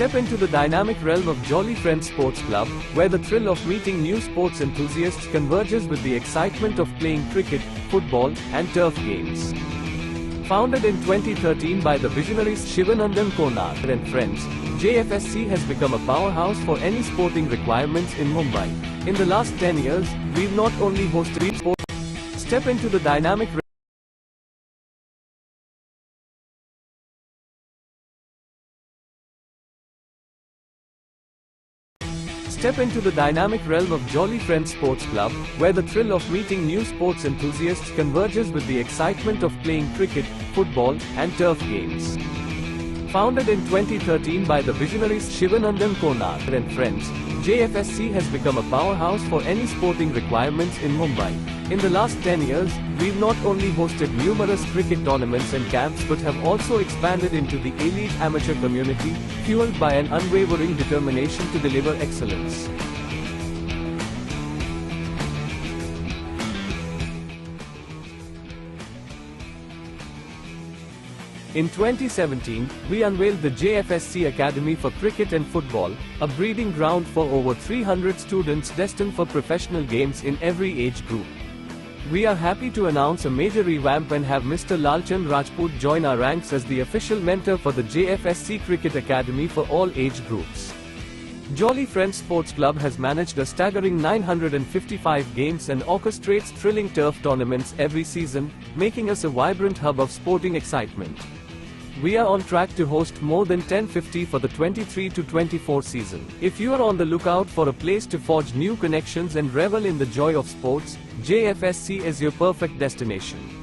Step into the dynamic realm of Jolly Friends Sports Club, where the thrill of meeting new sports enthusiasts converges with the excitement of playing cricket, football, and turf games. Founded in 2013 by the visionaries Shivanandan Konar and friends, JFSC has become a powerhouse for any sporting requirements in Mumbai. In the last 10 years, we've not only hosted sports. Step into the dynamic Step into the dynamic realm of Jolly Friends Sports Club, where the thrill of meeting new sports enthusiasts converges with the excitement of playing cricket, football, and turf games. Founded in 2013 by the visionaries Shivanandan Konar and friends, JFSC has become a powerhouse for any sporting requirements in Mumbai. In the last 10 years, we've not only hosted numerous cricket tournaments and camps but have also expanded into the elite amateur community, fueled by an unwavering determination to deliver excellence. In 2017, we unveiled the JFSC Academy for Cricket and Football, a breeding ground for over 300 students destined for professional games in every age group. We are happy to announce a major revamp and have Mr. Lalchand Rajput join our ranks as the official mentor for the JFSC Cricket Academy for all age groups. Jolly Friends Sports Club has managed a staggering 955 games and orchestrates thrilling turf tournaments every season, making us a vibrant hub of sporting excitement. We are on track to host more than 1050 for the 23-24 season. If you are on the lookout for a place to forge new connections and revel in the joy of sports, JFSC is your perfect destination.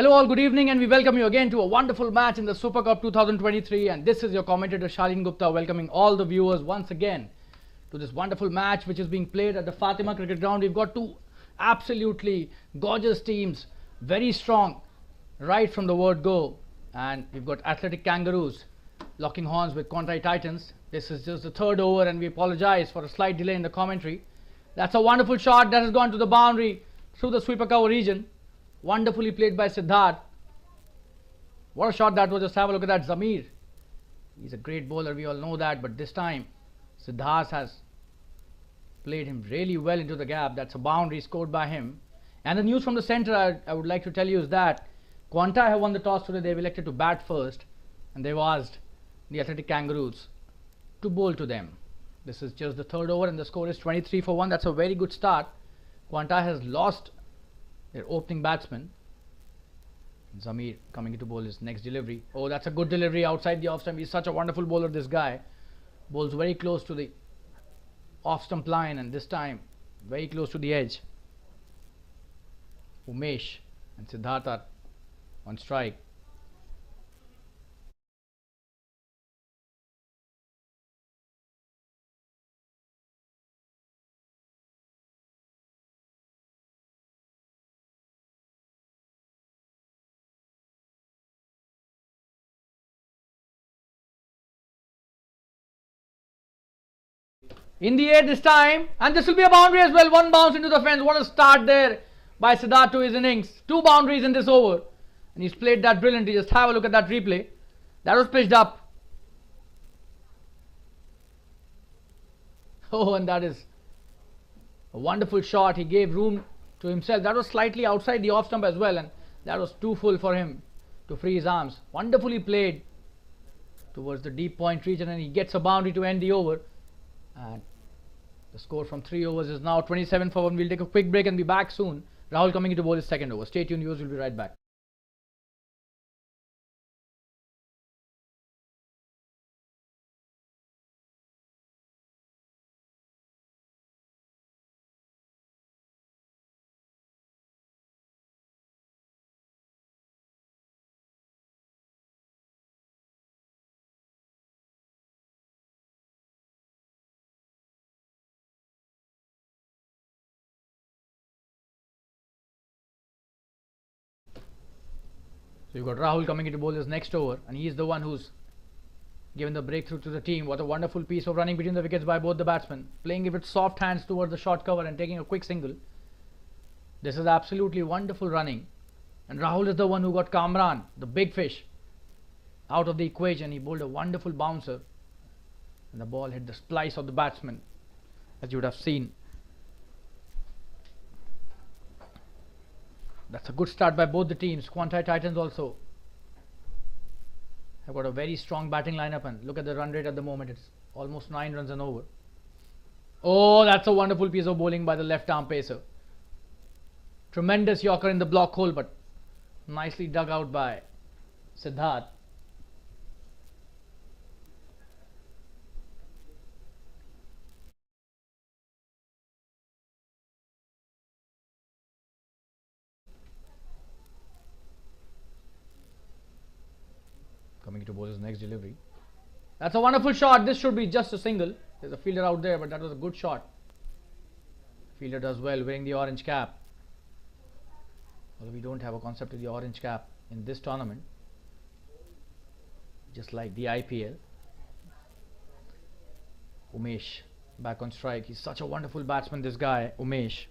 Hello all, good evening, and we welcome you again to a wonderful match in the Super Cup 2023, and this is your commentator Shalin Gupta welcoming all the viewers once again to this wonderful match which is being played at the Fatima Cricket Ground. We've got two absolutely gorgeous teams, very strong right from the word go, and we've got Athletic Kangaroos locking horns with Quantei Titans. This is just the third over and we apologize for a slight delay in the commentary. That's a wonderful shot that has gone to the boundary through the sweeper cover region. Wonderfully played by Siddharth. What a shot that was. Just have a look at that. Zamir, he's a great bowler, we all know that, but this time Siddharth has played him really well into the gap. That's a boundary scored by him. And the news from the centre I would like to tell you is that Quantei have won the toss today. They've elected to bat first and they've asked the Athletic Kangaroos to bowl to them. This is just the third over and the score is 23 for 1. That's a very good start. Quantei has lost their opening batsman. Zamir coming into bowl his next delivery. Oh, that's a good delivery outside the off stump. He's such a wonderful bowler, this guy. Bowls very close to the off stump line and this time very close to the edge. Umesh and Siddharth are on strike. In the air this time, and this will be a boundary as well. One bounce into the fence. What a start there by Siddharth to his innings. 2 boundaries in this over, and he's played that brilliantly. Just have a look at that replay. That was pitched up. Oh, and that is a wonderful shot. He gave room to himself. That was slightly outside the off stump as well, and that was too full for him to free his arms. Wonderfully played towards the deep point region, and he gets a boundary to end the over. And the score from 3 overs is now 27 for 1. We'll take a quick break and be back soon. Rahul coming into bowl his second over. Stay tuned, viewers. We'll be right back. So you've got Rahul coming into bowl his next over, and he's the one who's given the breakthrough to the team. What a wonderful piece of running between the wickets by both the batsmen, playing it with soft hands towards the short cover and taking a quick single. This is absolutely wonderful running, and Rahul is the one who got Kamran, the big fish, out of the equation. He bowled a wonderful bouncer and the ball hit the splice of the batsman, as you would have seen. That's a good start by both the teams. Quantei Titans also have got a very strong batting lineup, and look at the run rate at the moment. It's almost 9 runs and over. Oh, that's a wonderful piece of bowling by the left arm pacer. Tremendous yorker in the block hole, but nicely dug out by Siddharth. Coming to bowl his next delivery. That's a wonderful shot. This should be just a single. There's a fielder out there, but that was a good shot. Fielder does well, wearing the orange cap. Although we don't have a concept of the orange cap in this tournament, just like the IPL. Umesh back on strike. He's such a wonderful batsman, this guy, Umesh.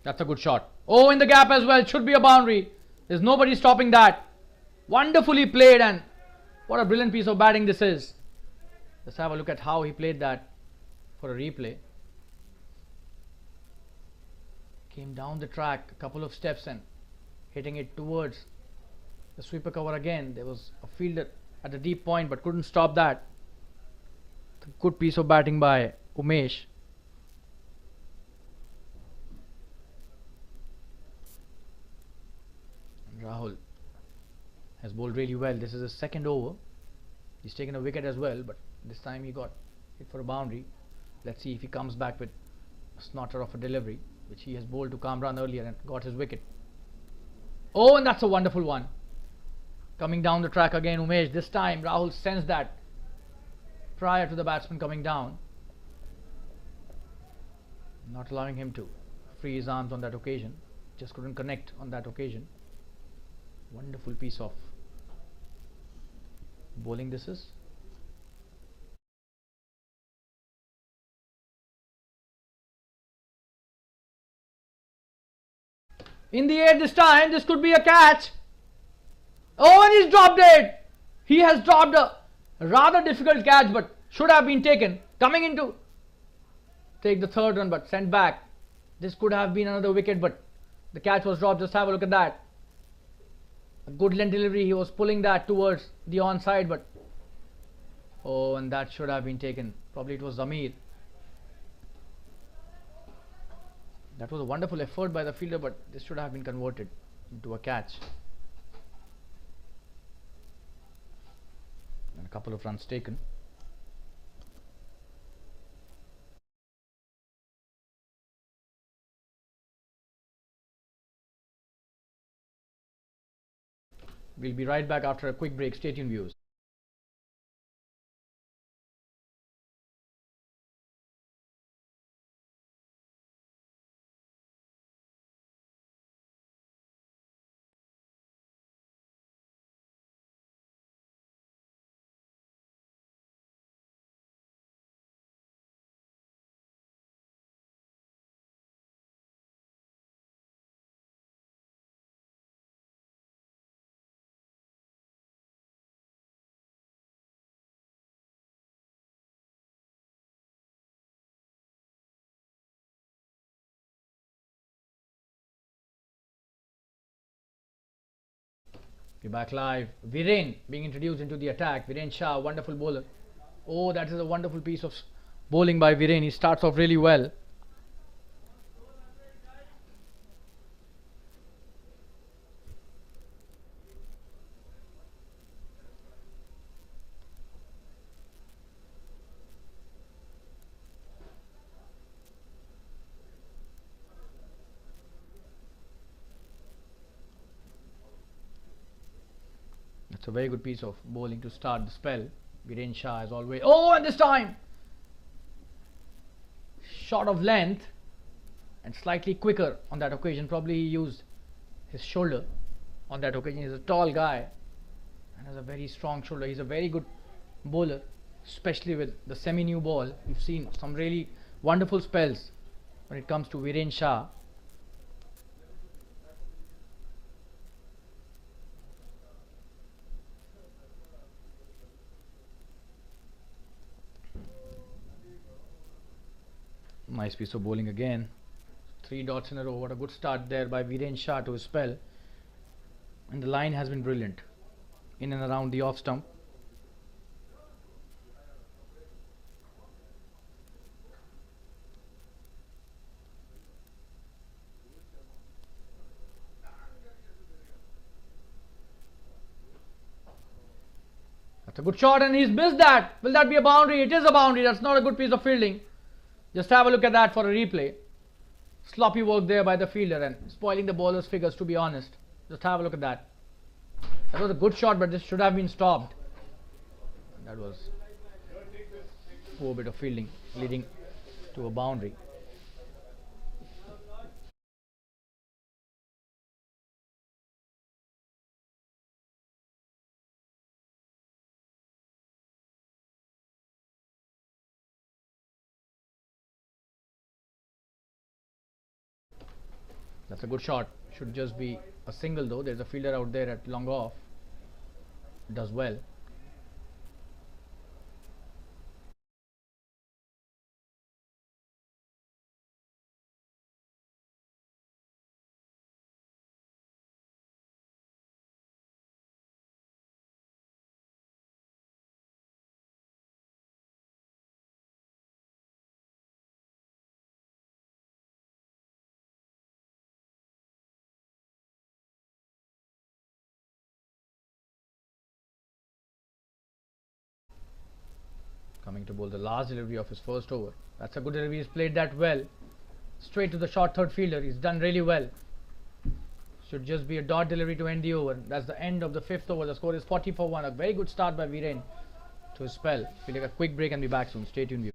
That's a good shot. Oh, in the gap as well. Should be a boundary. There's nobody stopping that. Wonderfully played, and what a brilliant piece of batting this is. Let's have a look at how he played that for a replay. Came down the track a couple of steps and hitting it towards the sweeper cover again. There was a fielder at the deep point but couldn't stop that. It's a good piece of batting by Umesh. Rahul has bowled really well. This is his second over. He's taken a wicket as well, but this time he got hit for a boundary. Let's see if he comes back with a snorter of a delivery, which he has bowled to Kamran earlier and got his wicket. Oh, and that's a wonderful one. Coming down the track again, Umesh. This time, Rahul sensed that prior to the batsman coming down, not allowing him to free his arms on that occasion. Just couldn't connect on that occasion. Wonderful piece of bowling this is. In the air this time, this could be a catch. Oh, and he's dropped it. He has dropped a rather difficult catch, but should have been taken. Coming in to take the third run, but sent back. This could have been another wicket, but the catch was dropped. Just have a look at that. A good length delivery. He was pulling that towards the onside, but oh, and that should have been taken. Probably it was Zamir. That was a wonderful effort by the fielder, but this should have been converted into a catch. And a couple of runs taken. We'll be right back after a quick break. Stay tuned, viewers. We're back live. Viren being introduced into the attack. Viren Shah, wonderful bowler. Oh, that is a wonderful piece of bowling by Viren. He starts off really well. That's a very good piece of bowling to start the spell. Viren Shah as always. Oh, and this time short of length and slightly quicker on that occasion. Probably he used his shoulder on that occasion. He's a tall guy and has a very strong shoulder. He's a very good bowler, especially with the semi-new ball. We've seen some really wonderful spells when it comes to Viren Shah. Nice piece of bowling again. 3 dots in a row. What a good start there by Viren Shah to his spell. And the line has been brilliant. In and around the off stump. That's a good shot and he's missed that. Will that be a boundary? It is a boundary. That's not a good piece of fielding. Just have a look at that for a replay. Sloppy work there by the fielder and spoiling the bowler's figures, to be honest. Just have a look at that. That was a good shot, but this should have been stopped. That was a poor bit of fielding leading to a boundary. That's a good shot. Should just be a single though. There's a fielder out there at long off. Does well. Coming to bowl the last delivery of his first over. That's a good delivery. He's played that well. Straight to the short third fielder. He's done really well. Should just be a dot delivery to end the over. That's the end of the 5th over. The score is 40 for 1. A very good start by Viren to his spell. We'll take a quick break and be back soon. Stay tuned.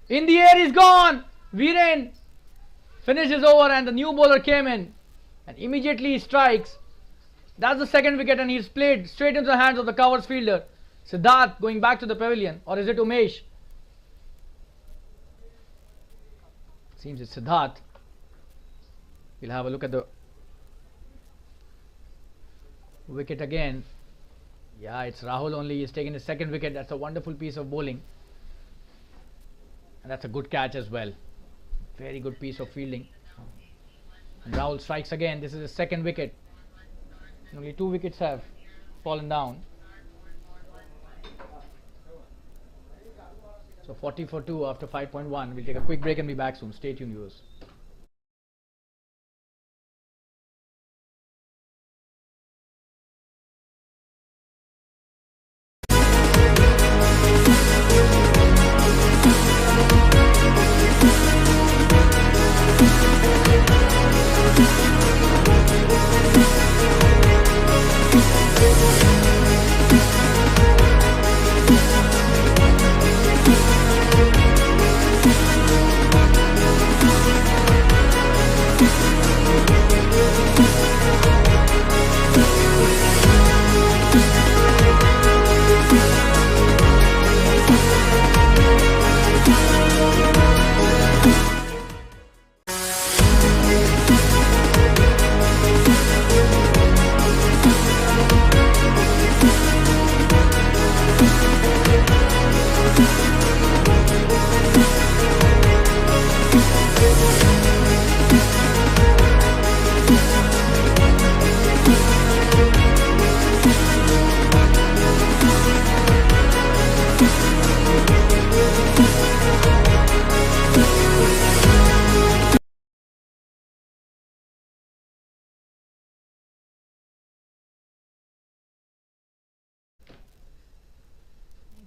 In the air, he's gone. Viren finishes over and the new bowler came in and immediately he strikes. That's the second wicket and he's played straight into the hands of the covers fielder. Siddharth going back to the pavilion, or is it Umesh? Seems it's Siddharth. We'll have a look at the wicket again. Yeah, it's Rahul only. He's taken his second wicket. That's a wonderful piece of bowling. And that's a good catch as well. Very good piece of fielding. And Rahul strikes again. This is his second wicket. Only 2 wickets have fallen down. So 40 for 2 after 5.1. We'll take a quick break and be back soon. Stay tuned, viewers.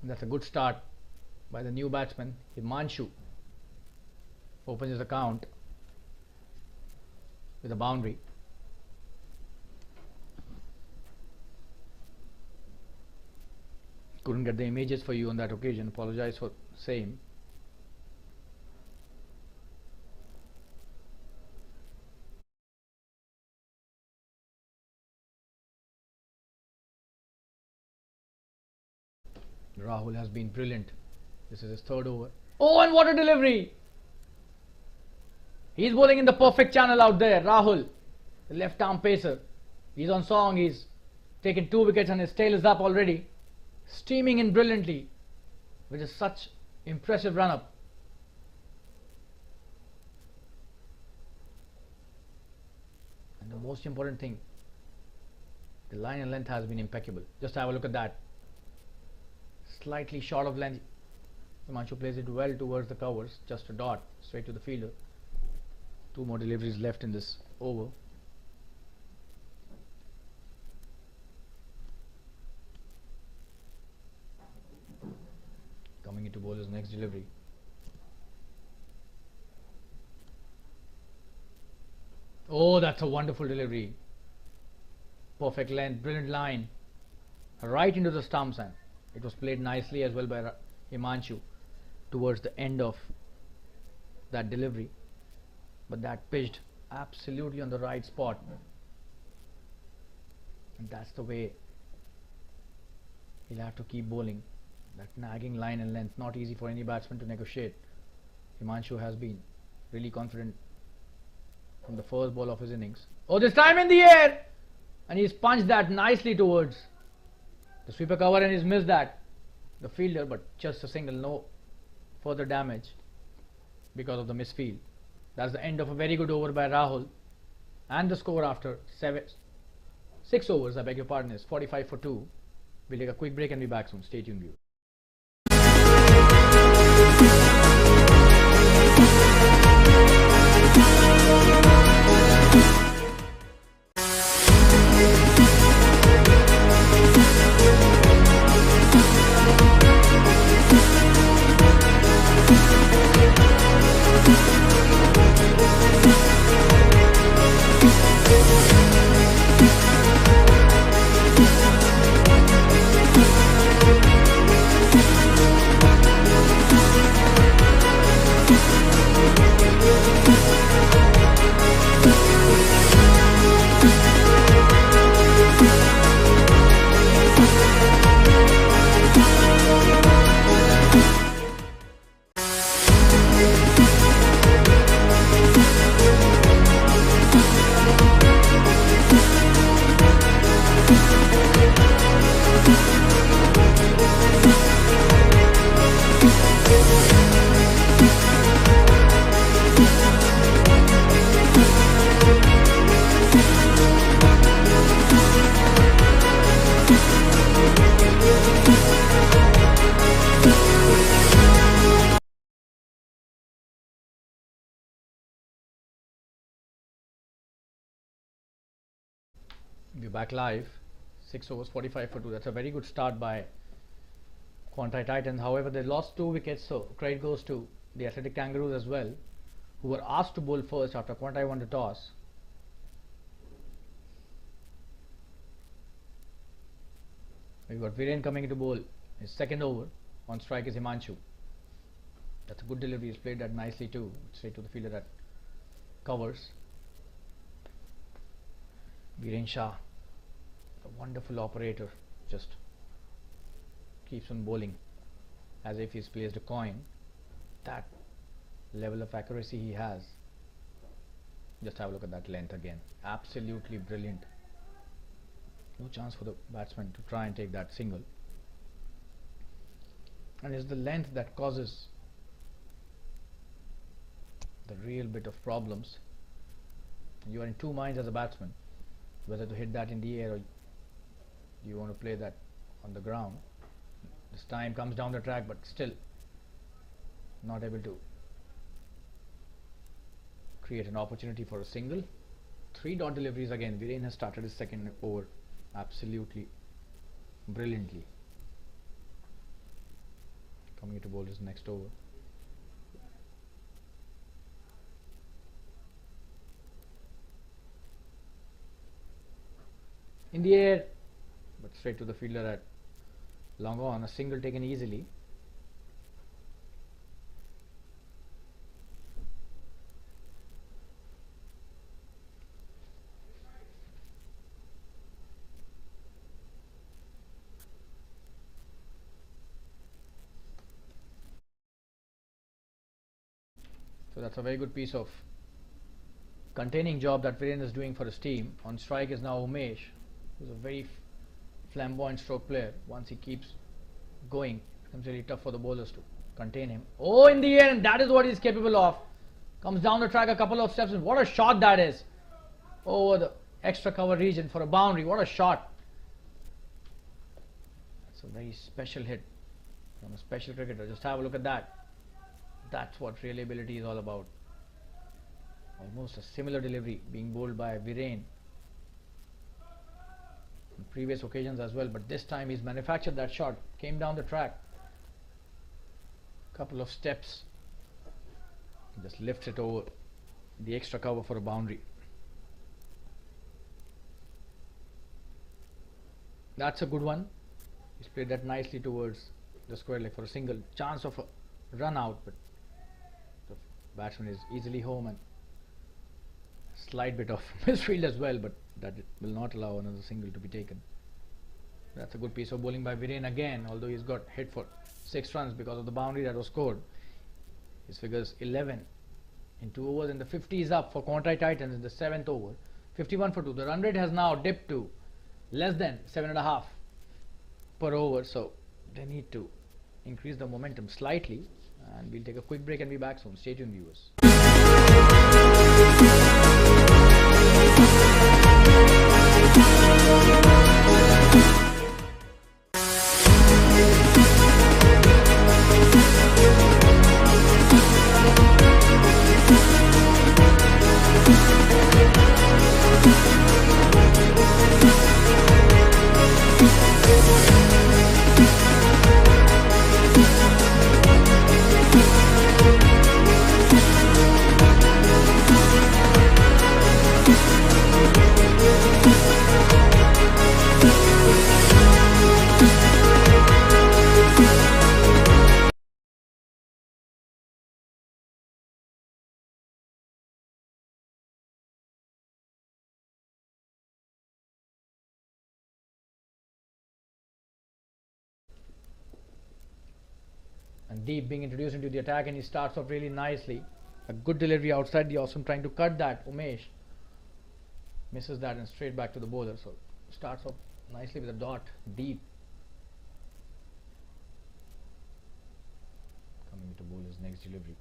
That's a good start by the new batsman. Himanshu opens his account with a boundary. Couldn't get the images for you on that occasion. Apologize for same. Rahul has been brilliant. This is his third over. Oh, and what a delivery! He's bowling in the perfect channel out there. Rahul, the left arm pacer. He's on song. He's taken 2 wickets and his tail is up already. Steaming in brilliantly, which is such impressive run up. And the most important thing, the line and length has been impeccable. Just have a look at that. Slightly short of length. Himanshu plays it well towards the covers. Just a dot straight to the fielder. 2 more deliveries left in this over. Coming into bowler's next delivery. Oh, that's a wonderful delivery. Perfect length, brilliant line. Right into the stumps, and it was played nicely as well by Himanshu towards the end of that delivery. But that pitched absolutely on the right spot. And that's the way he'll have to keep bowling. That nagging line and length, not easy for any batsman to negotiate. Himanshu has been really confident from the first ball of his innings. Oh, this time in the air! And he's punched that nicely towards the sweeper cover, and he's missed that. The fielder, but just a single, no further damage because of the misfield. That's the end of a very good over by Rahul. And the score after 6 overs, I beg your pardon, is 45 for 2. We'll take a quick break and be back soon. Stay tuned, viewers. We're back live. 6 overs, 45 for 2. That's a very good start by Quantei Titans. However, they lost 2 wickets, so credit goes to the athletic Kangaroos as well, who were asked to bowl first after Quantei won the toss. We've got Viren coming into bowl. His second over. On strike is Himanshu. That's a good delivery. He's played that nicely too. Straight to the fielder that covers. Viren Shah, a wonderful operator, just keeps on bowling as if he's placed a coin. That level of accuracy he has. Just have a look at that length again. Absolutely brilliant. No chance for the batsman to try and take that single. And it's the length that causes the real bit of problems. You are in two minds as a batsman, whether to hit that in the air or you want to play that on the ground. This time comes down the track, but still not able to create an opportunity for a single. 3 dot deliveries again. Viren has started his second over absolutely brilliantly. Coming to bowl his next over. In the air, but straight to the fielder at long on. A single taken easily. So that's a very good piece of containing job that Viren is doing for his team. On strike is now Umesh, who's a very flamboyant stroke player. Once he keeps going, it becomes really tough for the bowlers to contain him. Oh, in the end, that is what he's capable of. Comes down the track a couple of steps, and what a shot that is. Over the extra cover region for a boundary. What a shot. That's a very special hit from a special cricketer. Just have a look at that. That's what real ability is all about. Almost a similar delivery being bowled by Viren on previous occasions as well, but this time he's manufactured that shot. Came down the track, couple of steps, just lifts it over the extra cover for a boundary. That's a good one. He's played that nicely towards the square leg for a single. Chance of a run out, but the batsman is easily home, and slight bit of misfield as well, but that will not allow another single to be taken. That's a good piece of bowling by Viren again, although he's got hit for 6 runs because of the boundary that was scored. His figures 11 in 2 overs, and the 50 is up for Quantei Titans in the 7th over. 51 for 2. The run rate has now dipped to less than 7.5 per over, so they need to increase the momentum slightly. And we'll take a quick break and be back soon. Stay tuned, viewers. And Deep being introduced into the attack, and he starts off really nicely. A good delivery outside the awesome, trying to cut that. Umesh misses that and straight back to the bowler. So starts off nicely with a dot. Deep coming to bowl his next delivery.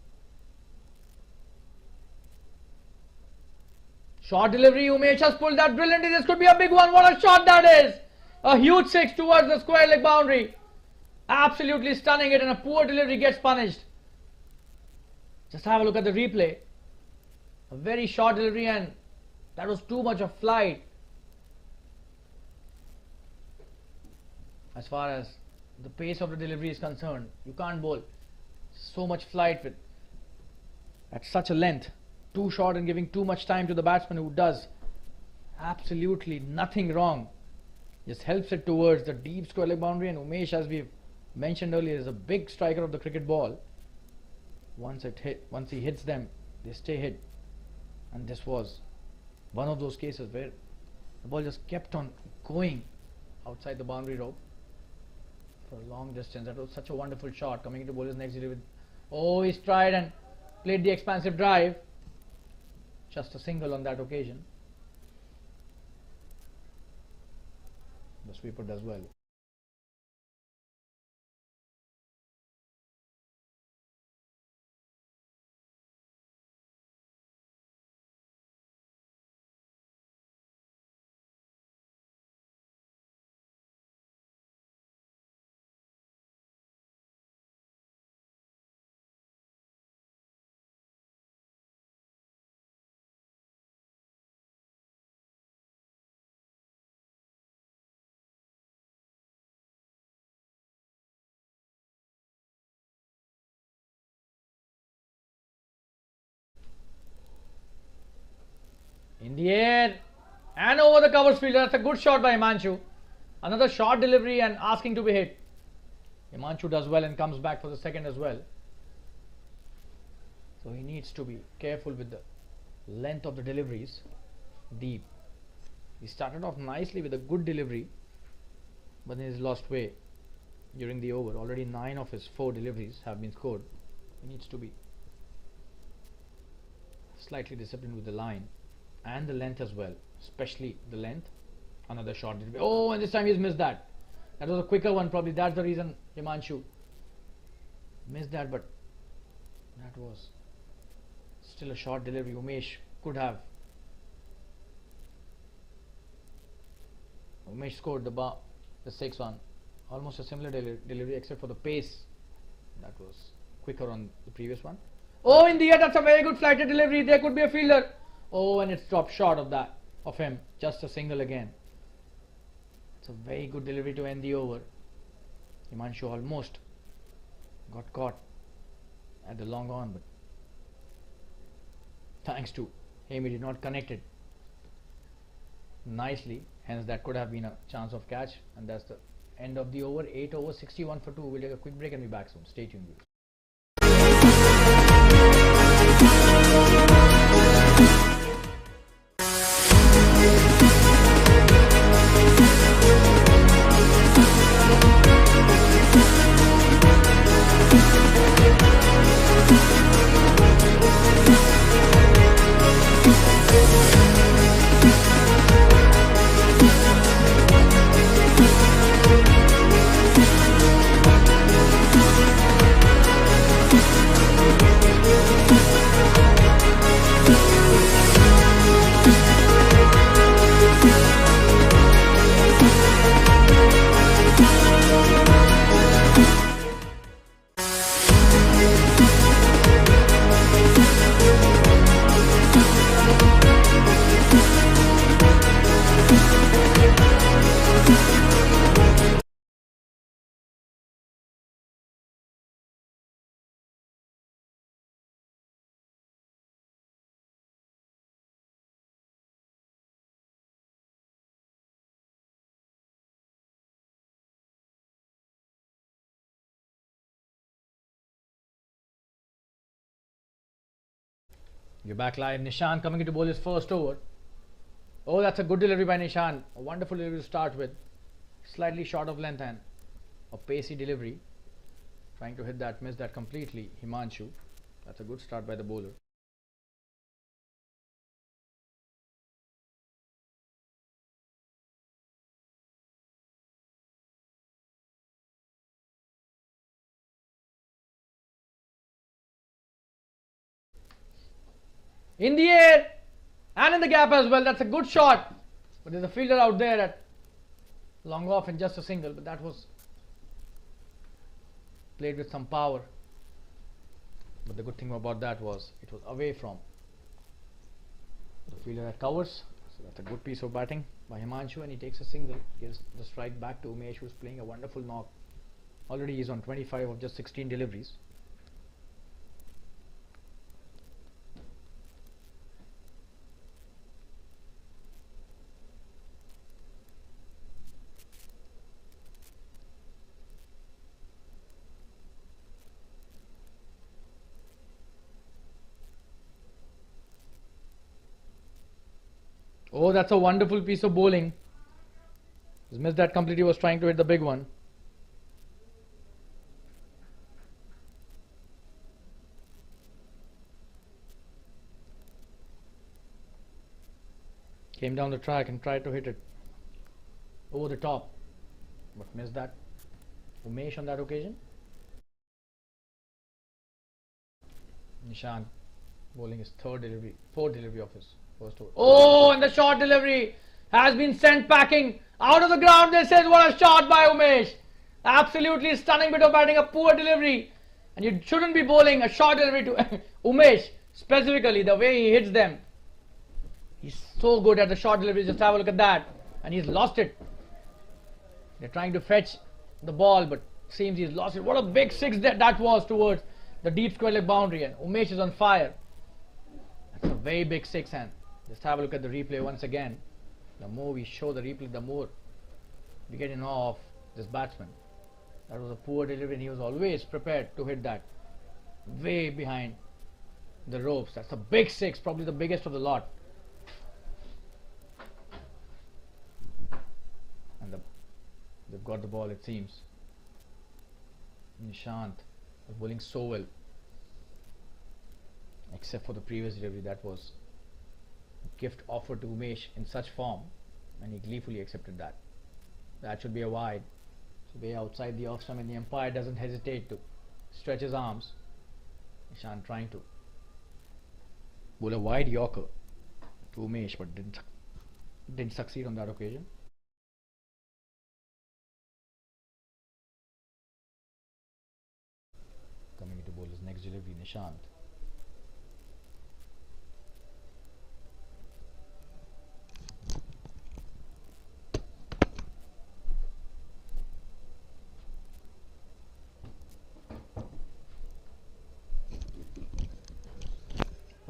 Short delivery. Umesh has pulled that brilliantly. This could be a big one. What a shot that is! A huge 6 towards the square leg boundary. Absolutely stunning it, and a poor delivery gets punished. Just have a look at the replay. A very short delivery, and that was too much of flight. As far as the pace of the delivery is concerned, you can't bowl so much flight with at such a length. Too short and giving too much time to the batsman, who does absolutely nothing wrong. Just helps it towards the deep square leg boundary, and Umesh, as we've mentioned earlier, is a big striker of the cricket ball. Once he hits them, they stay hit. And this was one of those cases where the ball just kept on going outside the boundary rope for a long distance. That was such a wonderful shot. Coming into bowler's next delivery. Oh, he's tried and played the expansive drive. Just a single on that occasion. The sweeper does well. In the air and over the covers fielder. That's a good shot by Himanshu. Another short delivery and asking to be hit. Himanshu does well and comes back for the second as well. So he needs to be careful with the length of the deliveries. Deep. He started off nicely with a good delivery, but then he's lost way during the over. Already 9 of his 4 deliveries have been scored. He needs to be slightly disciplined with the line and the length as well, especially the length. Another short delivery. Oh, and this time he's missed that. That was a quicker one, probably. That's the reason Himanshu missed that, but that was still a short delivery. Umesh could have. Umesh scored the 6th one. Almost a similar delivery, except for the pace. That was quicker on the previous one. Oh, in the air, that's a very good flighted delivery. There could be a fielder. Oh, and it's dropped short of him. Just a single again. It's a very good delivery to end the over. Himanshu almost got caught at the long on, but thanks to him, he did not connect it. nicely. Hence, that could have been a chance of catch. And that's the end of the over. 8 over 61 for 2. We'll take a quick break and be back soon. Stay tuned, viewers. You're back live. Nishan coming in to bowl his first over. Oh, that's a good delivery by Nishan. A wonderful delivery to start with. Slightly short of length and a pacey delivery. Trying to hit that, missed that completely. Himanshu. That's a good start by the bowler. In the air and in the gap as well. That's a good shot. But there's a fielder out there at long off and just a single. But that was played with some power. But the good thing about that was it was away from the fielder that covers. So that's a good piece of batting by Himanshu, and he takes a single. Gives the strike back to Umesh, who's playing a wonderful knock. Already he's on 25 of just 16 deliveries. Oh, that's a wonderful piece of bowling. He's missed that completely. He was trying to hit the big one. Came down the track and tried to hit it over the top, but missed that. Umesh on that occasion. Nishan bowling his fourth delivery of his first over. Oh, and the short delivery has been sent packing out of the ground. This is what a shot by Umesh. Absolutely stunning bit of batting, a poor delivery. And you shouldn't be bowling a short delivery to Umesh, specifically the way he hits them. He's so good at the short delivery. Just have a look at that. And he's lost it. They're trying to fetch the ball, but seems he's lost it. What a big six that was towards the deep square leg boundary. And Umesh is on fire. That's a very big six. And just have a look at the replay once again. The more we show the replay, the more we get in awe of this batsman. That was a poor delivery, and he was always prepared to hit that way behind the ropes. That's a big six, probably the biggest of the lot. And they've got the ball, it seems. Nishant was bowling so well, except for the previous delivery. That was a gift offered to Umesh in such form, and he gleefully accepted that. That should be a wide. So way outside the off stump, and the umpire doesn't hesitate to stretch his arms. Nishant trying to bowl a wide Yorker to Umesh, but didn't succeed on that occasion. Coming into bowl his next delivery, Nishant.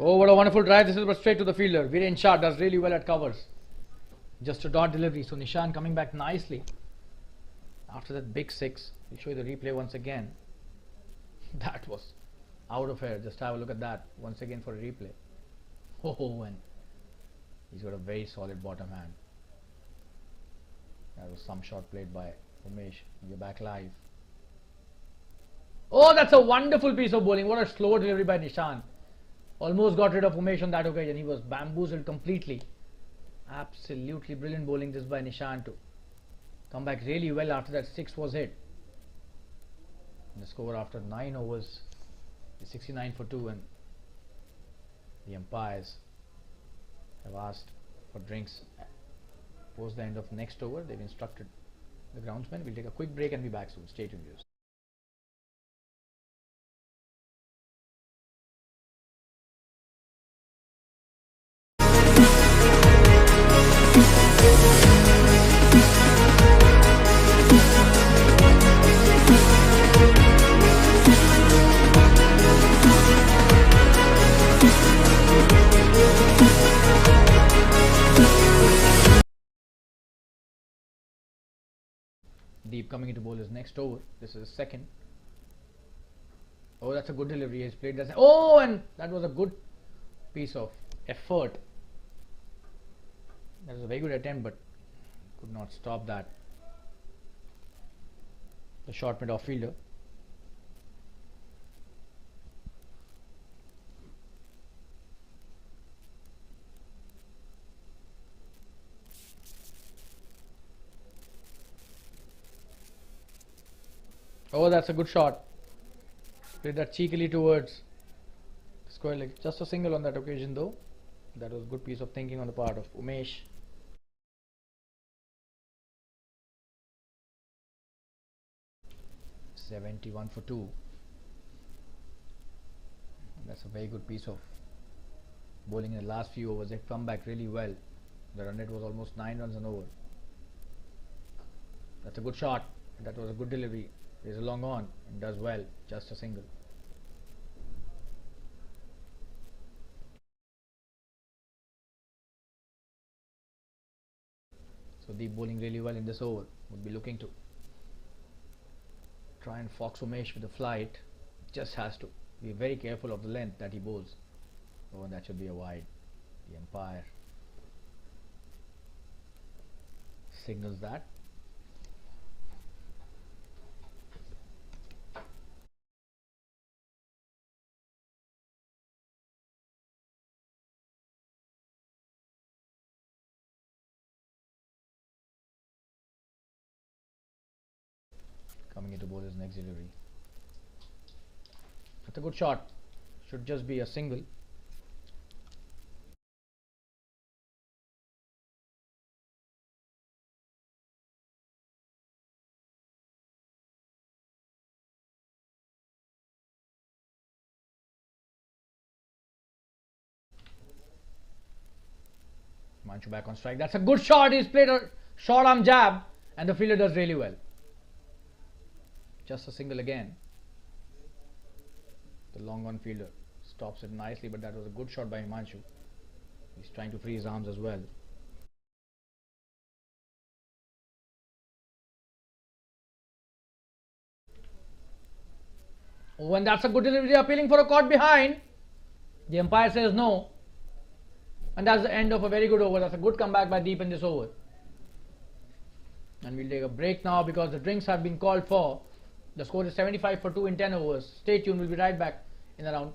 Oh, what a wonderful drive. This is but straight to the fielder. Viren Shah does really well at covers. Just a dot delivery. So Nishan coming back nicely after that big six. We'll show you the replay once again. That was out of air. Just have a look at that once again for a replay. Oh, and he's got a very solid bottom hand. That was some shot played by Umesh. You're back live. Oh, that's a wonderful piece of bowling. What a slow delivery by Nishan. Almost got rid of Umesh on that occasion. He was bamboozled completely. Absolutely brilliant bowling this by Nishan to come back really well after that six was hit. And the score after 9 overs is 69 for 2, and the umpires have asked for drinks post the end of next over. They've instructed the groundsmen. We'll take a quick break and be back soon. Stay tuned, viewers. Deep coming into bowl his next over. This is his second. Oh, that's a good delivery. He's played that. Oh, and that was a good piece of effort. That was a very good attempt, but could not stop that. The short mid off fielder. Oh, that's a good shot. Played that cheekily towards the square leg. Just a single on that occasion though. That was a good piece of thinking on the part of Umesh. (71 for 2). That's a very good piece of bowling in the last few overs. They've come back really well. The run rate was almost 9 runs an over. That's a good shot. That was a good delivery. Is a long on and does well. Just a single. So deep bowling really well in this over. Would be looking to try and fox Umesh with the flight. Just has to be very careful of the length that he bowls. Oh, and that should be a wide. The umpire signals that. Coming into bowl his next delivery. That's a good shot. Should just be a single. Manchu back on strike. That's a good shot. He's played a short arm jab and the fielder does really well. Just a single again. The long on fielder stops it nicely, but that was a good shot by Himanshu. He's trying to free his arms as well. Oh, and that's a good delivery, appealing for a caught behind. The umpire says no. And that's the end of a very good over. That's a good comeback by Deep in this over. And we'll take a break now because the drinks have been called for. The score is 75 for 2 in 10 overs. Stay tuned, we'll be right back in the round.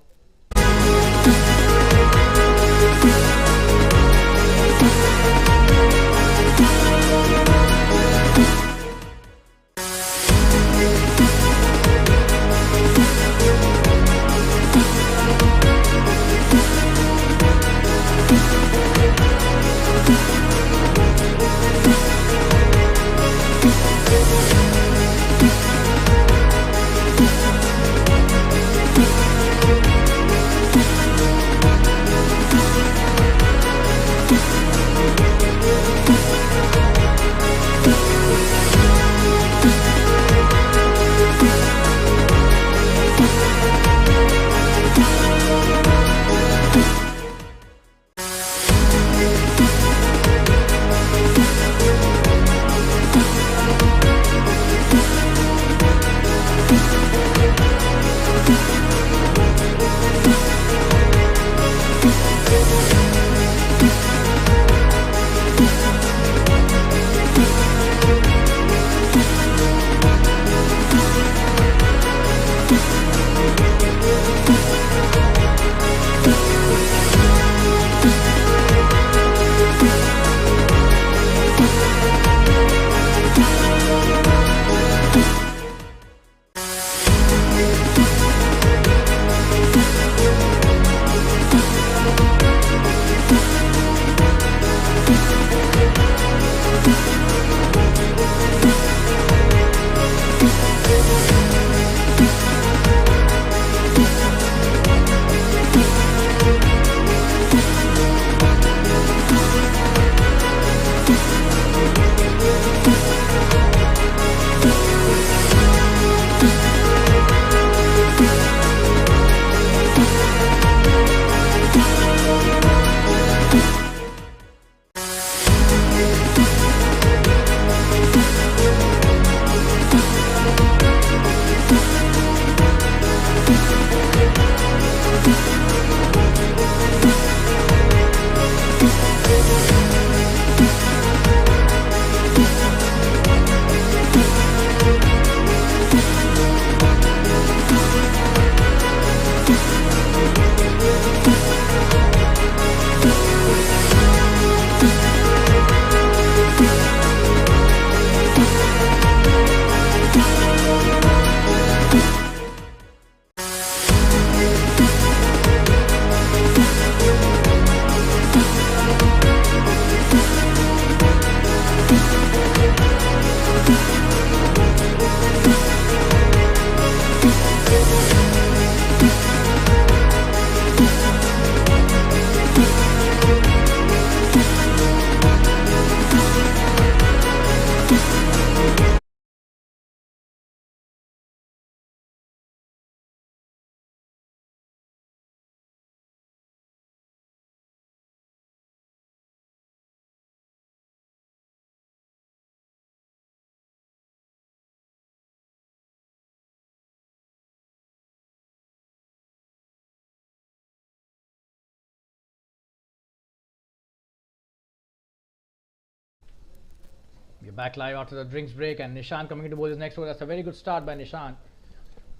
back live after the drinks break, and Nishant coming to bowl his next over. That's a very good start by Nishant.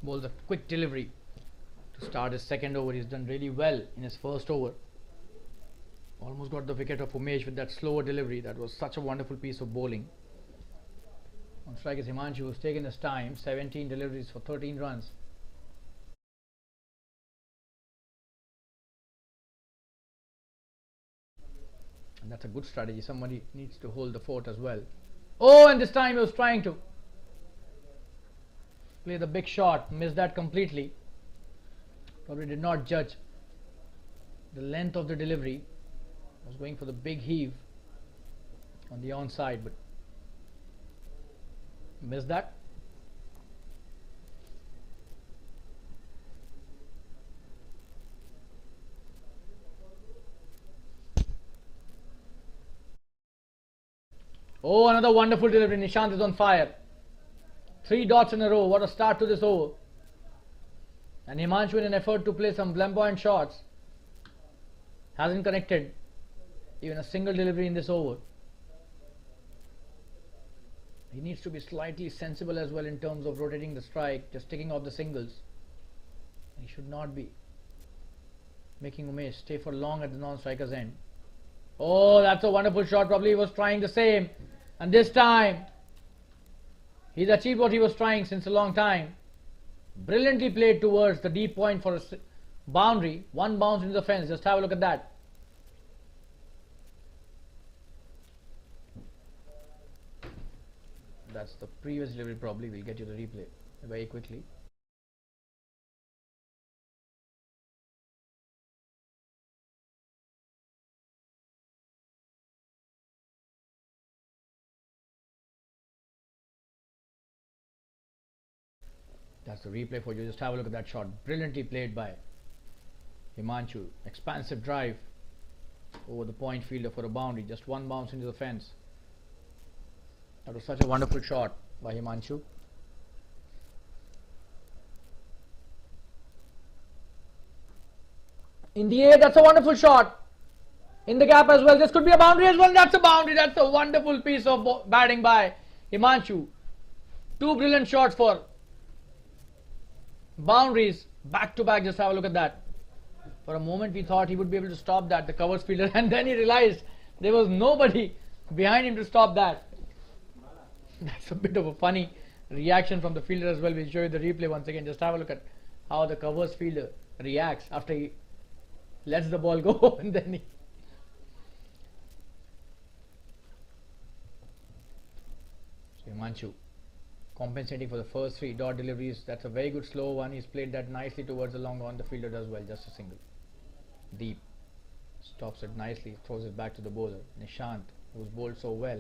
Bowls a quick delivery to start his second over. He's done really well in his first over. Almost got the wicket of Umesh with that slower delivery. That was such a wonderful piece of bowling. On strike is Himanshu, who's taken his time. 17 deliveries for 13 runs. And that's a good strategy. Somebody needs to hold the fort as well. Oh, and this time he was trying to play the big shot. Missed that completely. Probably did not judge the length of the delivery. Was going for the big heave on the onside, but missed that. Oh, another wonderful delivery. Nishant is on fire. 3 dots in a row. What a start to this over. And Himanshu, in an effort to play some flamboyant shots, hasn't connected even a single delivery in this over. He needs to be slightly sensible as well in terms of rotating the strike, just taking off the singles. He should not be making Umesh stay for long at the non-striker's end. Oh, that's a wonderful shot. Probably he was trying the same. And this time, he's achieved what he was trying since a long time. Brilliantly played towards the deep point for a boundary. 1 bounce into the fence. Just have a look at that. That's the previous delivery. Probably we'll get you the replay very quickly. That's the replay for you. Just have a look at that shot. Brilliantly played by Himanshu. Expansive drive over the point fielder for a boundary. Just 1 bounce into the fence. That was such a wonderful shot by Himanshu. In the air, that's a wonderful shot. In the gap as well. This could be a boundary as well. That's a boundary. That's a wonderful piece of batting by Himanshu. 2 brilliant shots for boundaries back to back. Just have a look at that. For a moment we thought he would be able to stop that, the covers fielder, and then he realized there was nobody behind him to stop that. That's a bit of a funny reaction from the fielder as well. We'll show you the replay once again. Just have a look at how the covers fielder reacts after he lets the ball go and then he Himanshu compensating for the first 3 dot deliveries. That's a very good slow one. He's played that nicely towards the long on. The fielder does well. Just a single. Deep. Stops it nicely. Throws it back to the bowler. Nishant, who's bowled so well.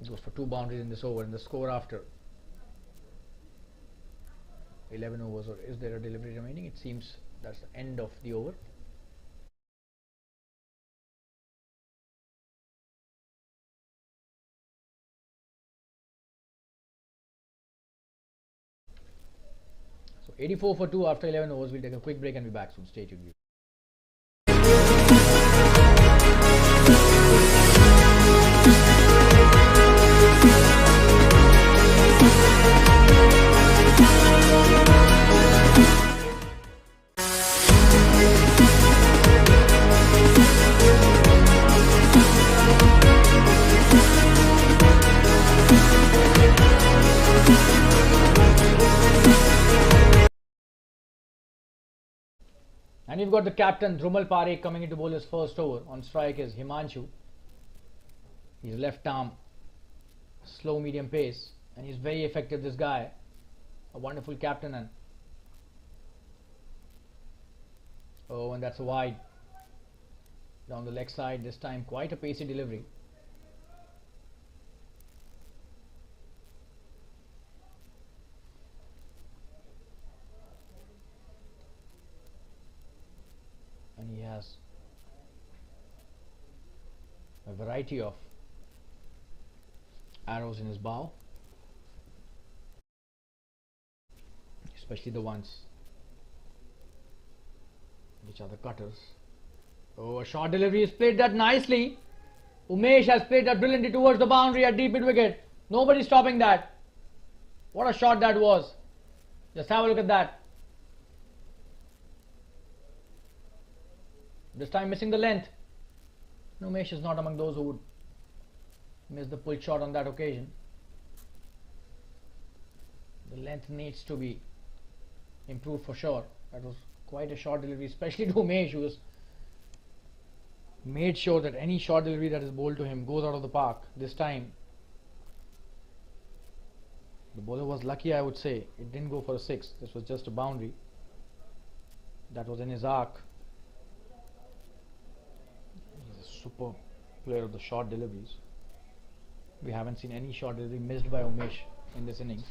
He goes for 2 boundaries in this over. And the score after 11 overs. Or is there a delivery remaining? It seems that's the end of the over. So 84 for 2 after 11 overs. We'll take a quick break and be back soon. Stay tuned. And you've got the captain Dhrumal Parekh coming in to bowl his first over. On strike is Himanshu. His left arm, slow medium pace, and he's very effective, this guy. A wonderful captain. And oh, and that's a wide down the leg side. This time quite a pacey delivery. And he has a variety of arrows in his bow, especially the ones which are the cutters. Oh, a short delivery. He's played that nicely. Umesh has played that brilliantly towards the boundary at deep mid wicket. Nobody stopping that. What a shot that was. Just have a look at that. This time missing the length. Umesh is not among those who would miss the pull shot on that occasion. The length needs to be improved for sure. That was quite a short delivery, especially to Umesh, who has made sure that any short delivery that is bowled to him goes out of the park. This time the bowler was lucky, I would say. It didn't go for a 6. This was just a boundary that was in his arc. He's a super player of the short deliveries. We haven't seen any short delivery missed by Umesh in this innings.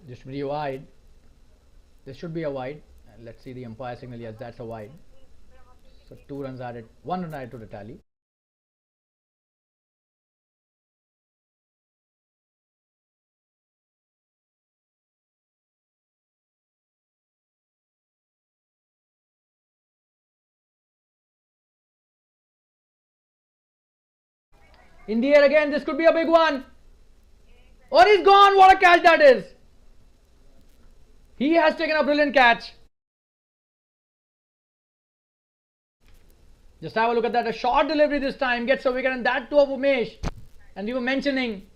This should be a wide. This should be a wide. And let's see the umpire signal. Yes, that's a wide. So 2 runs added, 1 run added to the tally. In the air again, this could be a big one. Oh, he's gone. What a catch that is. He has taken a brilliant catch. Just have a look at that. A short delivery this time. Gets a wicket, and that too of Umesh. And we were mentioning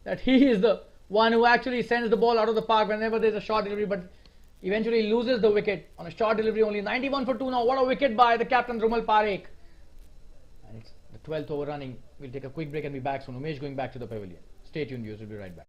that he is the one who actually sends the ball out of the park whenever there's a short delivery, but eventually loses the wicket on a short delivery only. 91 for 2 now. What a wicket by the captain Rumal Parekh. And it's the 12th over running. We'll take a quick break and be back soon. Umesh going back to the pavilion. Stay tuned, viewers. We'll be right back.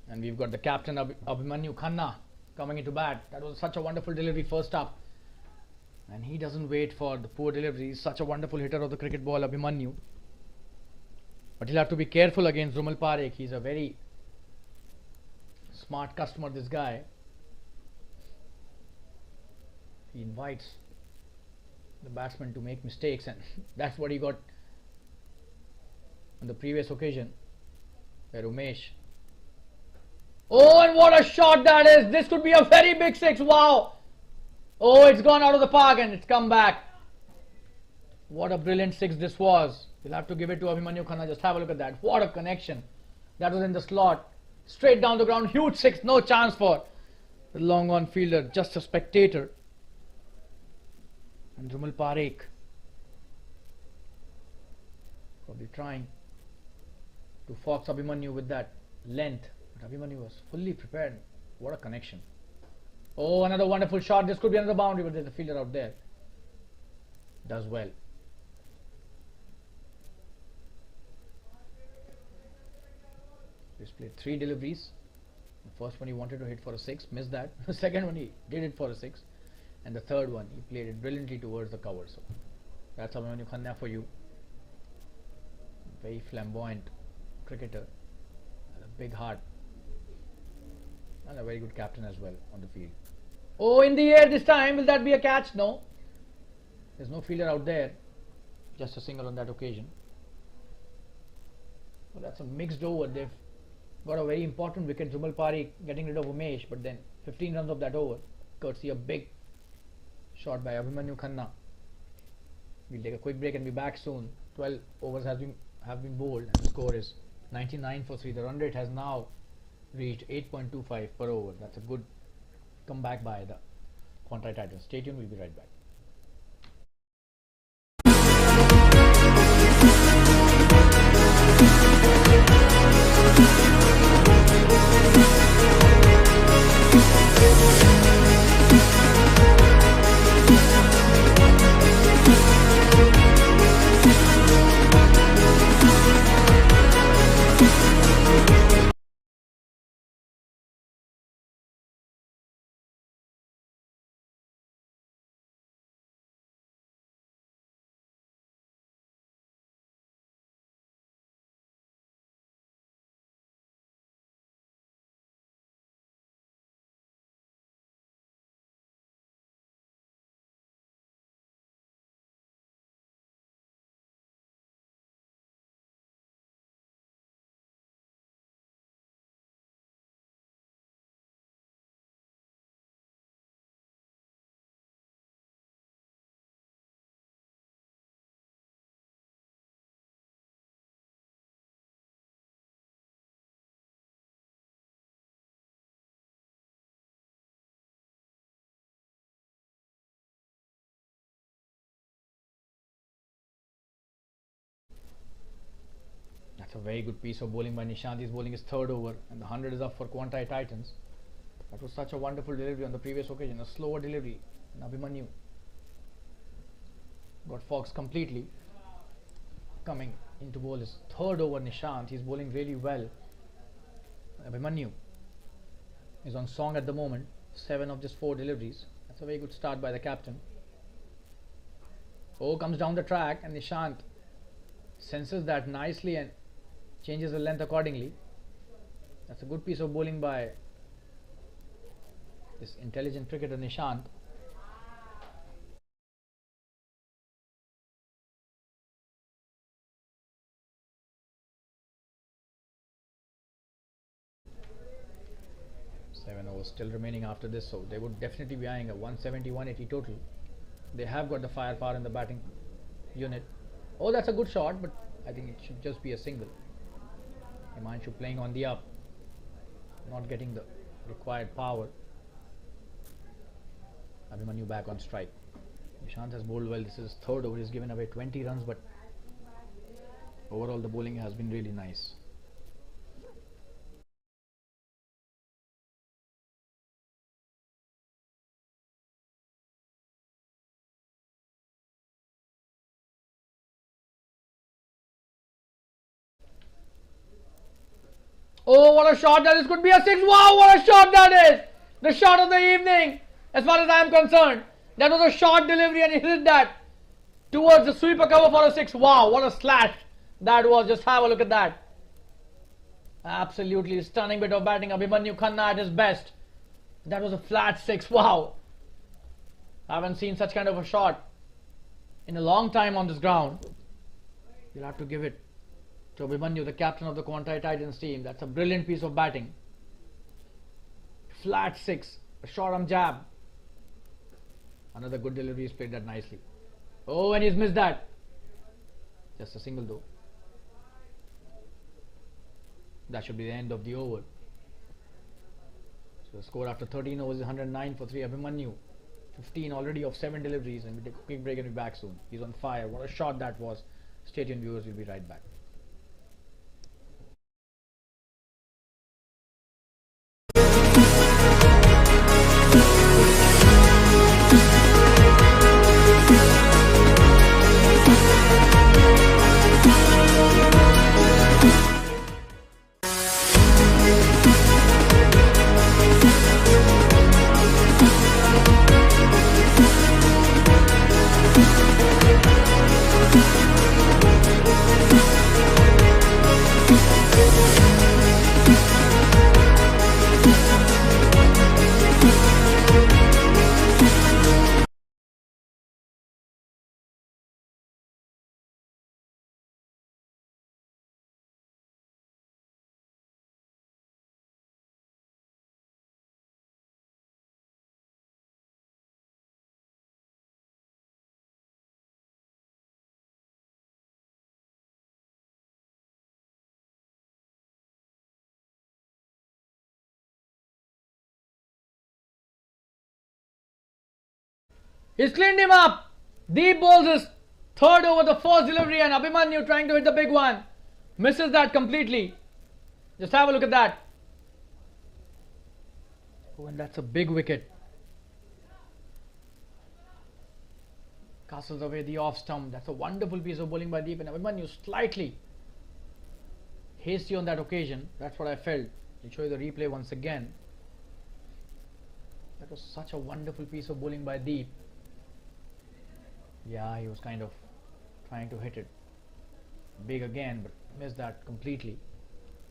And we've got the captain Abhimanyu Khanna coming into bat. That was such a wonderful delivery first up. And he doesn't wait for the poor delivery. He's such a wonderful hitter of the cricket ball, Abhimanyu. But he'll have to be careful against Rumal Parekh. He's a very Smart customer, this guy. He invites the batsman to make mistakes, and that's what he got on the previous occasion where Umesh. Oh, and what a shot that is! This could be a very big six. Wow! Oh, it's gone out of the park and it's come back. What a brilliant six this was. You'll have to give it to Abhimanyu Khanna. Just have a look at that. What a connection. That was in the slot. Straight down the ground. Huge six. No chance for the long on fielder. Just a spectator. And Rumal Parekh probably trying to fox Abhimanyu with that length. But Abhimanyu was fully prepared. What a connection. Oh, another wonderful shot. This could be another boundary, but there's a fielder out there. Does well. He's played 3 deliveries. The first one he wanted to hit for a 6, missed that. The second one he did it for a 6. And the third one he played it brilliantly towards the cover. So that's Abhimanyu Khanna for you. Very flamboyant cricketer. And a big heart. And a very good captain as well on the field. Oh, in the air this time. Will that be a catch? No. There's no fielder out there. Just a single on that occasion. Well, that's a mixed over. They've got a very important wicket. Rumal Parekh getting rid of Umesh. But then 15 runs of that over. Courtesy a big shot by Abhimanyu Khanna. We'll take a quick break and be back soon. 12 overs have been bowled and the score is 99 for 3. The run rate has now reached 8.25 per over. That's a good comeback by the Quantei Titans. Stay tuned, we'll be right back. That's a very good piece of bowling by Nishant. He's bowling his 3rd over and the 100 is up for Quantei Titans. That was such a wonderful delivery on the previous occasion. A slower delivery. And Abhimanyu got foxed completely. Coming in to bowl his 3rd over, Nishant. He's bowling really well. Abhimanyu is on song at the moment. 7 of just 4 deliveries. That's a very good start by the captain. Oh, comes down the track and Nishant senses that nicely and changes the length accordingly. That's a good piece of bowling by this intelligent cricketer Nishant. Seven overs still remaining after this, so they would definitely be eyeing a 170-180 total. They have got the firepower in the batting unit. Oh, that's a good shot, but I think it should just be a single. Himanshu playing on the up, not getting the required power. Abhimanyu back on strike. Nishant has bowled well. This is his 3rd over. He's given away 20 runs, but overall the bowling has been really nice. Oh, what a shot that is. Could be a 6. Wow, what a shot that is. The shot of the evening, as far as I am concerned. That was a short delivery and he hit that towards the sweeper cover for a 6. Wow, what a slash that was. Just have a look at that. Absolutely stunning bit of batting. Abhimanyu Khanna at his best. That was a flat 6. Wow. I haven't seen such kind of a shot in a long time on this ground. You'll have to give it to Abhimanyu, the captain of the Quantei Titans team. That's a brilliant piece of batting. Flat 6. A short arm jab. Another good delivery. He's played that nicely. Oh, and he's missed that. Just a single though. That should be the end of the over. So the score after 13 overs is 109 for 3. Abhimanyu 15 already of 7 deliveries, and we take a quick break and be back soon. He's on fire. What a shot that was. Stay tuned, viewers. We'll be right back. He's cleaned him up. Deep bowls his third over, the first delivery, and Abhimanyu trying to hit the big one. Misses that completely. Just have a look at that. Oh, and that's a big wicket. Castles away the off stump. That's a wonderful piece of bowling by Deep, and Abhimanyu slightly hasty on that occasion. That's what I felt. I'll show you the replay once again. That was such a wonderful piece of bowling by Deep. Yeah, he was kind of trying to hit it big again, but missed that completely.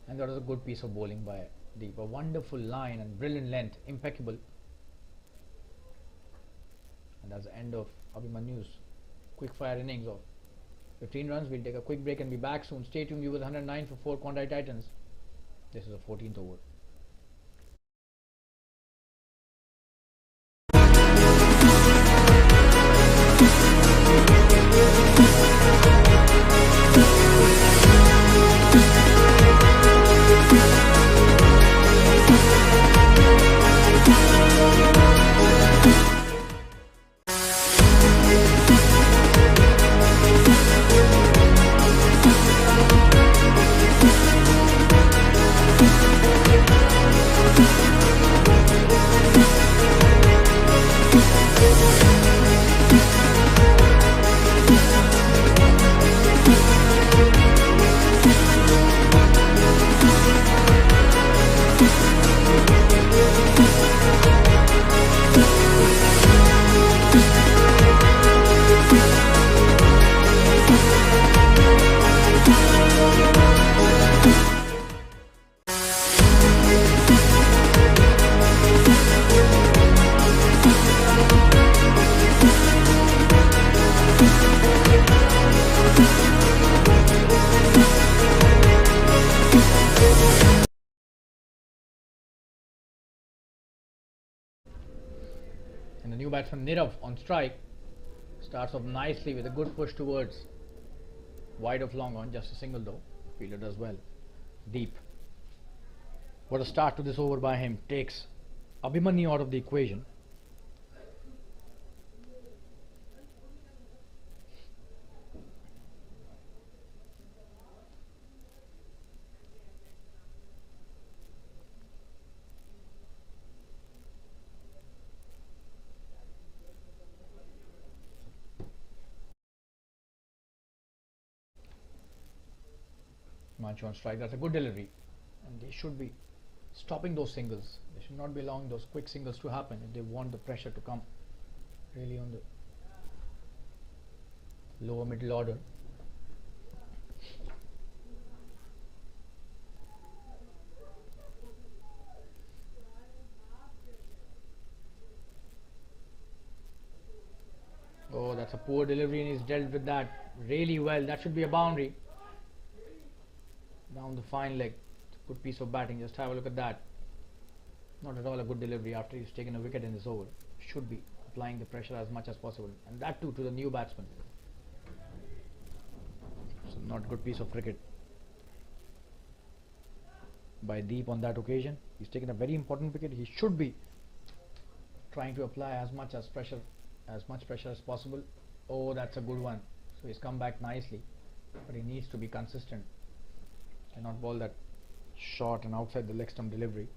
And that was a good piece of bowling by Deep. A wonderful line and brilliant length, impeccable. And that's the end of Abhimanyu's quick fire innings of 15 runs. We'll take a quick break and be back soon. Stay tuned, viewers. 109 for 4 Quantei Titans. This is the 14th over. And the new batsman Nirav on strike starts off nicely with a good push towards wide of long on, just a single though. Fielder does well. Deep. What a start to this over by him. Takes Abhimanyu out of the equation. Manchu on strike. That's a good delivery, and they should be stopping those singles. They should not be allowing those quick singles to happen if they want the pressure to come really on the lower middle order. that's a poor delivery and he's dealt with that really well. That should be a boundary. Down the fine leg. It's a good piece of batting. Just have a look at that. Not at all a good delivery after he's taken a wicket in this over. Should be applying the pressure as much as possible. And that too to the new batsman. So not a good piece of cricket by Deep on that occasion. He's taken a very important wicket. He should be trying to apply as much pressure as possible. Oh, that's a good one. So he's come back nicely, but he needs to be consistent. Cannot bowl that short and outside the leg stump delivery.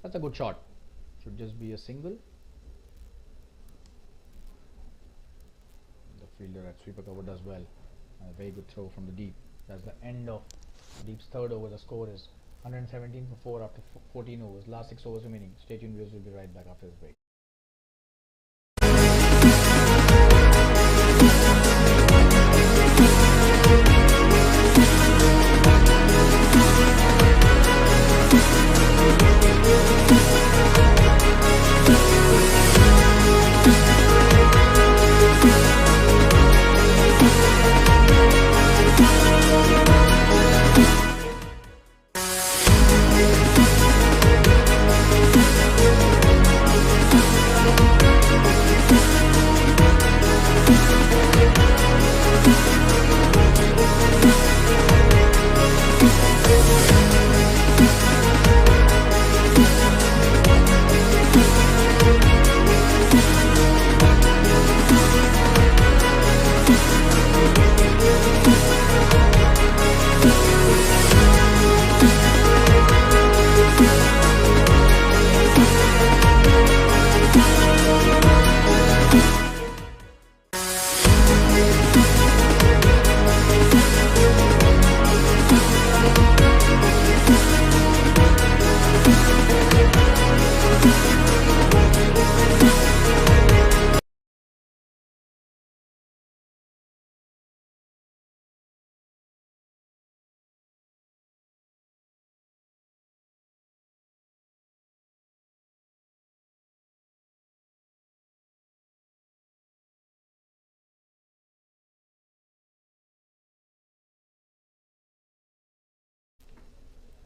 That's a good shot. Should just be a single. The fielder at sweeper cover does well. A very good throw from the Deep. That's the end of Deep's third over. The score is 117 for 4 after 14 overs. Last 6 overs remaining. Stay tuned, viewers. We'll be right back after this break.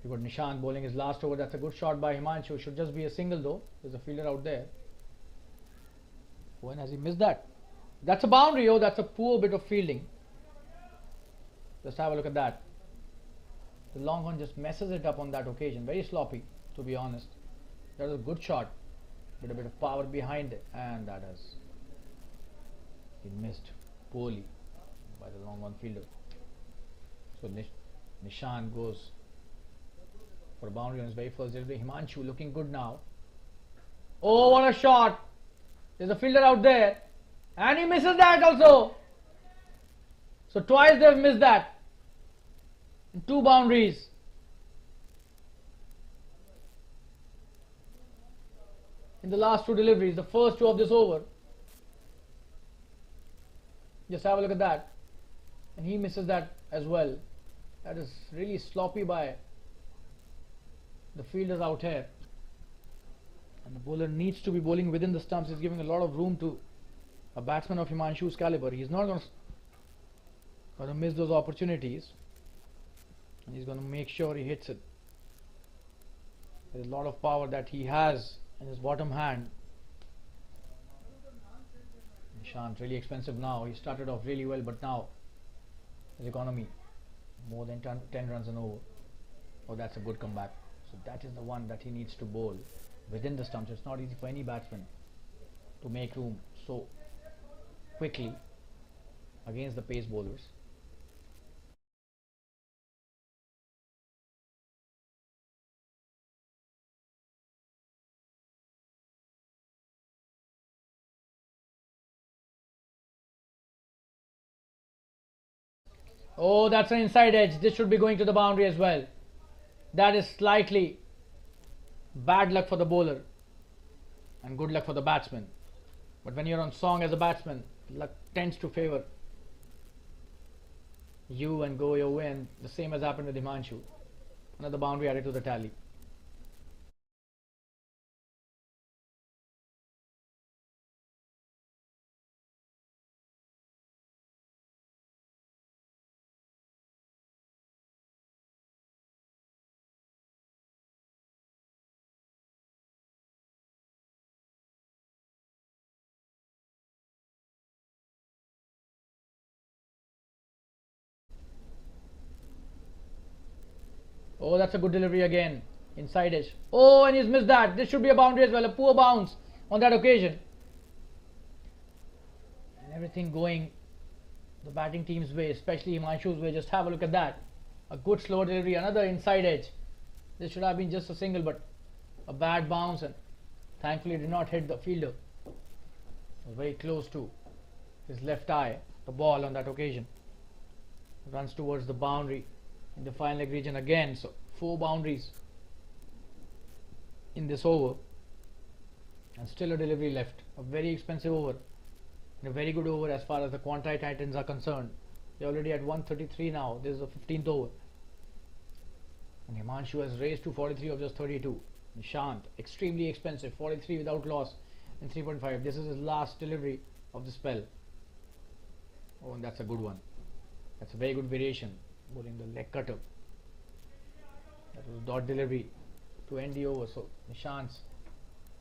You got Nishant bowling his last over. That's a good shot by Himanshu. Should just be a single though. There's a fielder out there. When has he missed that? That's a boundary. Oh, that's a poor bit of fielding. Just have a look at that. The long one just messes it up on that occasion. Very sloppy, to be honest. That was a good shot. With a bit of power behind it. And that has been missed poorly by the long on fielder. So Nishant goes for a boundary on his very first delivery. Himanshu looking good now. Oh, what a shot! There's a fielder out there. And he misses that also. So twice they've missed that. And 2 boundaries. In the last 2 deliveries, the first 2 of this over. Just have a look at that. And he misses that as well. That is really sloppy by the fielders out here. And the bowler needs to be bowling within the stumps. He's giving a lot of room to a batsman of Himanshu's caliber. He's not going to miss those opportunities. And he's going to make sure he hits it. There's a lot of power that he has in his bottom hand. Nishant really expensive now. He started off really well, but now his economy more than 10 runs and over. Oh, that's a good comeback. So that is the one that he needs to bowl within the stumps. It's not easy for any batsman to make room so quickly against the pace bowlers. Oh, that's an inside edge. This should be going to the boundary as well. That is slightly bad luck for the bowler. and good luck for the batsman. But when you're on song as a batsman, luck tends to favor you and go your way, and the same has happened with Himanshu. Another boundary added to the tally. Oh, that's a good delivery again. Inside edge. Oh, and he's missed that. This should be a boundary as well. A poor bounce on that occasion. And everything going the batting team's way, especially Himanshu's way. Just have a look at that. A good slow delivery. Another inside edge. This should have been just a single, but a bad bounce, and thankfully did not hit the fielder. It was very close to his left eye, the ball on that occasion. Runs towards the boundary in the fine leg region again. So 4 boundaries in this over, and still a delivery left. A very expensive over and a very good over as far as the Quantei Titans are concerned. They're already at 133 now. This is the 15th over, and Himanshu has raised to 43 of just 32. Nishant, extremely expensive, 43 without loss and 3.5. This is his last delivery of the spell. Oh, and that's a good one. That's a very good variation, bowling the leg cutter. That was dot delivery to end the over. So Nishant's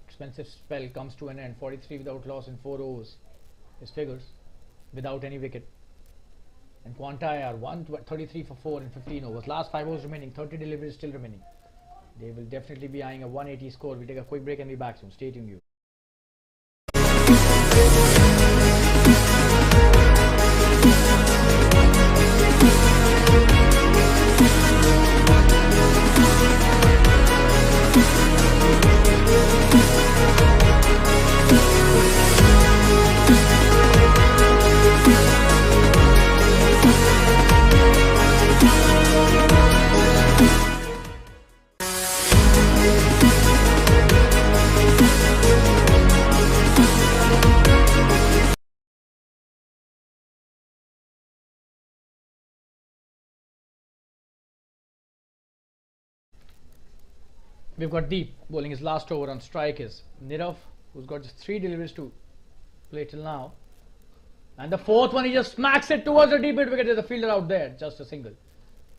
expensive spell comes to an end. 43 without loss in 4 overs. His figures without any wicket. And Quantei are 133 for 4 in 15 overs. Last 5 overs remaining. 30 deliveries still remaining. They will definitely be eyeing a 180 score. We take a quick break and be back soon. Stay tuned, you. We've got Deep bowling his last over. On strike is Nirav, who's got just 3 deliveries to play till now. And the 4th one, he just smacks it towards the deep mid wicket. There's a fielder out there, just a single.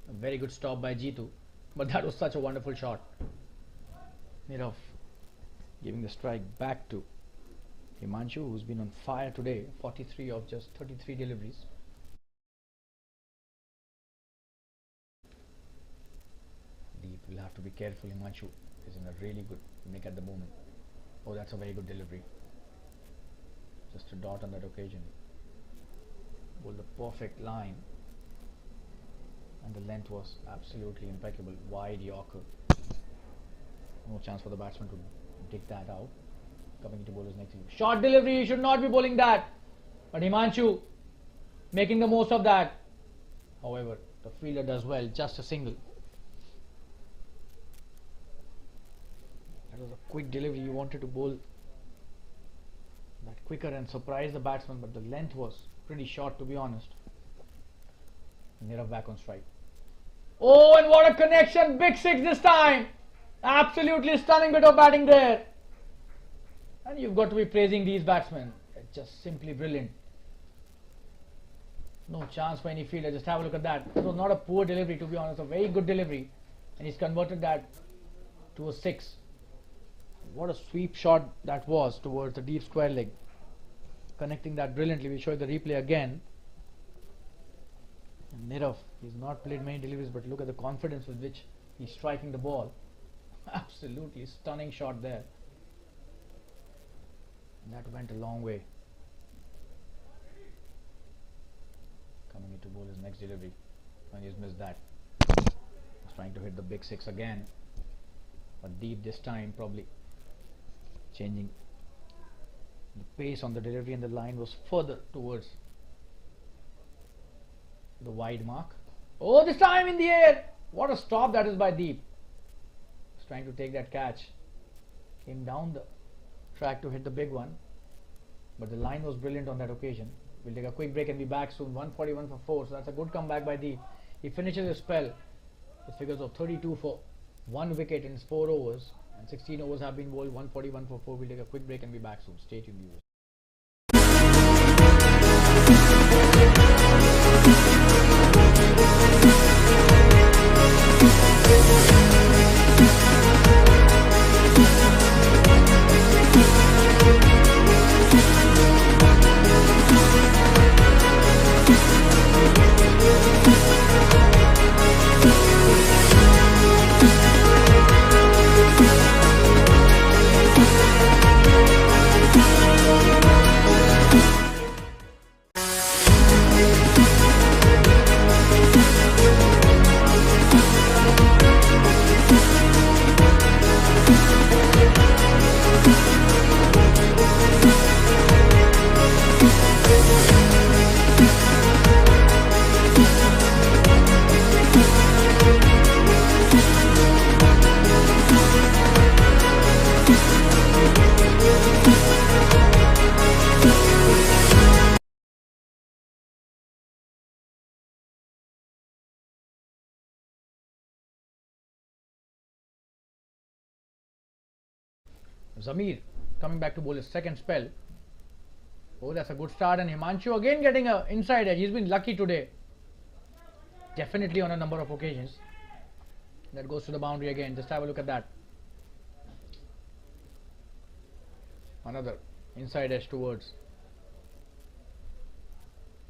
A very good stop by Jitu, but that was such a wonderful shot. Nirav giving the strike back to Himanshu, who's been on fire today. 43 of just 33 deliveries. Deep will have to be careful. Himanshu is in a really good nick at the moment. Oh, that's a very good delivery. Just a dot on that occasion. Bowled the perfect line, and the length was absolutely impeccable. Wide Yorker. No chance for the batsman to dig that out. Coming into bowler's next inning. Short delivery, he should not be bowling that. But Himanshu making the most of that. However, the fielder does well, just a single. That was a quick delivery. You wanted to bowl that quicker and surprise the batsman, but the length was pretty short, to be honest. Nirav back on strike. Oh, and what a connection! Big 6 this time! Absolutely stunning bit of batting there. And you've got to be praising these batsmen. It's just simply brilliant. No chance for any fielder. Just have a look at that. It was not a poor delivery, to be honest. A very good delivery. And he's converted that to a 6. What a sweep shot that was towards the deep square leg. Connecting that brilliantly. We'll show you the replay again. And Nirav, he's not played many deliveries, but look at the confidence with which he's striking the ball. Absolutely stunning shot there. And that went a long way. Coming into bowl his next delivery. And he's missed that. He's trying to hit the big 6 again. But deep this time, probably changing the pace on the delivery, and the line was further towards the wide mark. Oh, this time in the air! What a stop that is by Deep. He's trying to take that catch. Came down the track to hit the big one, but the line was brilliant on that occasion. We'll take a quick break and be back soon. 141 for 4, so that's a good comeback by Deep. He finishes his spell with figures of 32 for 1 wicket in his 4 overs, and 16 overs have been bowled. 141 for 4. We'll take a quick break and be back soon. Stay tuned, viewers. Zamir coming back to bowl his second spell. Oh, that's a good start, and Himanshu again getting a inside edge. He's been lucky today. Definitely on a number of occasions. That goes to the boundary again. Just have a look at that. Another inside edge towards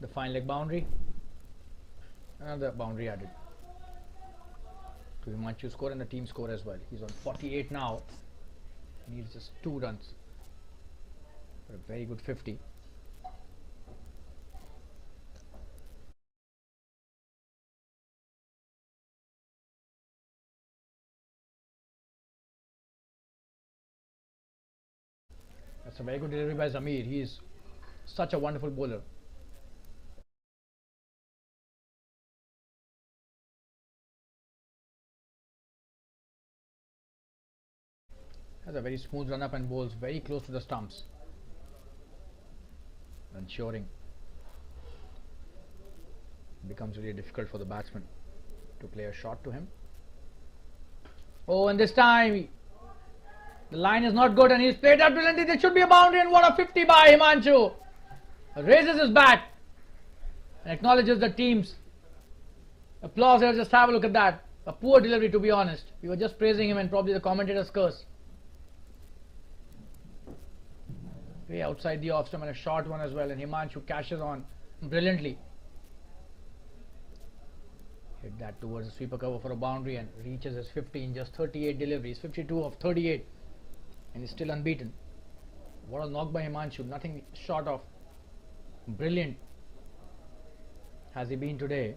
the fine leg boundary. Another boundary added to Himanshu's score and the team score as well. He's on 48 now. He needs just 2 runs for a very good 50. That's a very good delivery by Zamir. He is such a wonderful bowler. Has a very smooth run up and bowls very close to the stumps, ensuring it becomes really difficult for the batsman to play a shot to him. Oh, and this time the line is not good and he's played that brilliantly. There should be a boundary, and what a 50 by Himanshu. Raises his bat and acknowledges the team's applause here. Just have a look at that. A poor delivery, to be honest. We were just praising him and probably the commentator's curse. Way outside the off stump and a short one as well, and Himanshu cashes on brilliantly. Hit that towards the sweeper cover for a boundary and reaches his 50 in just 38 deliveries. 52 of 38, and he's still unbeaten. What a knock by Himanshu. Nothing short of brilliant has he been today.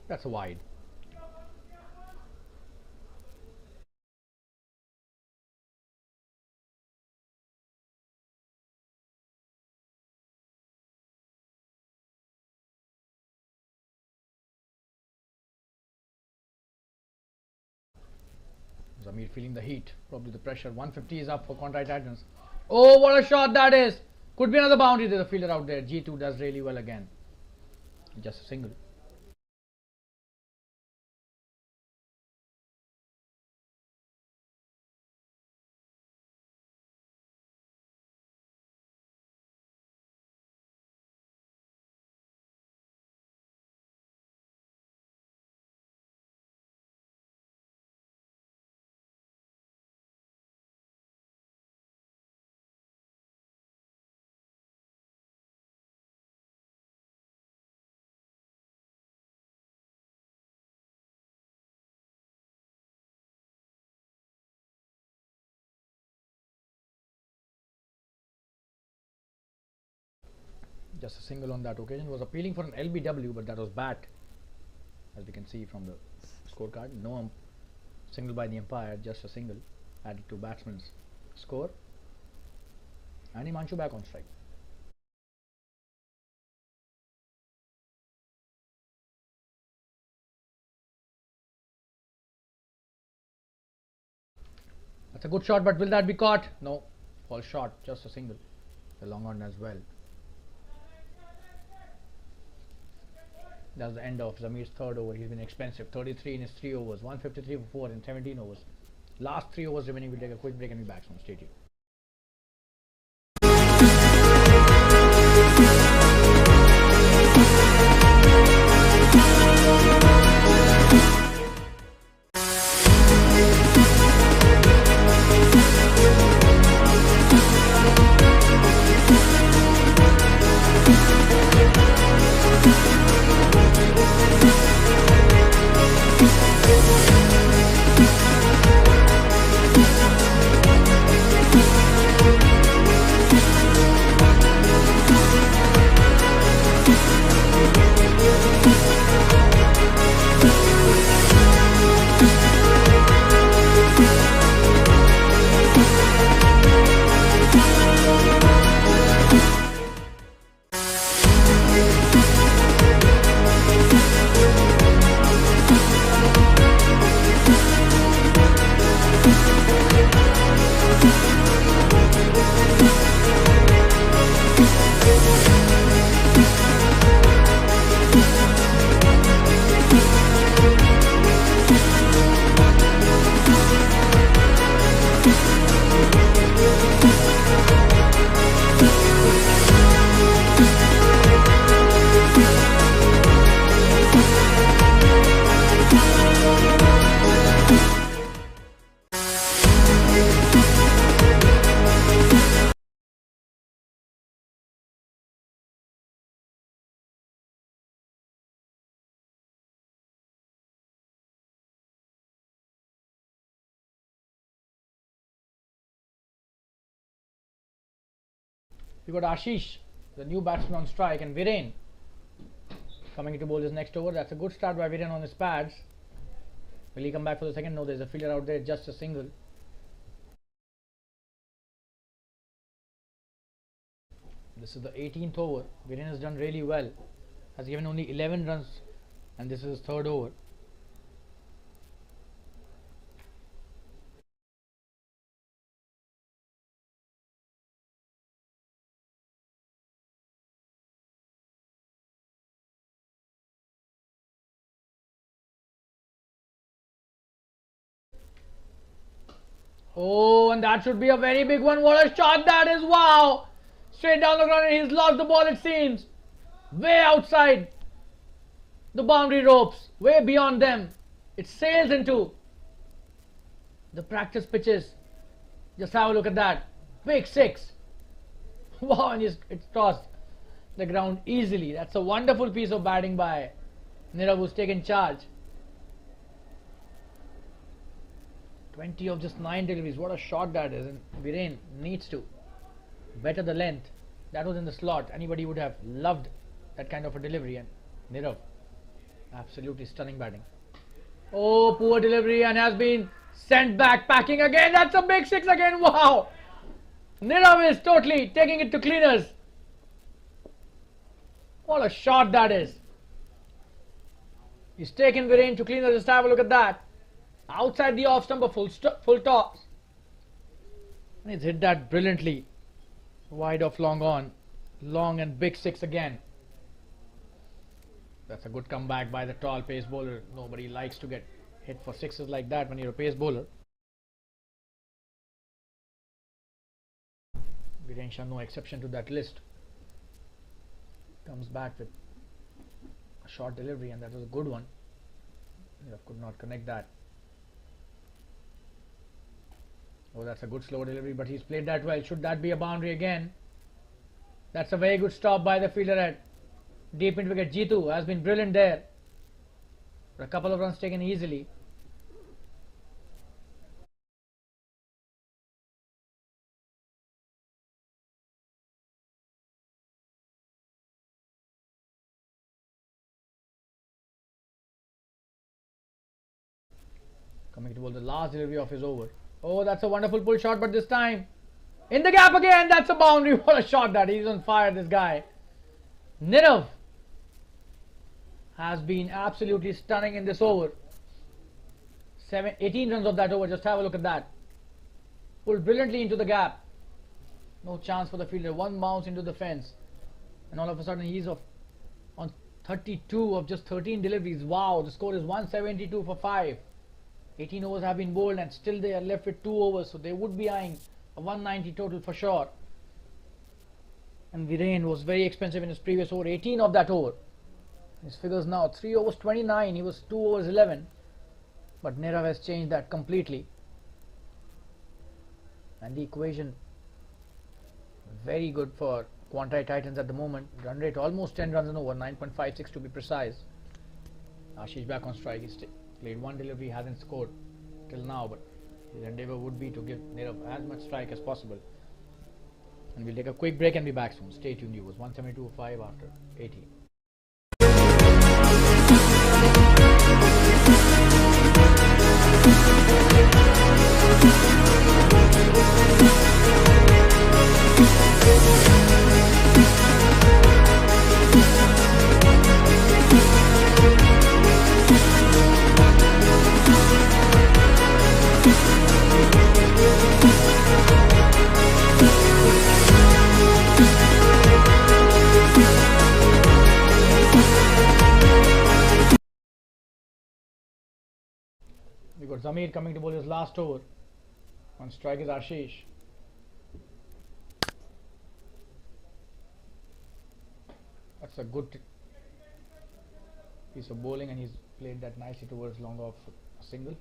That's a wide. Zamir feeling the heat, probably the pressure. 150 is up for Quantei Titans. Oh, what a shot that is! Could be another boundary. There's a fielder out there. G2 does really well again. Just a single. Just a single on that occasion. Was appealing for an LBW, but that was bat, as we can see from the scorecard. No Single by the umpire, just a single, added to batsman's score. And Himanshu back on strike. That's a good shot, but will that be caught? No, falls short, just a single. The long on as well. That's the end of Zamir's third over. He's been expensive. 33 in his 3 overs, 153 for 4 in 17 overs. Last 3 overs remaining. We'll take a quick break and be back on stadium. We got Ashish, the new batsman on strike, and Viren coming to bowl his next over. That's a good start by Viren on his pads. Will he come back for the second? No, there's a fielder out there, just a single. This is the 18th over. Viren has done really well. Has given only 11 runs, and this is his third over. Oh, and that should be a very big one. What a shot that is. Wow. Straight down the ground, and he's lost the ball, it seems. Way outside the boundary ropes. Way beyond them. It sails into the practice pitches. Just have a look at that. Big 6. Wow, and it's tossed the ground easily. That's a wonderful piece of batting by Nirav, who's taken charge. 20 of just 9 deliveries. What a shot that is. And Viren needs to better the length. That was in the slot. Anybody would have loved that kind of a delivery. And Nirav, absolutely stunning batting. Oh, poor delivery, and has been sent back packing again. That's a big 6 again. Wow. Nirav is totally taking it to cleaners. What a shot that is. He's taken Viren to cleaners. Just have a look at that. Outside the off stump, full toss. And he's hit that brilliantly. Wide off, long on. Long and big 6 again. That's a good comeback by the tall pace bowler. Nobody likes to get hit for 6s like that when you're a pace bowler. Viren Shah, no exception to that list. Comes back with a short delivery, and that was a good one. Could not connect that. Oh, that's a good slow delivery, but he's played that well. Should that be a boundary again? That's a very good stop by the fielder at deep into wicket. Jitu has been brilliant there. A couple of runs taken easily. coming to bowl the last delivery of his over. Oh, that's a wonderful pull shot, but this time in the gap again. That's a boundary. What a shot that. He's on fire, this guy. Nirav has been absolutely stunning in this over. 18 runs of that over. Just have a look at that. Pulled brilliantly into the gap. No chance for the fielder. One bounce into the fence. And all of a sudden he's on 32 of just 13 deliveries. Wow, the score is 172 for 5. 18 overs have been bowled and still they are left with 2 overs. So they would be eyeing a 190 total for sure. And Viren was very expensive in his previous over. 18 of that over. His figures now 3 overs 29. He was 2 overs 11. But Nirav has changed that completely. And the equation very good for Quantei Titans at the moment. Run rate almost 10 runs and over, 9.56 to be precise. Ashish back on strike. He's played one delivery, hasn't scored till now, but his endeavour would be to give Nirav as much strike as possible. And we'll take a quick break and be back soon. Stay tuned, viewers. 172.5 after 80. We got Zamir coming to bowl his last over. On strike is Ashish. That's a good piece of bowling and he's played that nicely towards long off a single.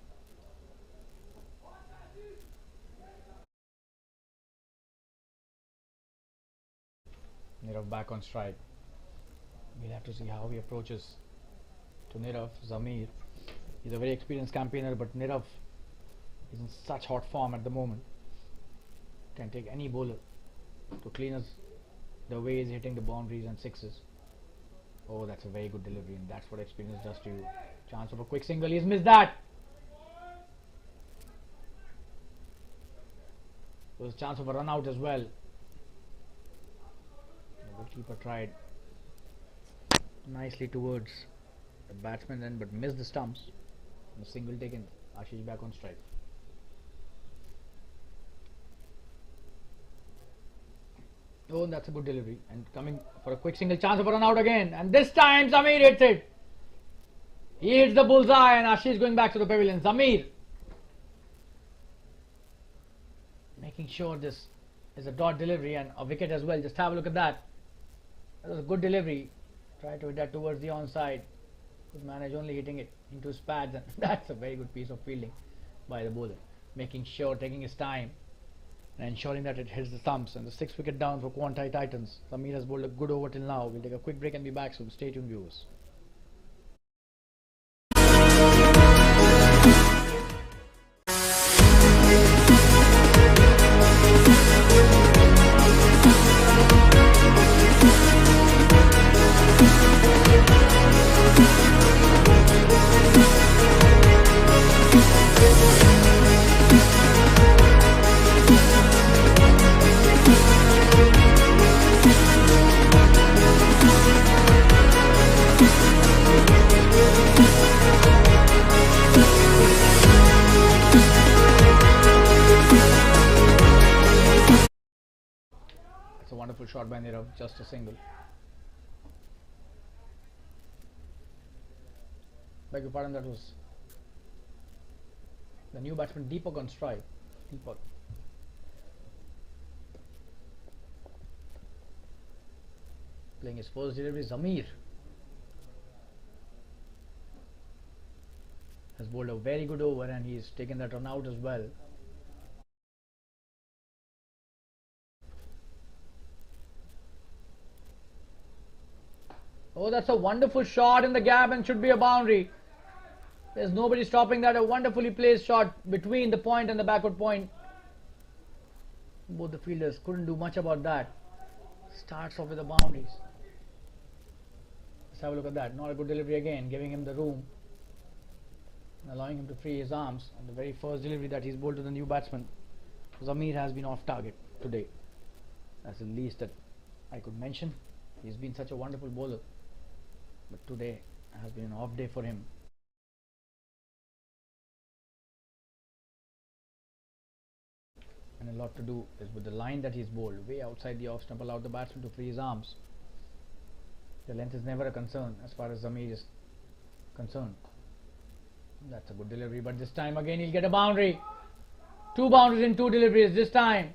Nirav back on strike. We'll have to see how he approaches to Nirav. Zamir, he's a very experienced campaigner, but Nirav is in such hot form at the moment. Can take any bowler to clean us the way he's hitting the boundaries and sixes. Oh, that's a very good delivery, and that's what experience does to you. Chance of a quick single. He's missed that. There was a chance of a run out as well. The goalkeeper tried nicely towards the batsman then, but missed the stumps. The single taken. Ashish back on strike. Oh, that's a good delivery. And coming for a quick single, chance of a run out again. And this time Zamir hits it. He hits the bullseye and Ashish going back to the pavilion. Zamir making sure this is a dot delivery and a wicket as well. Just have a look at that. That was a good delivery. Try to hit that towards the onside. Could manage only hitting it into his pads, and that's a very good piece of fielding by the bowler. Making sure, taking his time and ensuring that it hits the stumps. And the 6th wicket down for Quantei Titans. Zamir has bowled a good over till now. We'll take a quick break and be back soon. Stay tuned, viewers. That's a wonderful shot by Nirav, just a single. Beg your pardon, that was the new batsman Deepak on strike. Deepak. Playing his first delivery. Zamir has bowled a very good over and he's taken that run out as well. Oh, that's a wonderful shot in the gap and should be a boundary. There's nobody stopping that. A wonderfully placed shot between the point and the backward point. Both the fielders couldn't do much about that. Starts off with the boundaries. Let's have a look at that. Not a good delivery again, giving him the room. allowing him to free his arms. And the very first delivery that he's bowled to the new batsman, Zamir, has been off target today. That's the least that I could mention. He's been such a wonderful bowler, but today has been an off day for him. And a lot to do is with the line that he's bowled, way outside the off stump, allowed the batsman to free his arms. The length is never a concern as far as Zamir is concerned. That's a good delivery, but this time again he'll get a boundary. 2 boundaries in 2 deliveries. This time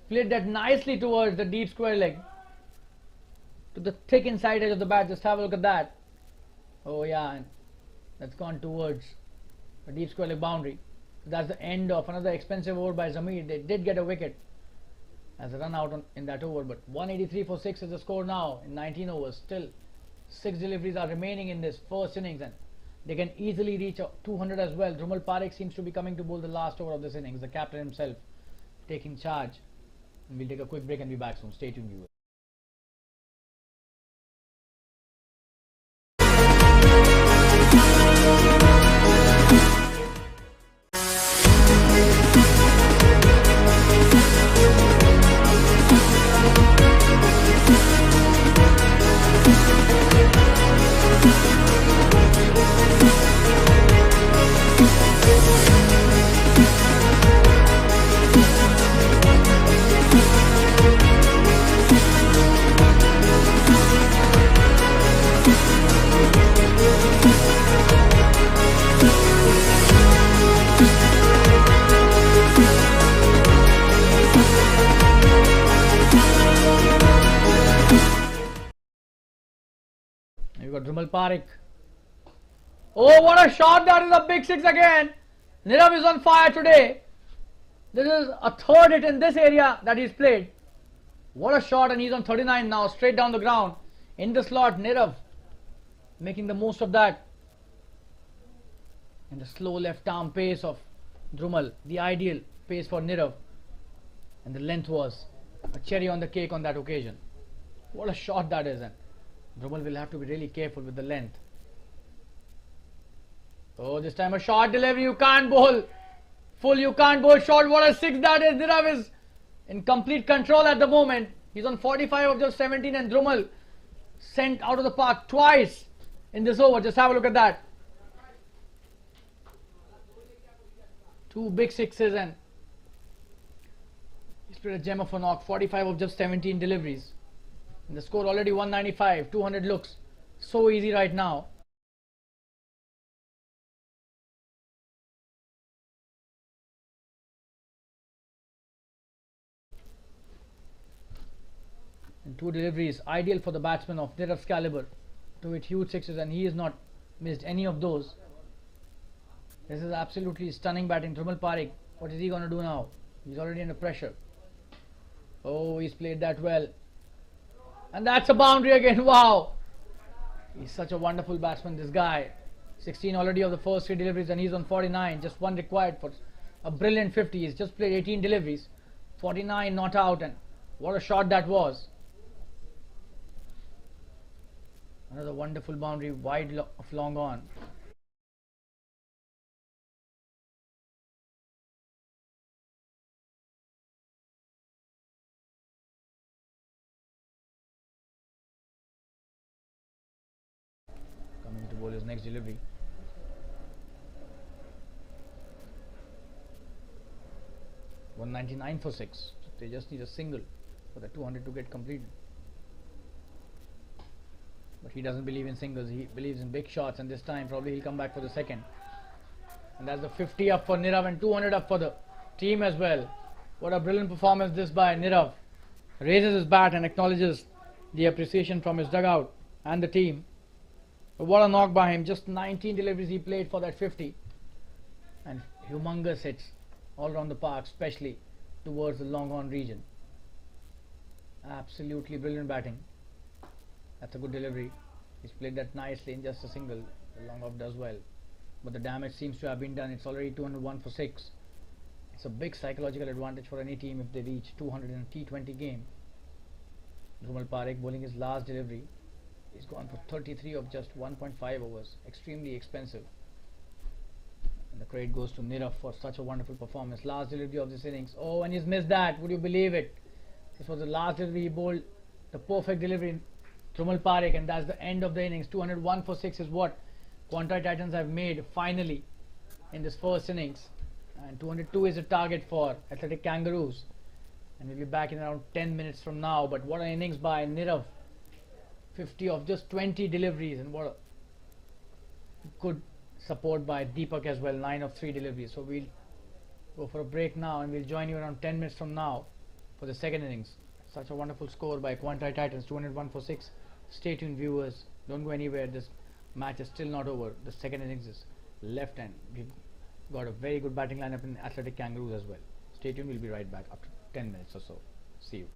flit that nicely towards the deep square leg, to the thick inside edge of the bat. Just have a look at that. Oh yeah, and that's gone towards a deep square leg boundary. So that's the end of another expensive over by Zamir. They did get a wicket as a run out in that over, but 183 for 6 is the score now in 19 overs. Still 6 deliveries are remaining in this first innings, and they can easily reach 200 as well. Dhrumal Parekh seems to be coming to bowl the last over of this innings, the captain himself taking charge. And we'll take a quick break and be back soon. Stay tuned, viewers. You've got Dhrumal Parekh. Oh, what a shot! That is a big 6 again. Nirav is on fire today. This is a third hit in this area that he's played. What a shot, and he's on 39 now, straight down the ground. In the slot, Nirav making the most of that. And the slow left arm pace of Dhrumal, the ideal pace for Nirav. And the length was a cherry on the cake on that occasion. What a shot that is, and Dhrumal will have to be really careful with the length. Oh, this time a short delivery. You can't bowl full, you can't bowl short. What a 6 that is. Nirav is in complete control at the moment. He's on 45 of just 17, and Dhrumal sent out of the park twice in this over. Just have a look at that. 2 big 6s, and he's played a gem of a knock. 45 of just 17 deliveries. And the score already 195, 200 looks so easy right now. And 2 deliveries, ideal for the batsman of Nirav's caliber to hit huge 6s, and he has not missed any of those. This is absolutely stunning batting. Dhrumal Parekh, what is he going to do now? He's already under pressure. Oh, he's played that well. And that's a boundary again. Wow. He's such a wonderful batsman, this guy. 16 already of the first 3 deliveries, and he's on 49. Just 1 required for a brilliant 50. He's just played 18 deliveries. 49 not out, and what a shot that was. Another wonderful boundary wide of long on. Coming to bowl his next delivery. $199 for 6. They just need a single for the 200 to get completed. But he doesn't believe in singles. He believes in big shots, and this time probably he'll come back for the second. And that's the 50 up for Nirav and 200 up for the team as well. What a brilliant performance this by Nirav. Raises his bat and acknowledges the appreciation from his dugout and the team. But what a knock by him. Just 19 deliveries he played for that 50. And humongous hits all around the park, especially towards the long on region. Absolutely brilliant batting. That's a good delivery. He's played that nicely in just a single. The long off does well. But the damage seems to have been done. It's already 201 for 6. It's a big psychological advantage for any team if they reach 200 in a T20 game. Dhrumal Parekh bowling his last delivery. He's gone for 33 of just 1.5 overs. Extremely expensive. the credit goes to Nirav for such a wonderful performance. Last delivery of this innings. Oh, and he's missed that. Would you believe it? This was the last delivery. He bowled the perfect delivery. Trumal Parekh, and that's the end of the innings. 201 for 6 is what Quantei Titans have made finally in this first innings. And 202 is the target for Athletic Kangaroos. And we'll be back in around 10 minutes from now. But what an innings by Nirav. 50 of just 20 deliveries, and what a good support by Deepak as well. 9 of 3 deliveries. So we'll go for a break now, and we'll join you around 10 minutes from now for the second innings. Such a wonderful score by Quantei Titans. 201 for 6. Stay tuned, viewers. Don't go anywhere. This match is still not over. The second innings is left, and we've got a very good batting lineup in Athletic Kangaroos as well. Stay tuned. We'll be right back after 10 minutes or so. See you.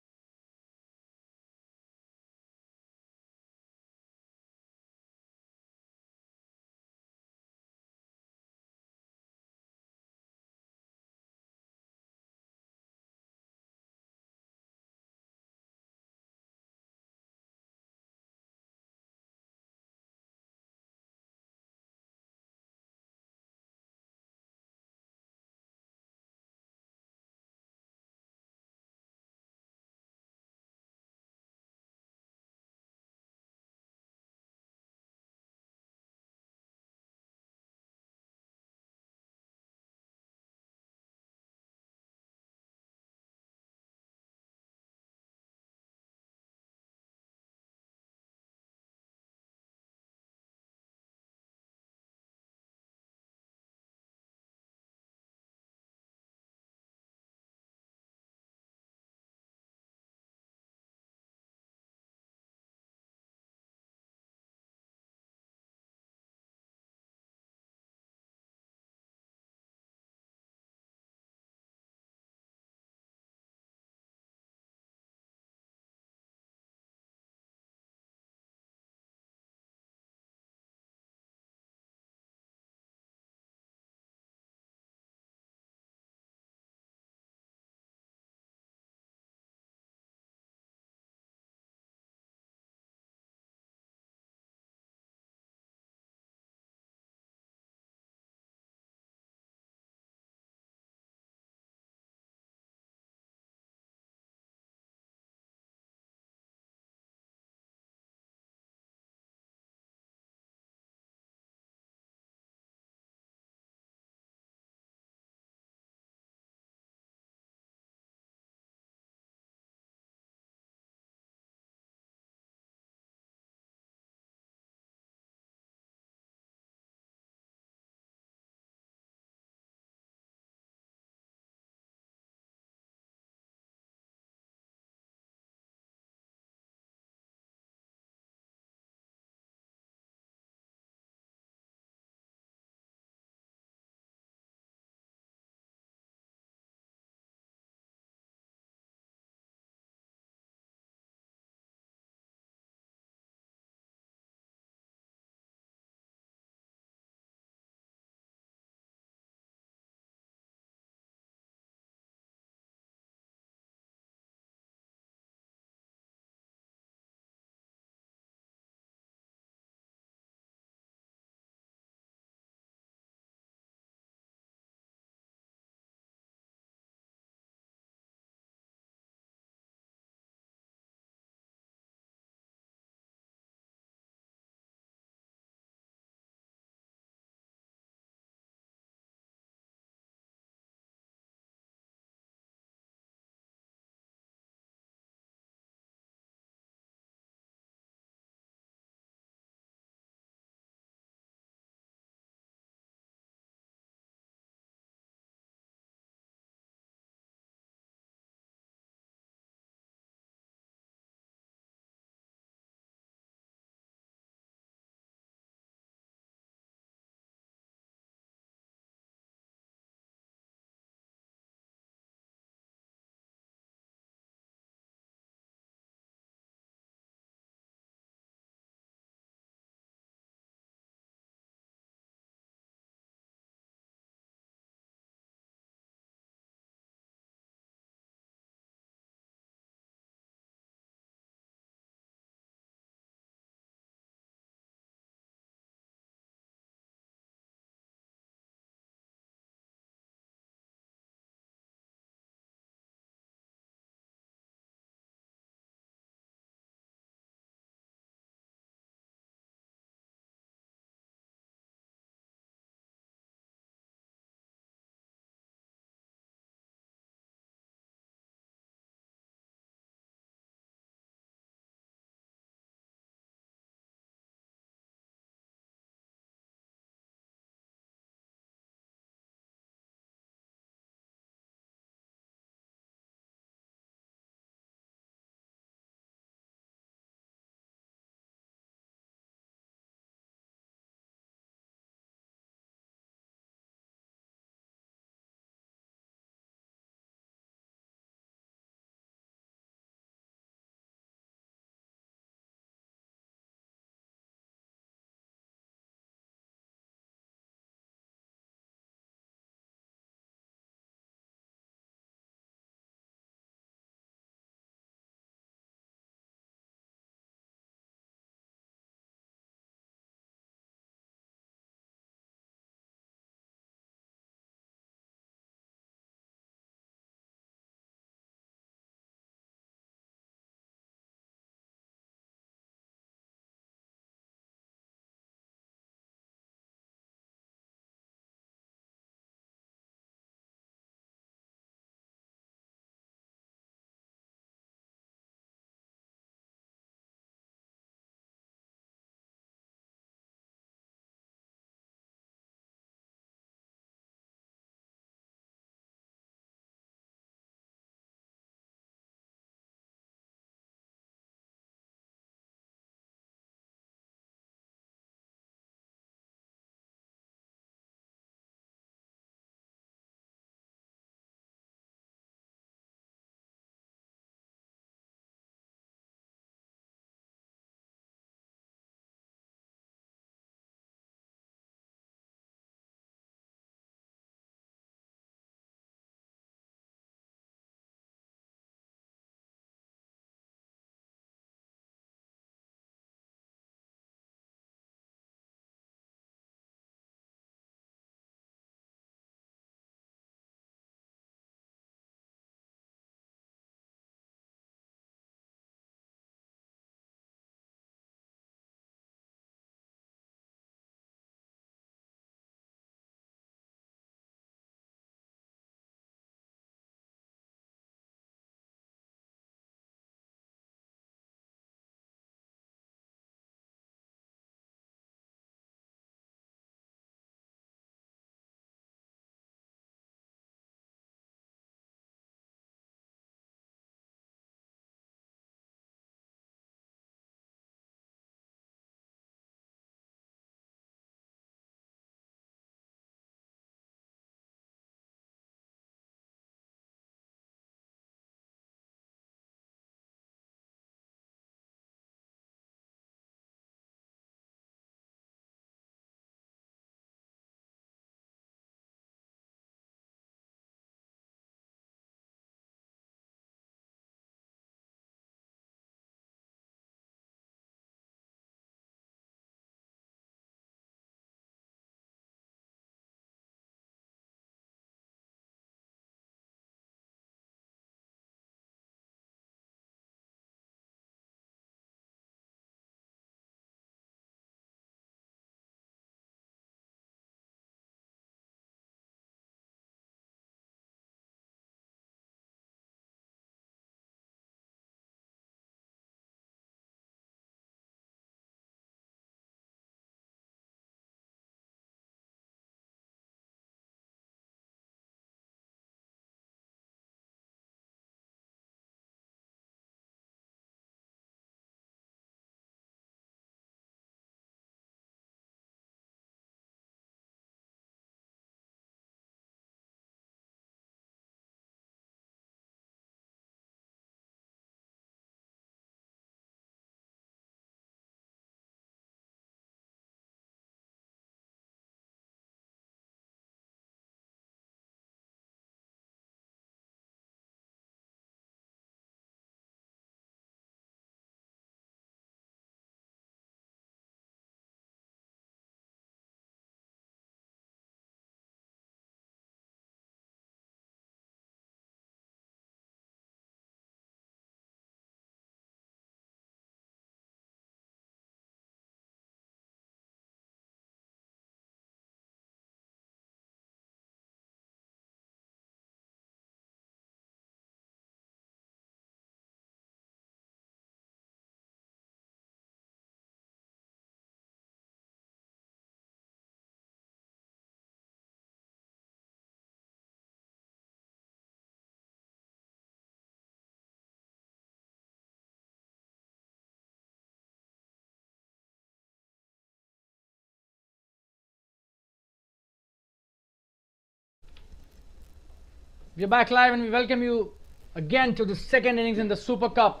We're back live and we welcome you again to the second innings in the Super Cup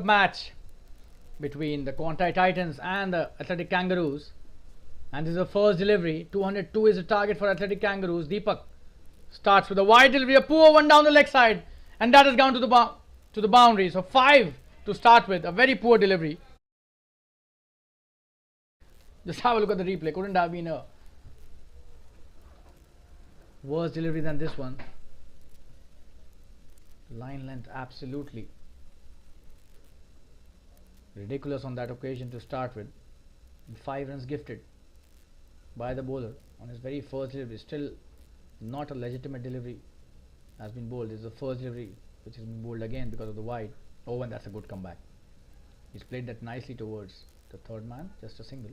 match between the Quantei Titans and the Athletic Kangaroos. And this is the first delivery. 202 is the target for Athletic Kangaroos. Deepak starts with a wide delivery, a poor one down the leg side, and that is gone to the boundary. So 5 to start with, a very poor delivery. Just have a look at the replay. Couldn't have been a worse delivery than this one. Line length absolutely ridiculous on that occasion to start with. And 5 runs gifted by the bowler on his very first delivery. Still not a legitimate delivery has been bowled. This is the first delivery which has been bowled again because of the wide. Oh, and that's a good comeback. He's played that nicely towards the third man, just a single.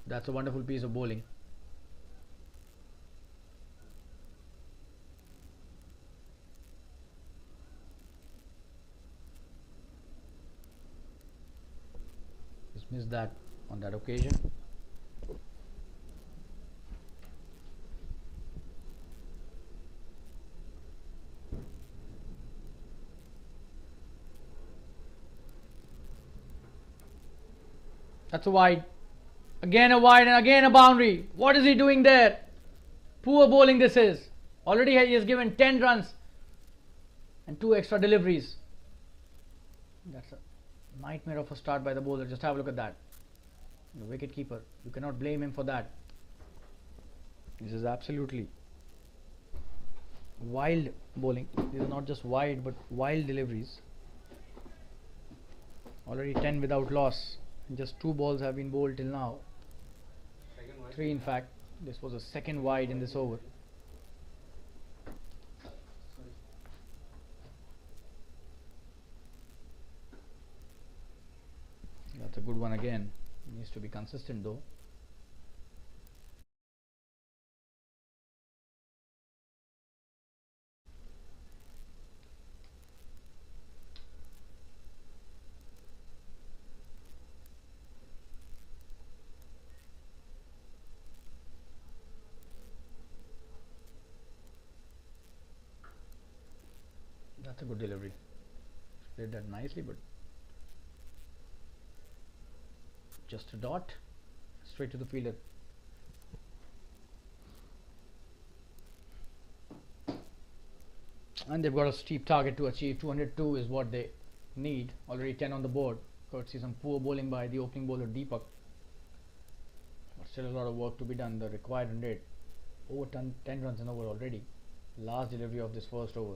That's a wonderful piece of bowling. Just missed that on that occasion. That's a wide. Again a wide and again a boundary. What is he doing there? Poor bowling this is. Already he has given 10 runs and 2 extra deliveries. That's a nightmare of a start by the bowler. Just have a look at that. The wicket keeper. You cannot blame him for that. This is absolutely wild bowling. These are not just wide but wild deliveries. Already 10 without loss. Just 2 balls have been bowled till now. 3 in fact. This was a second wide in this over. That's a good one again. Needs to be consistent though. That's a good delivery. Played that nicely, but just a dot straight to the fielder. And they've got a steep target to achieve. 202 is what they need. Already 10 on the board. Courtesy some poor bowling by the opening bowler Deepak. But still a lot of work to be done. The required run rate over 10 runs an over already. Last delivery of this first over.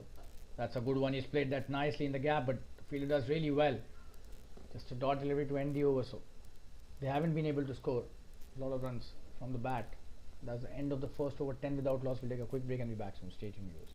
That's a good one. He's played that nicely in the gap, but the fielder does really well. Just a dot delivery to end the over. So they haven't been able to score a lot of runs from the bat. That's the end of the first over. 10 without loss. We'll take a quick break and be back soon. Stay tuned, viewers.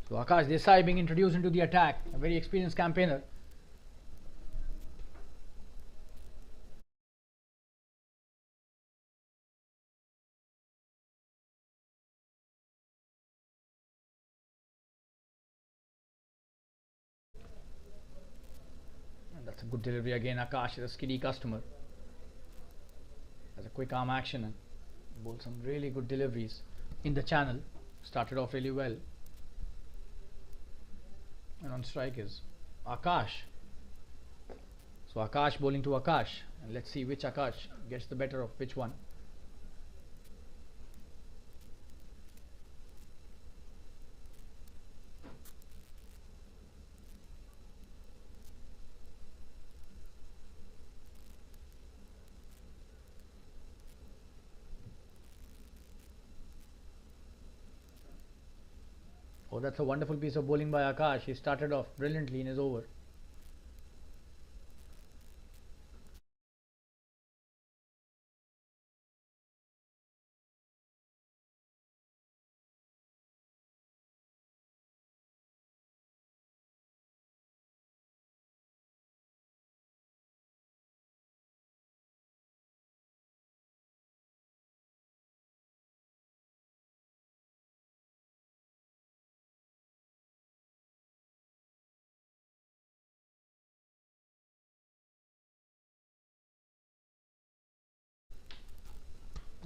So Akash Desai being introduced into the attack, a very experienced campaigner. And that's a good delivery again. Akash is a skiddy customer. Has a quick arm action and bowled some really good deliveries in the channel. Started off really well. And on strike is Akash. So Akash bowling to Akash, and let's see which Akash gets the better of which one. Oh, that's a wonderful piece of bowling by Akash. He started off brilliantly in his over.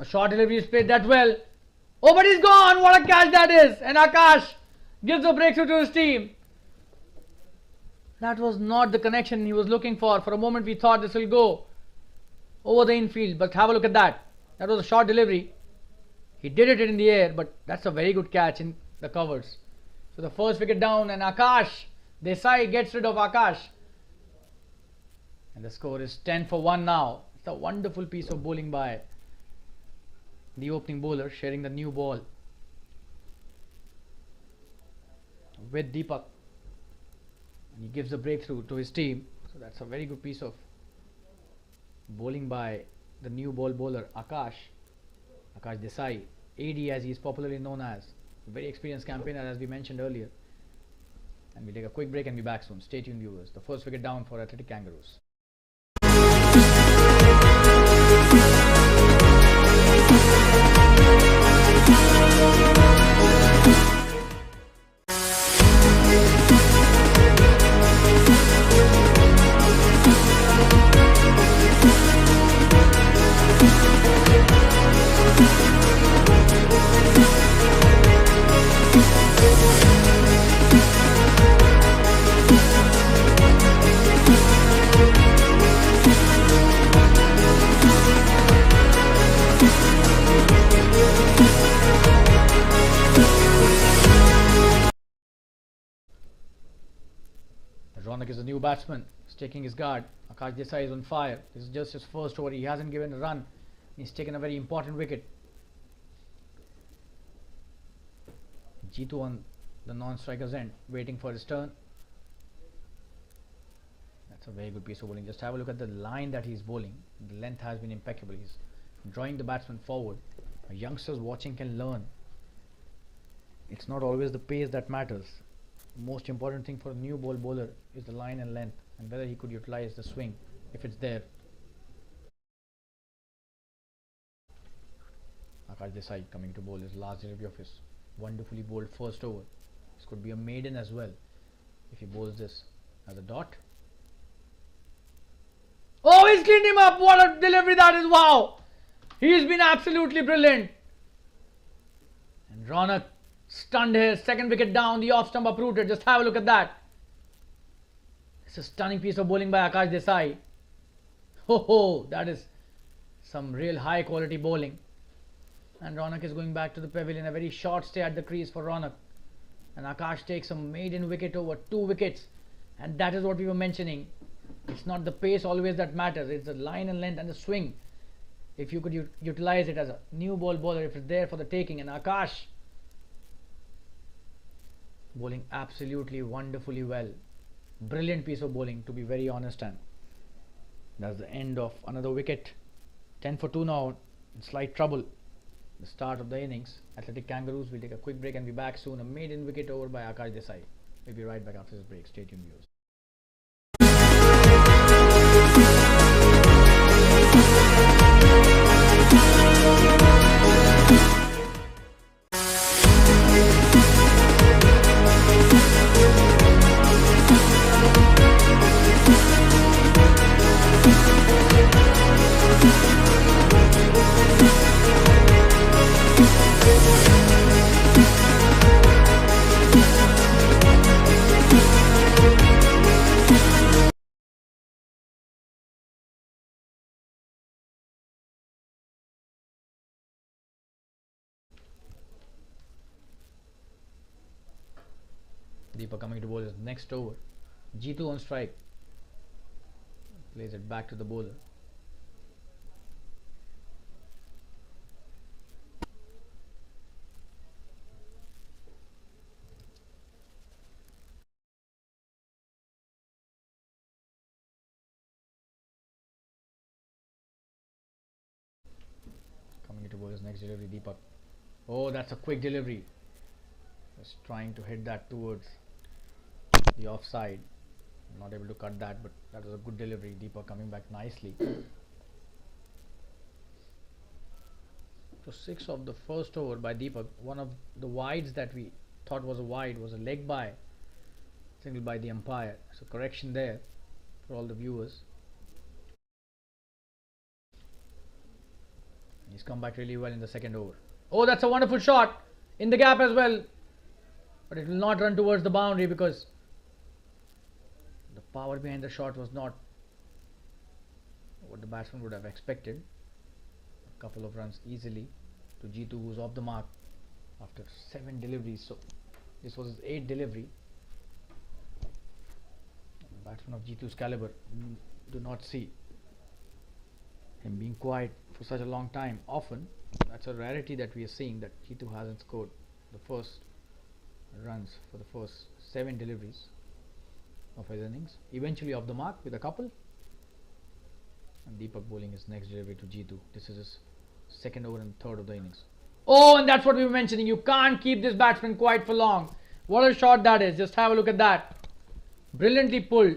A short delivery is played that well. Oh, but he's gone. What a catch that is. And Akash gives a breakthrough to his team. That was not the connection he was looking for. For a moment we thought this will go over the infield. But have a look at that. That was a short delivery. He did it in the air, but that's a very good catch in the covers. So the first wicket down, and Akash Desai gets rid of Akash. And the score is 10 for 1 now. It's a wonderful piece of bowling by the opening bowler, sharing the new ball with Deepak, and he gives a breakthrough to his team. So that's a very good piece of bowling by the new ball bowler Akash Desai, AD as he is popularly known as. Very experienced campaigner, as we mentioned earlier. And we'll take a quick break and be back soon. Stay tuned, viewers. The first wicket down for Athletic Kangaroos. Ronak is a new batsman. He's taking his guard. Akash Desai is on fire. This is just his first over. He hasn't given a run. He's taken a very important wicket. Jitu on the non-striker's end, waiting for his turn. That's a very good piece of bowling. Just have a look at the line that he's bowling. The length has been impeccable. He's drawing the batsman forward. Youngsters watching can learn. It's not always the pace that matters. Most important thing for a new ball bowler is the line and length, and whether he could utilize the swing if it's there. Akash Desai coming to bowl his last delivery of his wonderfully bowled first over. This could be a maiden as well if he bowls this as a dot. Oh, he's cleaned him up. What a delivery that is. Wow, he's been absolutely brilliant. And Ronak stunned here. Second wicket down. The off stump uprooted. Just have a look at that. It's a stunning piece of bowling by Akash Desai. Ho, that is some real high quality bowling. And Ronak is going back to the pavilion. A very short stay at the crease for Ronak. And Akash takes a maiden wicket over 2 wickets. And that is what we were mentioning. It's not the pace always that matters. It's the line and length and the swing. If you could utilize it as a new ball bowler, if it's there for the taking. And Akash bowling absolutely wonderfully well. Brilliant piece of bowling, to be very honest. And that's the end of another wicket. 10 for 2 now. In slight trouble. The start of the innings. Athletic Kangaroos will take a quick break and be back soon. A maiden wicket over by Akash Desai. We'll be right back after this break. Stay tuned, viewers. Deepak coming to bowl his next over. G2 on strike. Plays it back to the bowler. Coming to bowl his next delivery, Deepak. Oh, that's a quick delivery. Just trying to hit that towards the offside. Not able to cut that, but that was a good delivery. Deepak coming back nicely. So 6 of the first over by Deepak. One of the wides that we thought was a wide was a leg by, single by the umpire. So correction there for all the viewers. He's come back really well in the second over. Oh, that's a wonderful shot in the gap as well, but it will not run towards the boundary because the power behind the shot was not what the batsman would have expected. A couple of runs easily to G2, who's off the mark after 7 deliveries. So this was his 8th delivery. Batsman of G2's caliber, do not see him being quiet for such a long time. Often that's a rarity that we are seeing, that G2 hasn't scored the first runs for the first 7 deliveries of his innings. Eventually off the mark with a couple. And Deepak bowling his next delivery to G2. This is his second over and third of the innings. Oh, and that's what we were mentioning. You can't keep this batsman quiet for long. What a shot that is. Just have a look at that. Brilliantly pulled.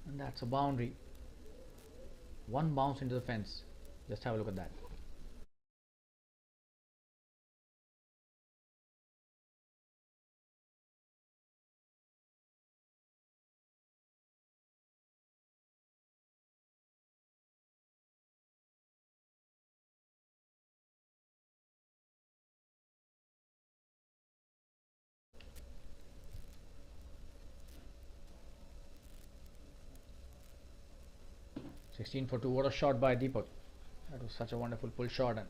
And that's a boundary. One bounce into the fence. Just have a look at that. Sixteen for 2. What a shot by Deepak. That was such a wonderful pull shot, and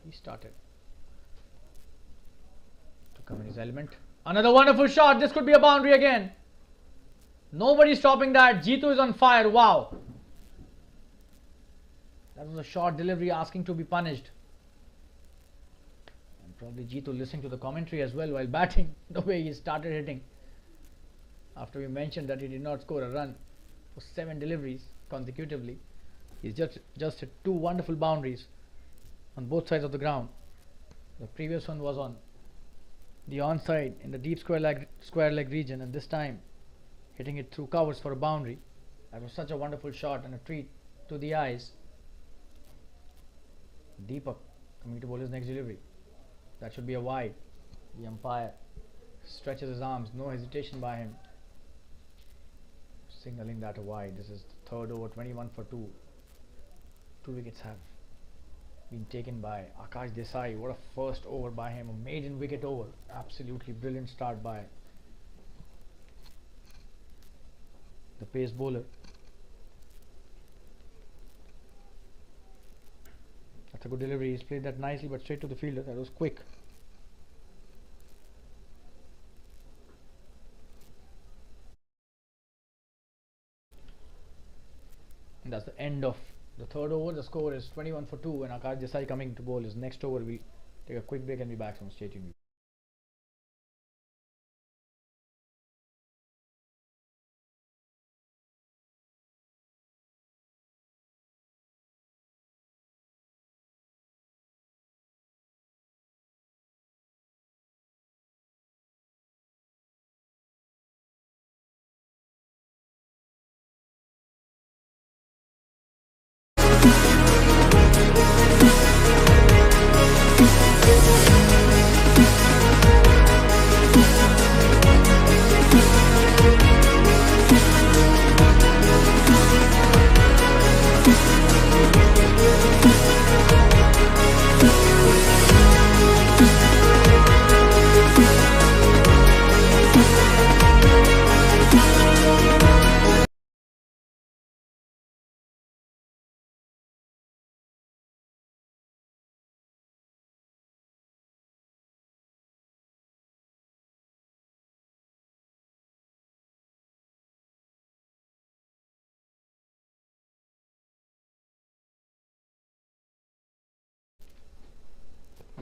he started to come in his element. Another wonderful shot. This could be a boundary again. Nobody stopping that. G2 is on fire. Wow. That was a short delivery asking to be punished. And probably G2 listening to the commentary as well while batting. The way he started hitting. After we mentioned that he did not score a run for 7 deliveries consecutively. He's just hit 2 wonderful boundaries on both sides of the ground. The previous one was on the onside in the deep square leg region, and this time hitting it through covers for a boundary. That was such a wonderful shot and a treat to the eyes. Deepak coming to bowl his next delivery. That should be a wide. The umpire stretches his arms, no hesitation by him, signaling that a wide. This is the third over, 21 for 2. 2 wickets have been taken by Akash Desai. What a first over by him, a maiden wicket over. Absolutely brilliant start by the pace bowler. That's a good delivery. He's played that nicely, but straight to the fielder. That was quick. And that's the end of the third over. The score is 21 for 2, and Akash Desai coming to bowl his next over. We'll take a quick break and be back from Stay Tuned.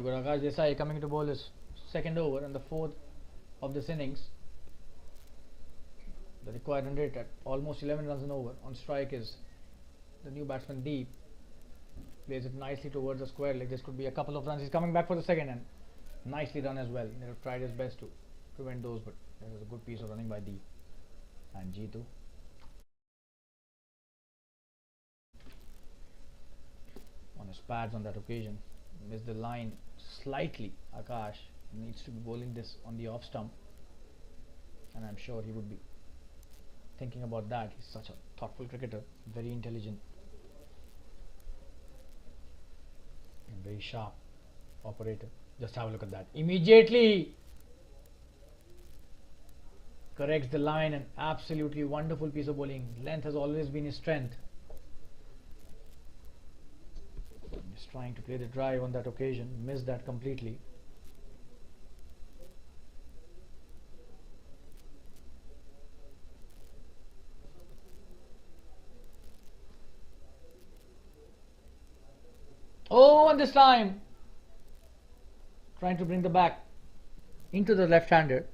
You got Akash Desai coming to bowl his second over and the fourth of this innings. The required run rate at almost 11 runs an over. On strike is the new batsman Deep. Plays it nicely towards the square leg. This could be a couple of runs. He's coming back for the second and nicely done as well. He have tried his best to prevent those, but there was a good piece of running by Deep and Jitu. On his pads on that occasion, missed the line slightly. Akash needs to be bowling this on the off stump, and I'm sure he would be thinking about that. He's such a thoughtful cricketer, very intelligent and very sharp operator. Just have a look at that. Immediately corrects the line, and absolutely wonderful piece of bowling. Length has always been his strength. Just trying to play the drive on that occasion, missed that completely. Oh, and this time trying to bring the back into the left-hander,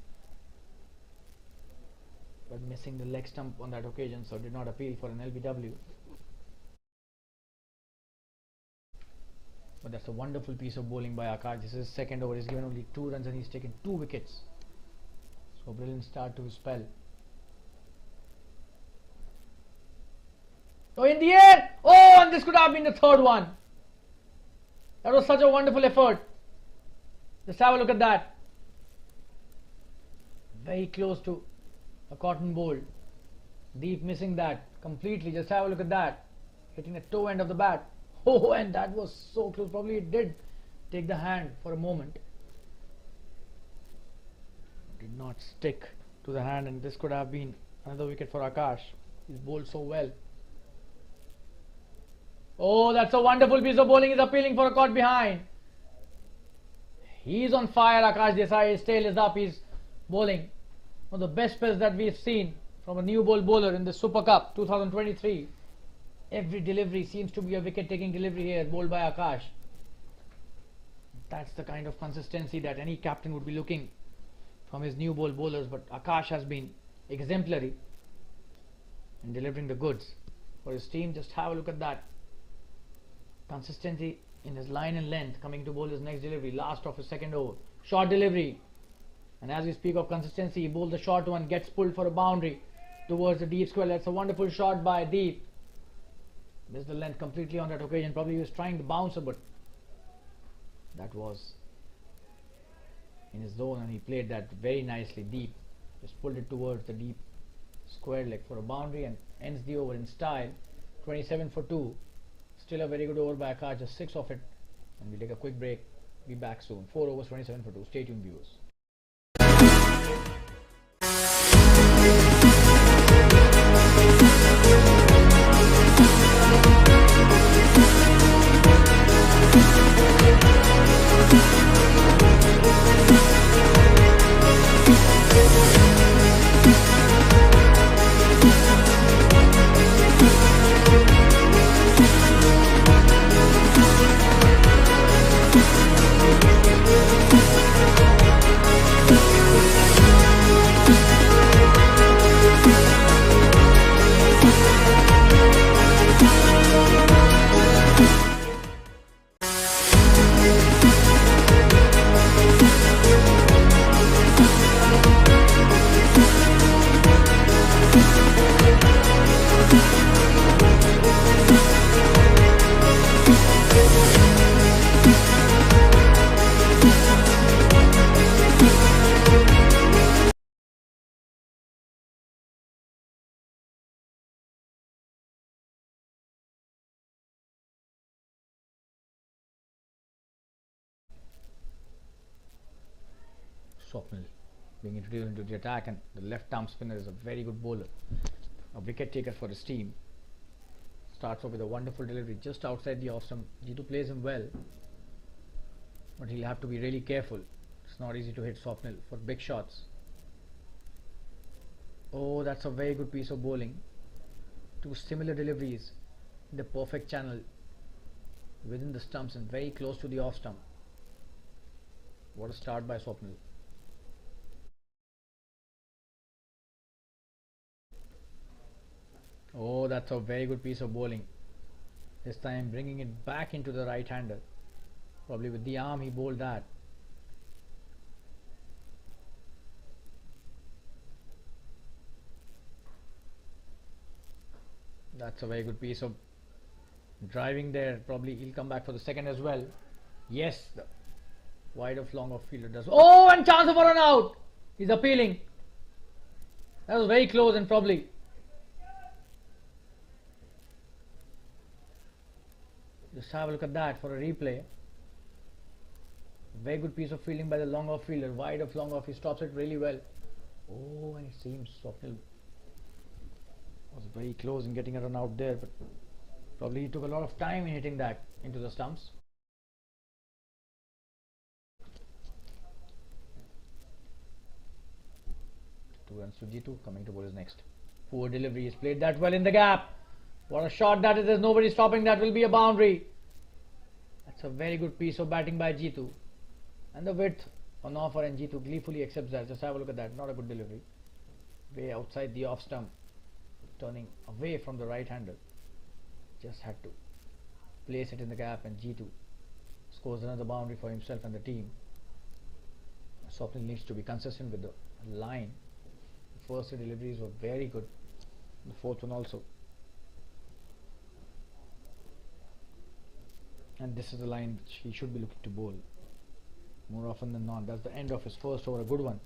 but missing the leg stump on that occasion, so did not appeal for an LBW. But that's a wonderful piece of bowling by Akash. This is his second over. He's given only 2 runs and he's taken 2 wickets. So brilliant start to his spell. Oh, in the air! Oh, and this could have been the third one. That was such a wonderful effort. Just have a look at that. Very close to a cotton bowl. Deep missing that completely. Just have a look at that. Hitting the toe end of the bat. Oh, and that was so close. Probably it did take the hand for a moment. Did not stick to the hand, and this could have been another wicket for Akash. He's bowled so well. Oh, that's a wonderful piece of bowling. He's appealing for a caught behind. He's on fire, Akash Desai. His tail is up. He's bowling one of the best spells that we've seen from a new ball bowler in the Super Cup 2023. Every delivery seems to be a wicket-taking delivery here, bowled by Akash. That's the kind of consistency that any captain would be looking from his new ball bowlers, but Akash has been exemplary in delivering the goods for his team. Just have a look at that. Consistency in his line and length, coming to bowl his next delivery, last of his second over. Short delivery. And as we speak of consistency, he bowled the short one, gets pulled for a boundary towards the deep square. That's a wonderful shot by Deep. Missed the length completely on that occasion. Probably he was trying to bounce, but that was in his zone and he played that very nicely. Deep just pulled it towards the deep square leg for a boundary and ends the over in style. 27 for 2. Still a very good over by Akash, just 6 of it. And we'll take a quick break. Be back soon. 4 overs, 27 for 2. Stay tuned, viewers. Swapnil being introduced into the attack, and the left arm spinner is a very good bowler, a wicket taker for his team. Starts off with a wonderful delivery just outside the off stump. Jitu plays him well, but he'll have to be really careful. It's not easy to hit Swapnil for big shots. Oh, that's a very good piece of bowling. 2 similar deliveries in the perfect channel within the stumps and very close to the off stump. What a start by Swapnil. Oh, that's a very good piece of bowling. This time bringing it back into the right-hander. Probably with the arm he bowled that. That's a very good piece of driving there. Probably he'll come back for the second as well. Yes, the wide of long off fielder does. Oh, and chance for an out. He's appealing. That was very close and probably. Just have a look at that for a replay. Very good piece of fielding by the long off fielder. Wide of long off, he stops it really well. Oh, and it seems Swapnil was very close in getting a run out there, but probably he took a lot of time in hitting that into the stumps. Two runs to G2, coming to bowl is next. Poor delivery, he's played that well in the gap. What a shot that is, there's nobody stopping that, will be a boundary. That's a very good piece of batting by G2. And the width on offer, and G2 gleefully accepts that. Just have a look at that, not a good delivery. Way outside the off stump, turning away from the right-hander. Just had to place it in the gap, and G2 scores another boundary for himself and the team. Swapnil needs to be consistent with the line. The first two deliveries were very good. The fourth one also. And this is the line which he should be looking to bowl more often than not. That's the end of his first over, a good one.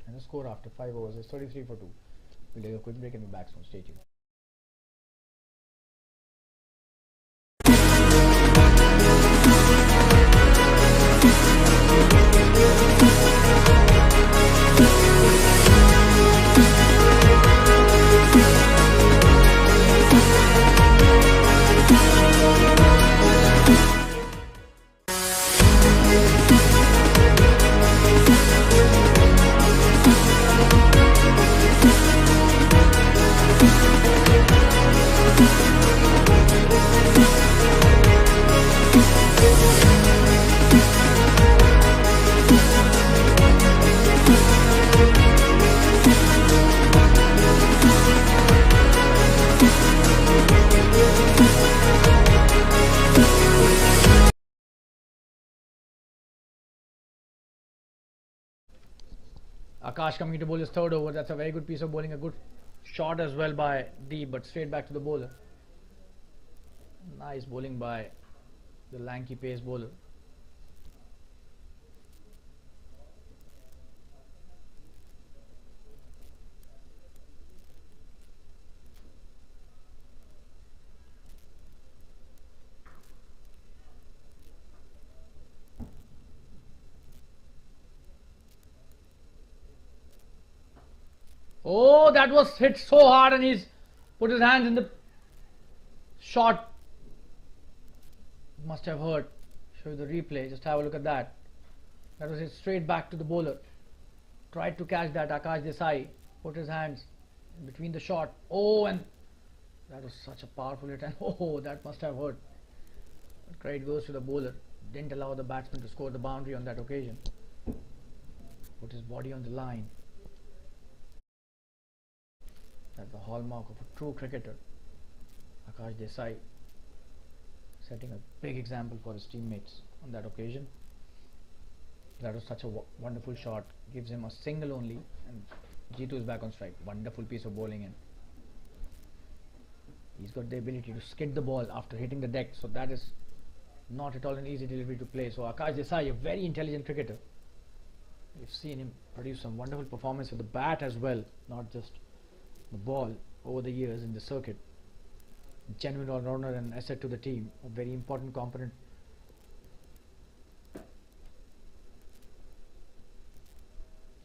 And the score after 5 overs is 33 for 2. We'll take a quick break and be back soon. Stay tuned. Akash coming to bowl his third over. That's a very good piece of bowling. A good shot as well by Deep, but straight back to the bowler. Nice bowling by the lanky pace bowler. Oh, that was hit so hard, and he's put his hands in the shot. Must have hurt. Show you the replay. Just have a look at that. That was hit straight back to the bowler. Tried to catch that. Akash Desai put his hands in between the shot. Oh, and that was such a powerful hit, and oh, that must have hurt. But credit goes to the bowler. Didn't allow the batsman to score the boundary on that occasion. Put his body on the line. That's the hallmark of a true cricketer. Akash Desai setting a big example for his teammates on that occasion. That was such a wonderful shot. Gives him a single only, and G2 is back on strike. Wonderful piece of bowling, and he's got the ability to skid the ball after hitting the deck. So that is not at all an easy delivery to play. So Akash Desai, a very intelligent cricketer. We've seen him produce some wonderful performance with the bat as well, not just the ball over the years in the circuit. Genuine all-rounder and asset to the team, a very important component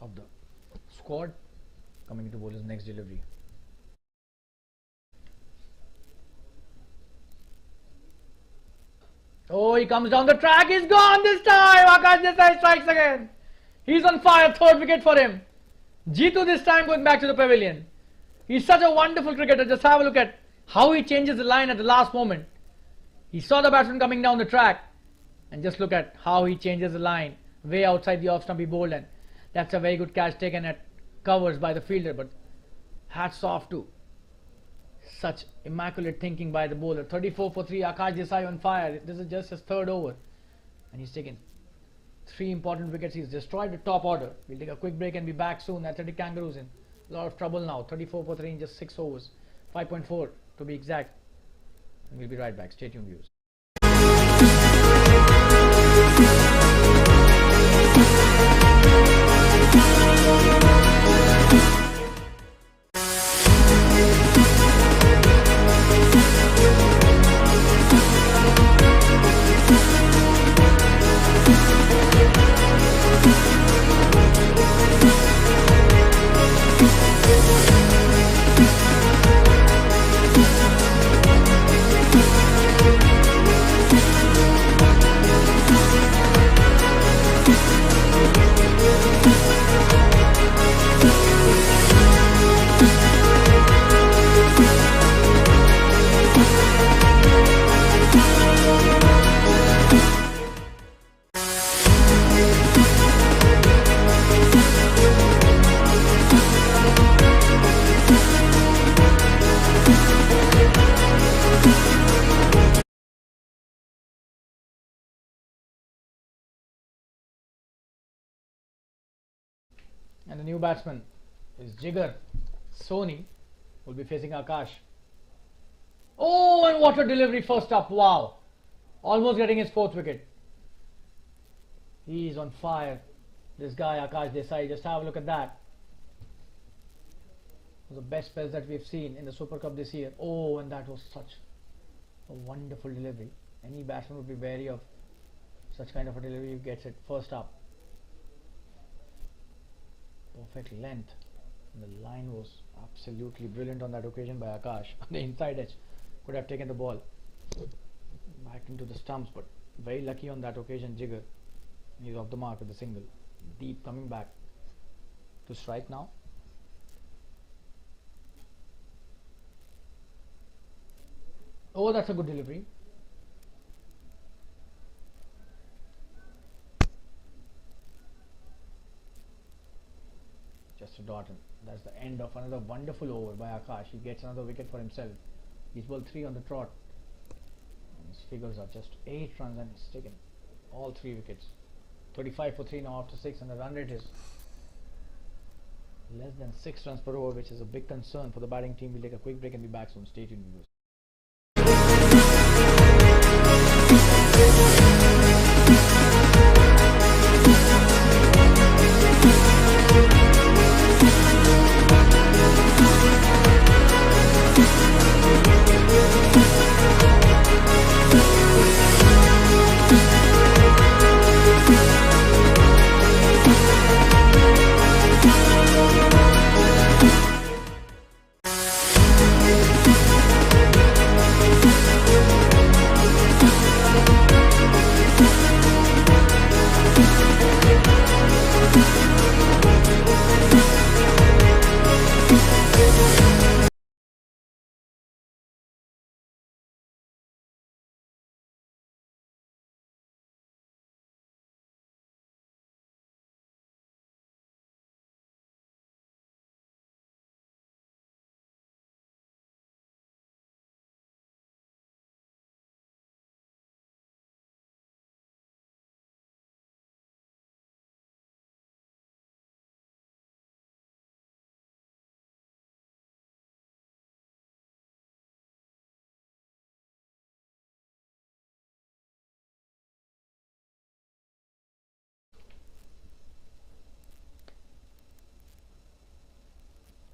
of the squad. Coming to bowl his next delivery. Oh, he comes down the track, he's gone this time. Akash Desai strikes again. He's on fire, third wicket for him. G2 this time going back to the pavilion. He's such a wonderful cricketer. Just have a look at how he changes the line at the last moment. He saw the batsman coming down the track, and just look at how he changes the line. way outside the off stump, he bowled, and that's a very good catch taken at covers by the fielder. But hats off to such immaculate thinking by the bowler. 34 for 3, Akash Desai on fire. This is just his third over, and he's taken 3 important wickets. He's destroyed the top order. We'll take a quick break and be back soon. Athletic Kangaroos in a lot of trouble now. 34 for 3 in just 6 overs. 5.4 to be exact. And we'll be right back. Stay tuned, viewers. And the new batsman is Jigar Soni, will be facing Akash. Oh, and what a delivery first up. Wow. Almost getting his 4th wicket. He is on fire. This guy, Akash Desai, just have a look at that. One of the best spells that we've seen in the Super Cup this year. Oh, and that was such a wonderful delivery. Any batsman would be wary of such kind of a delivery if he gets it first up. Perfect length. And the line was absolutely brilliant on that occasion by Akash. On the inside edge, could have taken the ball back into the stumps, but very lucky on that occasion. Jigar, he's off the mark with the single. Deep coming back to strike now. Oh, that's a good delivery. Just a dot, and that's the end of another wonderful over by Akash. He gets another wicket for himself. He's bowled 3 on the trot, and his figures are just 8 runs, and he's taken all 3 wickets. 35 for 3 now after 6, and the run rate is less than 6 runs per over, which is a big concern for the batting team. We'll take a quick break and be back soon. Stay tuned, viewers.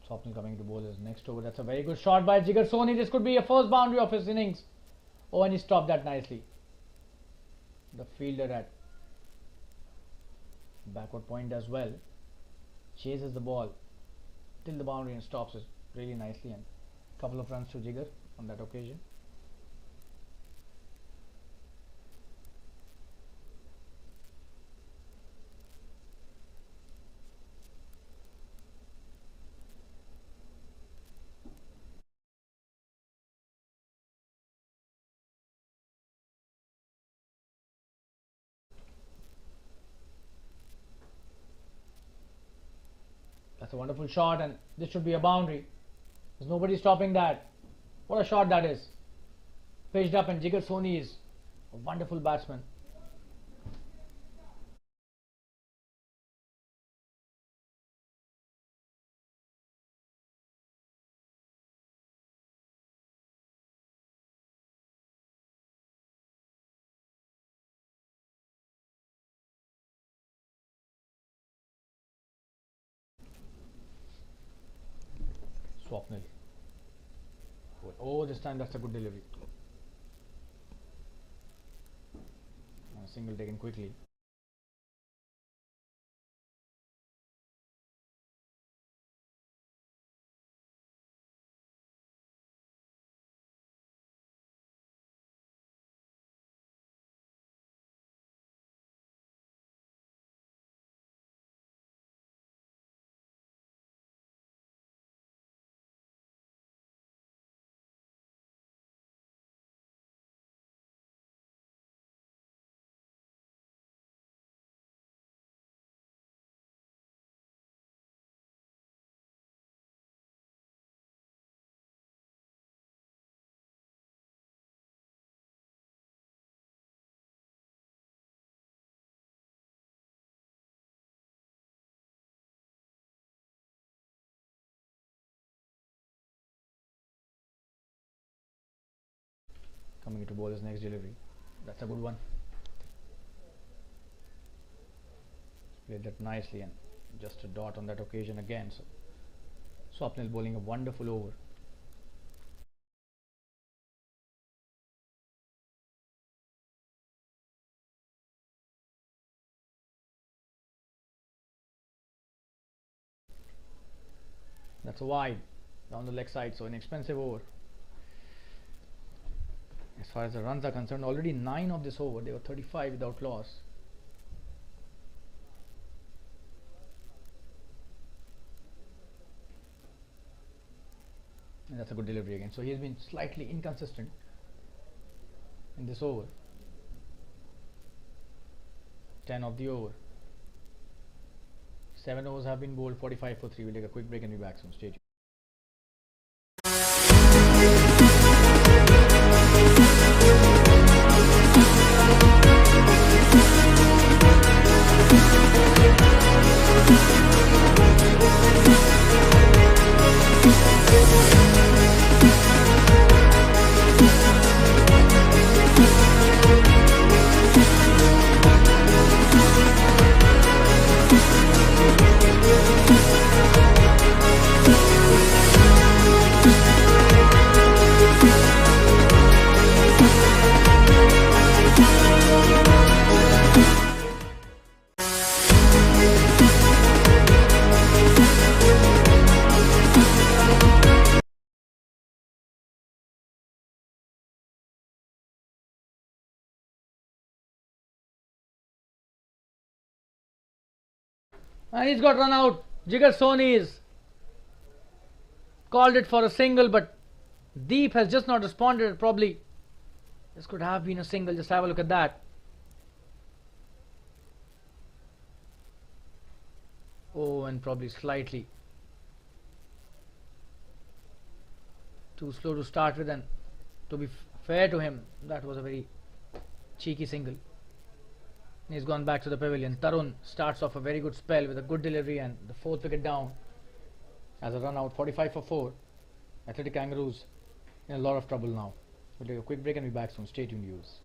Swapnil coming to bowl his next over. That's a very good shot by Jigar Soni. This could be a first boundary of his innings. Oh, and he stopped that nicely. The fielder at backward point as well chases the ball till the boundary and stops it really nicely, and a couple of runs to Jigar on that occasion. That's a wonderful shot, and this should be a boundary. There's nobody stopping that. What a shot that is. Pitched up, and Jfsc is a wonderful batsman. Swapnil. Oh, this time that's a good delivery. A single taken quickly. Coming to bowler's next delivery. That's a good one. Played that nicely, and just a dot on that occasion again. So Swapnil bowling a wonderful over. That's a wide down the leg side, so an expensive over. As far as the runs are concerned, already 9 of this over. They were 35 without loss. And that's a good delivery again. So he has been slightly inconsistent in this over. 10 of the over. 7 overs have been bowled, 45 for 3. We'll take a quick break and be back soon. Stay tuned. And he's got run out. Jfsc is called it for a single, but Deep has just not responded. Probably this could have been a single. Just have a look at that. Oh, and probably slightly too slow to start with, and to be fair to him, that was a very cheeky single. He's gone back to the pavilion. Tarun starts off a very good spell with a good delivery, and the 4th wicket down as a run out. 45 for 4. Athletic Kangaroos in a lot of trouble now. We'll take a quick break and be back soon. Stay tuned, viewers.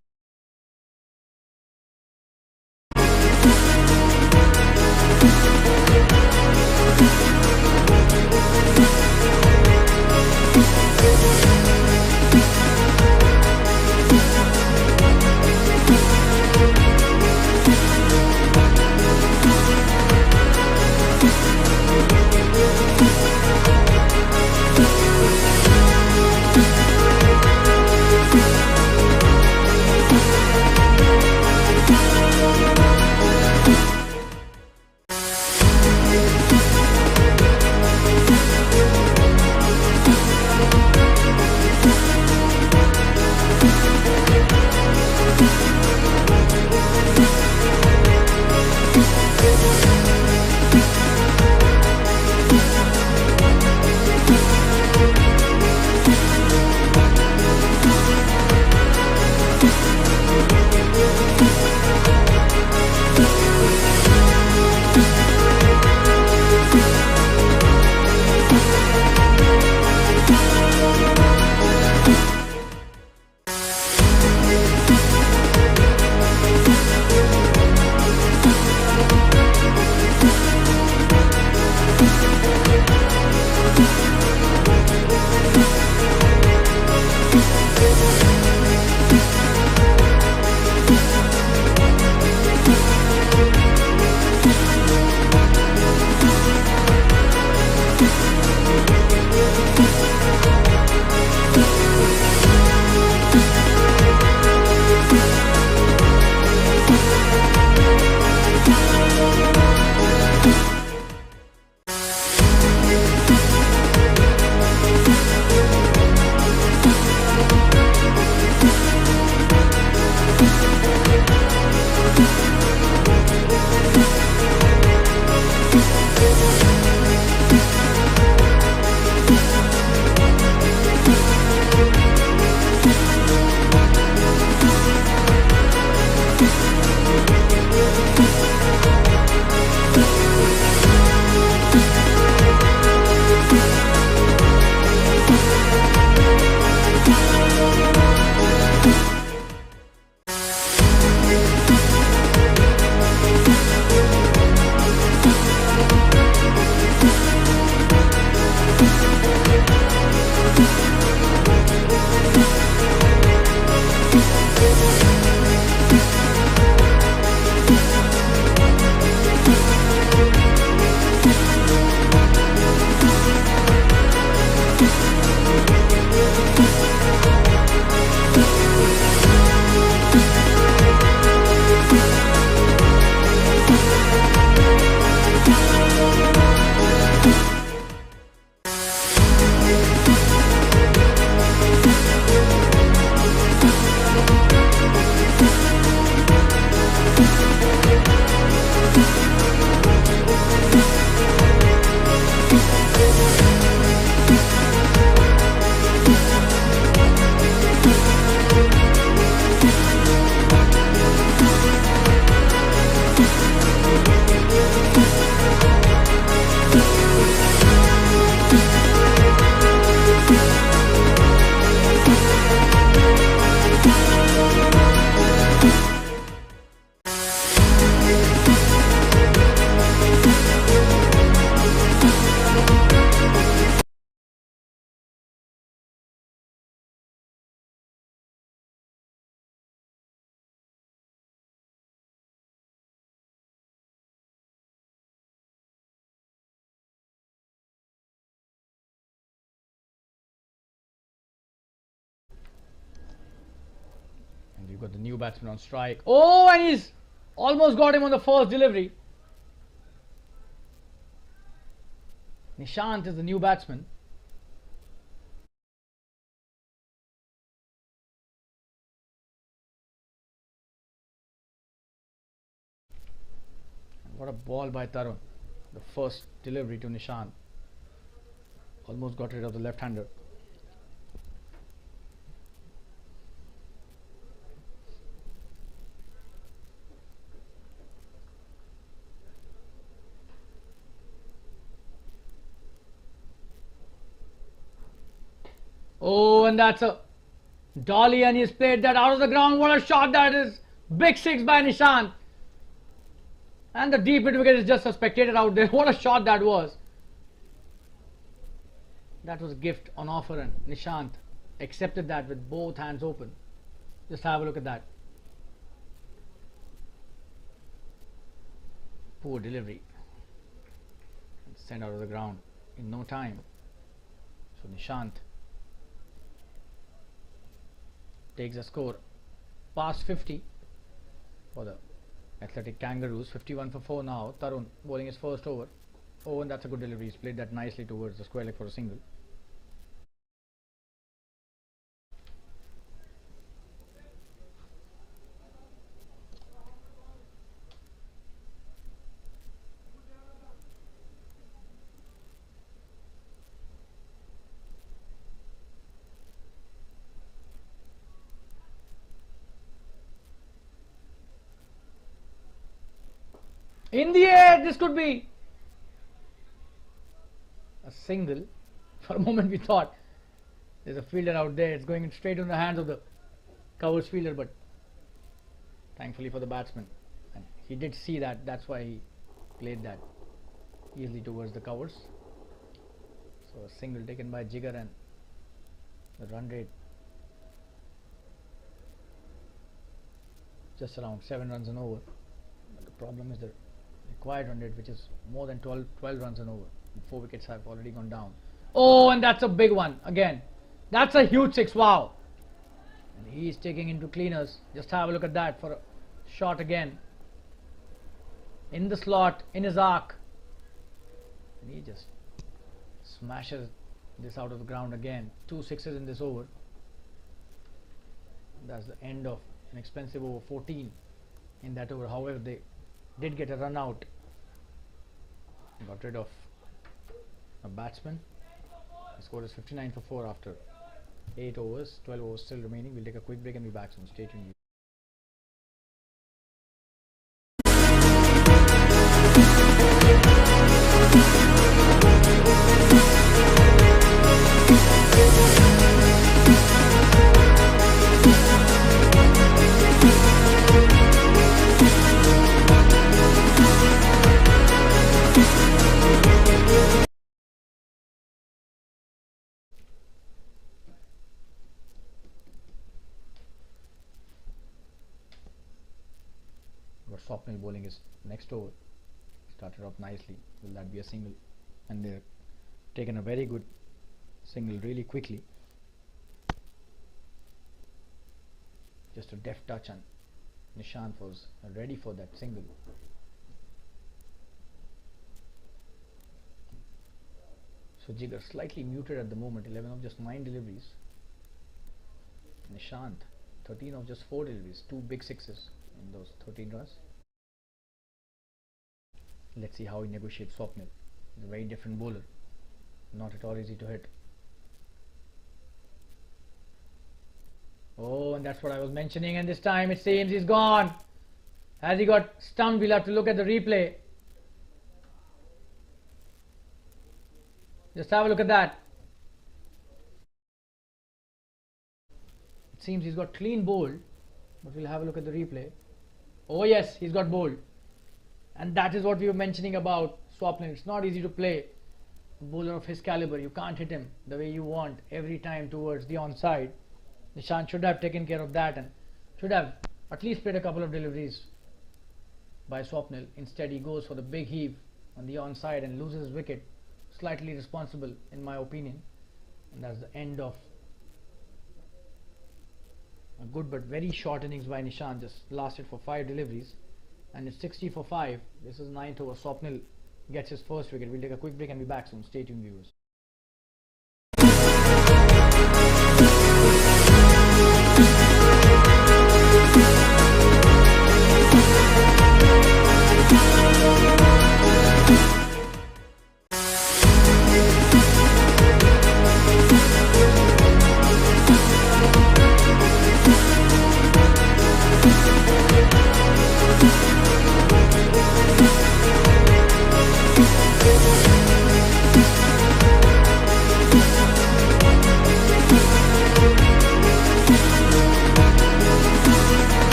got the new batsman on strike. Oh, and he's almost got him on the first delivery. Nishant is the new batsman. What a ball by Tarun. The first delivery to Nishant. Almost got rid of the left-hander. Oh, and that's a dolly, and he's played that out of the ground. What a shot that is. Big six by Nishant. And the deep mid wicket is just a spectator out there. What a shot that was. That was a gift on offer, and Nishant accepted that with both hands open. Just have a look at that. Poor delivery. Sent out of the ground in no time. So Nishant takes a score past 50 for the athletic Kangaroos. 51 for 4 now. Tarun bowling his first over. Oh, and that's a good delivery. He's played that nicely towards the square leg for a single. In the air, this could be a single. For a moment we thought there's a fielder out there. It's going straight in the hands of the covers fielder, but thankfully for the batsman, and he did see that. That's why he played that easily towards the covers. So a single taken by Jigar, and the run rate just around 7 runs and over. But the problem is the required run rate, which is more than 12 runs and over. 4 wickets have already gone down. Oh, and that's a big one again. That's a huge six. Wow. And he's taking into cleaners. Just have a look at that for a shot again. In the slot, in his arc. And he just smashes this out of the ground again. 2 sixes in this over. That's the end of an expensive over 14 in that over. However, they did get a run out. Got rid of a batsman. The score is 59 for 4 after 8 overs. 12 overs still remaining. We'll take a quick break and be back soon. Stay tuned. Swapnil bowling his next over. Started off nicely. Will that be a single? And they're taken a very good single really quickly. Just a deft touch, and Nishant was ready for that single. So Jigar slightly muted at the moment. 11 of just 9 deliveries. Nishant 13 of just 4 deliveries. 2 big sixes in those 13 runs. Let's see how he negotiates Swapnil. He's a very different bowler. Not at all easy to hit. Oh, and that's what I was mentioning, and this time it seems he's gone. Has he got stumped? We'll have to look at the replay. Just have a look at that. It seems he's got clean bowled, but we'll have a look at the replay. Oh yes, he's got bowled. And that is what we were mentioning about Swapnil. It's not easy to play a bowler of his caliber. You can't hit him the way you want every time towards the onside. Nishant should have taken care of that and should have at least played a couple of deliveries by Swapnil. Instead he goes for the big heave on the onside and loses his wicket. Slightly responsible in my opinion. And that's the end of A good but very short innings by Nishant, just lasted for 5 deliveries, and it's 60 for 5. This is 9th over. Swapnil gets his first wicket. We'll take a quick break and be back soon. Stay tuned, viewers.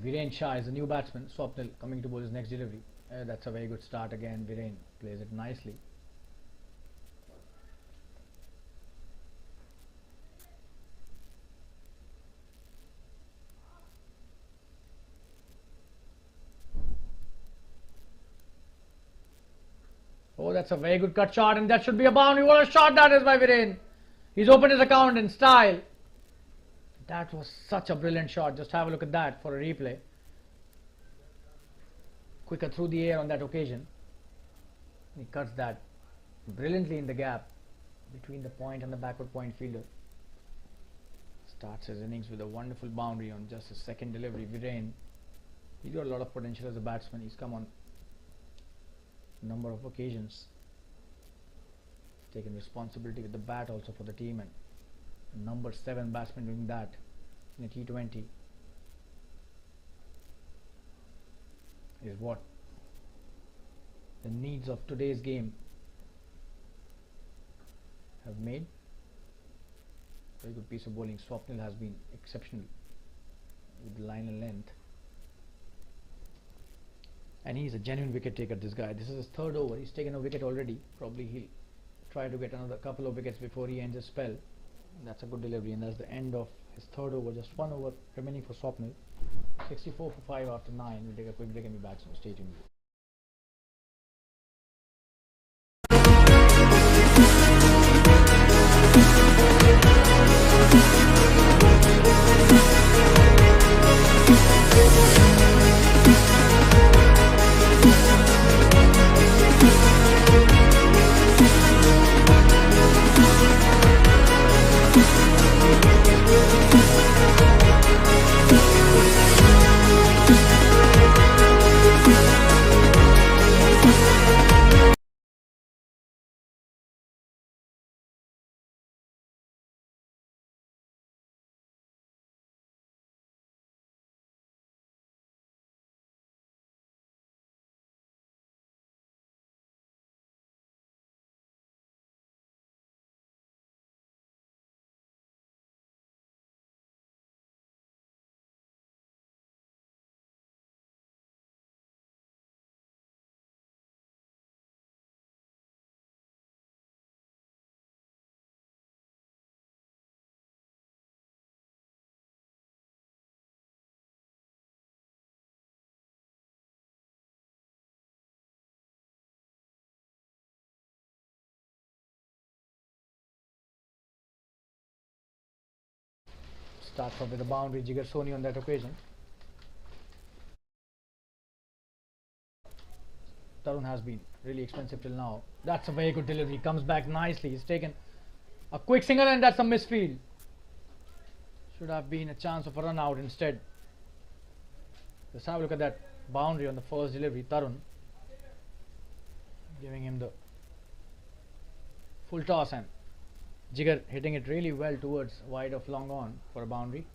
Viren Shah is the new batsman. Swapnil coming to bowl his next delivery. That's a very good start again. Viren plays it nicely. Oh, that's a very good cut shot, and that should be a boundary. What a shot that is by Viren. He's opened his account in style. That was such a brilliant shot. Just have a look at that for a replay. Quicker through the air on that occasion. He cuts that brilliantly in the gap between the point and the backward point fielder. Starts his innings with a wonderful boundary on just his second delivery. Viren, he's got a lot of potential as a batsman. He's come on a number of occasions. Taken responsibility with the bat also for the team, and number 7 batsman doing that in a T20 is what the needs of today's game have made. Very good piece of bowling. Swapnil has been exceptional with the line and length, and he's a genuine wicket taker, this guy. This is his 3rd over. He's taken a wicket already. Probably he'll try to get another couple of wickets before he ends his spell. That's a good delivery, and that's the end of his 3rd over. Just 1 over remaining for Swapnil. 64 for 5 after 9. We'll take a quick break and be back, so stay tuned. Starts off with a boundary. Jigar Soni on that occasion. Tarun has been really expensive till now. That's a very good delivery. Comes back nicely. He's taken a quick single, and that's a misfield. Should have been a chance of a run out instead. Let's have a look at that boundary on the first delivery. Tarun giving him the full toss, and Jigar hitting it really well towards wide of long on for a boundary.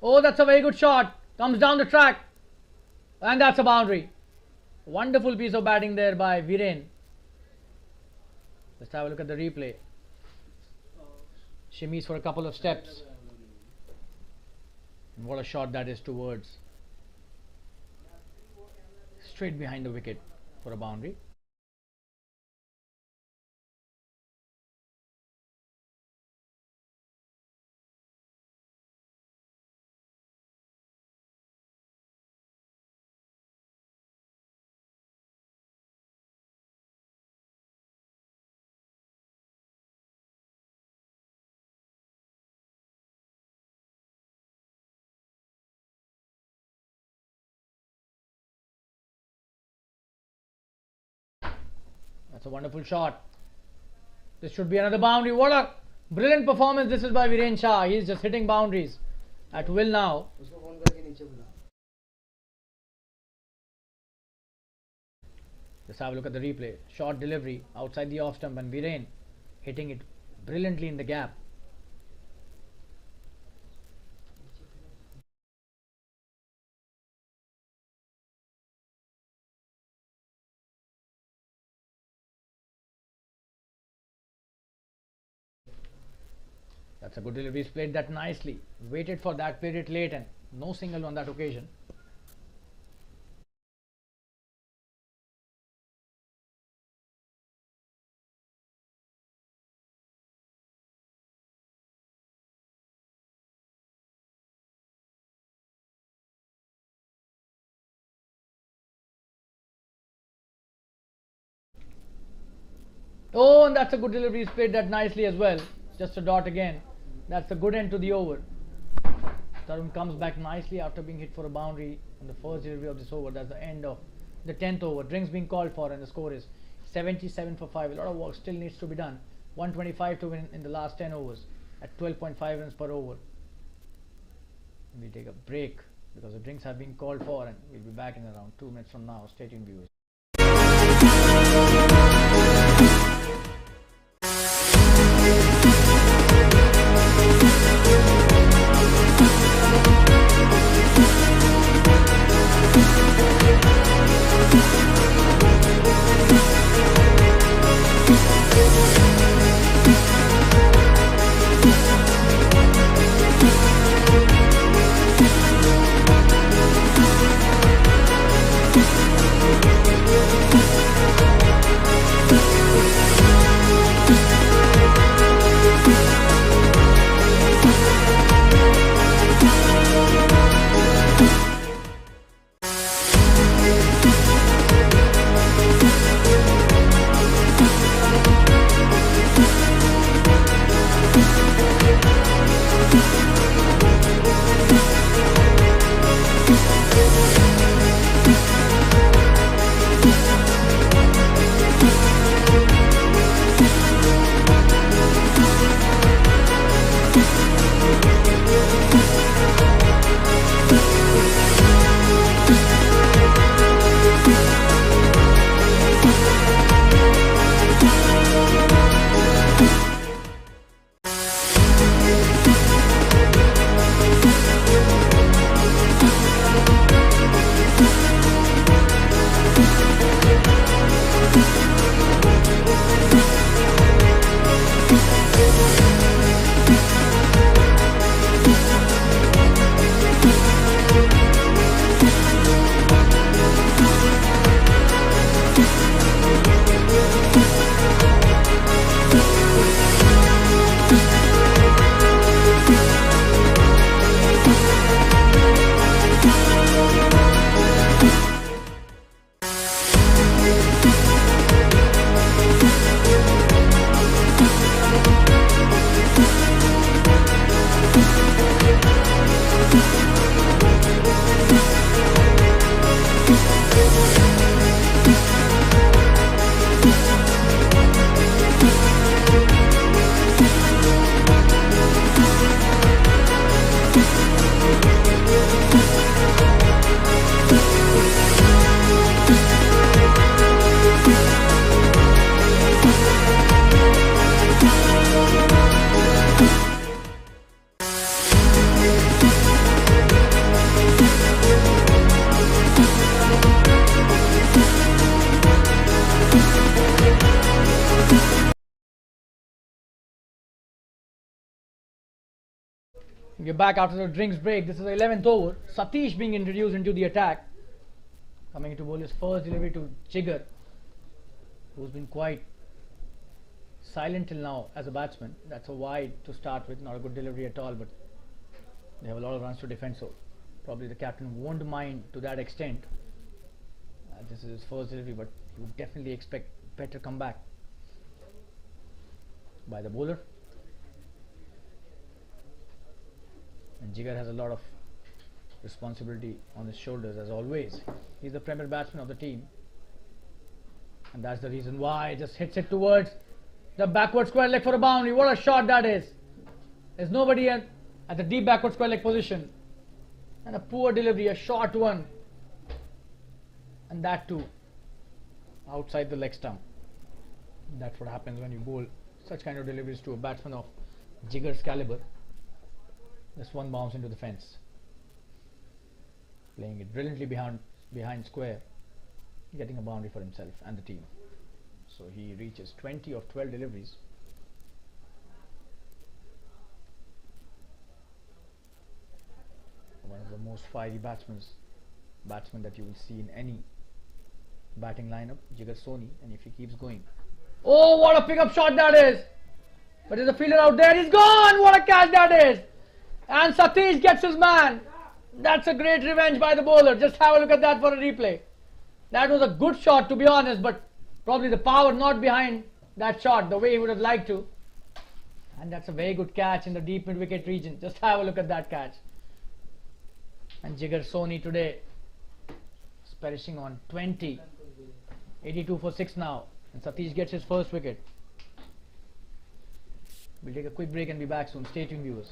Oh, that's a very good shot. Comes down the track, and that's a boundary. Wonderful piece of batting there by Viren. Let's have a look at the replay. Shimmies for a couple of steps. And what a shot that is towards. Straight behind the wicket for a boundary. That's a wonderful shot. This should be another boundary. What a brilliant performance this is by Viren Shah. He's just hitting boundaries at will now. Let's have a look at the replay. Short delivery outside the off stump and Viren hitting it brilliantly in the gap. That's a good delivery. He's played that nicely. Waited for that, played it late, and no single on that occasion. Oh, and that's a good delivery. He's played that nicely as well. Just a dot again. That's a good end to the over. Tarun comes back nicely after being hit for a boundary on the first delivery of this over. That's the end of the 10th over. Drinks being called for, and the score is 77 for 5. A lot of work still needs to be done. 125 to win in the last 10 overs at 12.5 runs per over. We'll take a break because the drinks have been called for, and we'll be back in around 2 minutes from now. Stay tuned, viewers. We're back after the drinks break. This is the 11th over. Satish being introduced into the attack. Coming to bowl his first delivery to Jigar, who's been quite silent till now as a batsman. That's a wide to start with, not a good delivery at all, but they have a lot of runs to defend, so probably the captain won't mind to that extent. This is his first delivery, but you would definitely expect better comeback by the bowler. And Jigar has a lot of responsibility on his shoulders as always. He's the premier batsman of the team, and that's the reason why he just hits it towards the backward square leg for a boundary. What a shot that is! There's nobody at the deep backward square leg position, and a poor delivery, a short one, and that too outside the leg stump. That's what happens when you bowl such kind of deliveries to a batsman of Jigar's caliber. This one bounce into the fence. Playing it brilliantly behind square, getting a boundary for himself and the team. So he reaches 20 of 12 deliveries. One of the most fiery batsmen that you will see in any batting lineup, Jigar Soni, and if he keeps going. Oh, what a pickup shot that is! But there's a fielder out there, he's gone! What a catch that is! And Satish gets his man. That's a great revenge by the bowler. Just have a look at that for a replay. That was a good shot, to be honest, but probably the power not behind that shot the way he would have liked to. And that's a very good catch in the deep mid-wicket region. Just have a look at that catch. And Jigar Soni today is perishing on 20. 82 for 6 now. And Satish gets his first wicket. We'll take a quick break and be back soon. Stay tuned, viewers.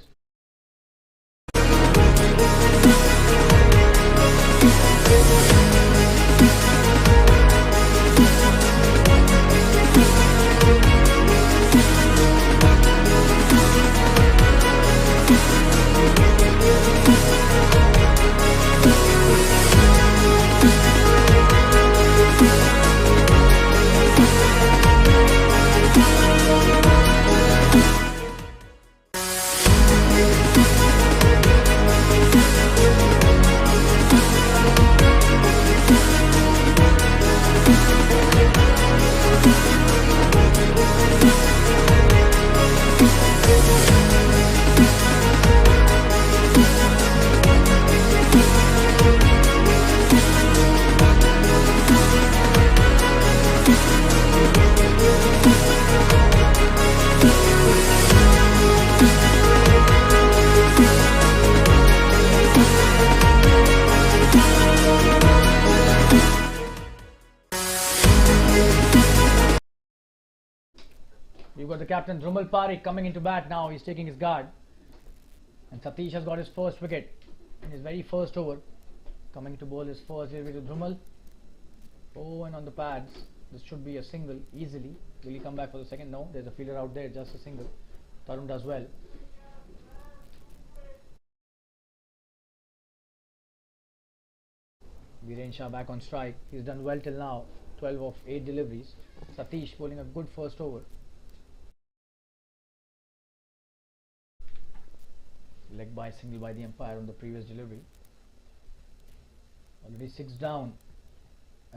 We've got the captain Dhrumal Parikh coming into bat now. He's taking his guard. And Satish has got his first wicket in his very first over. Coming to bowl his first delivery to Dhrumal. Oh, and on the pads. This should be a single easily. Will he come back for the second? No, there's a fielder out there, just a single. Tarun does well. Viren Shah back on strike. He's done well till now. 12 of 8 deliveries. Satish bowling a good first over. Leg by single by the umpire on the previous delivery. Already 6 down.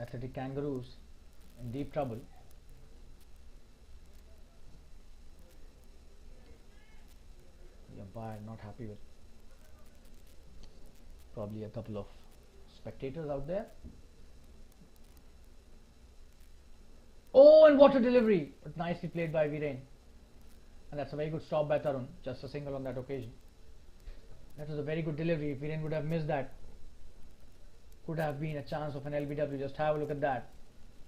Athletic Kangaroos in deep trouble. The umpire not happy with probably a couple of spectators out there. Oh, and what a delivery! But nicely played by Viren. And that's a very good stop by Tarun. Just a single on that occasion. That was a very good delivery. If Viren would have missed that, could have been a chance of an LBW. Just have a look at that.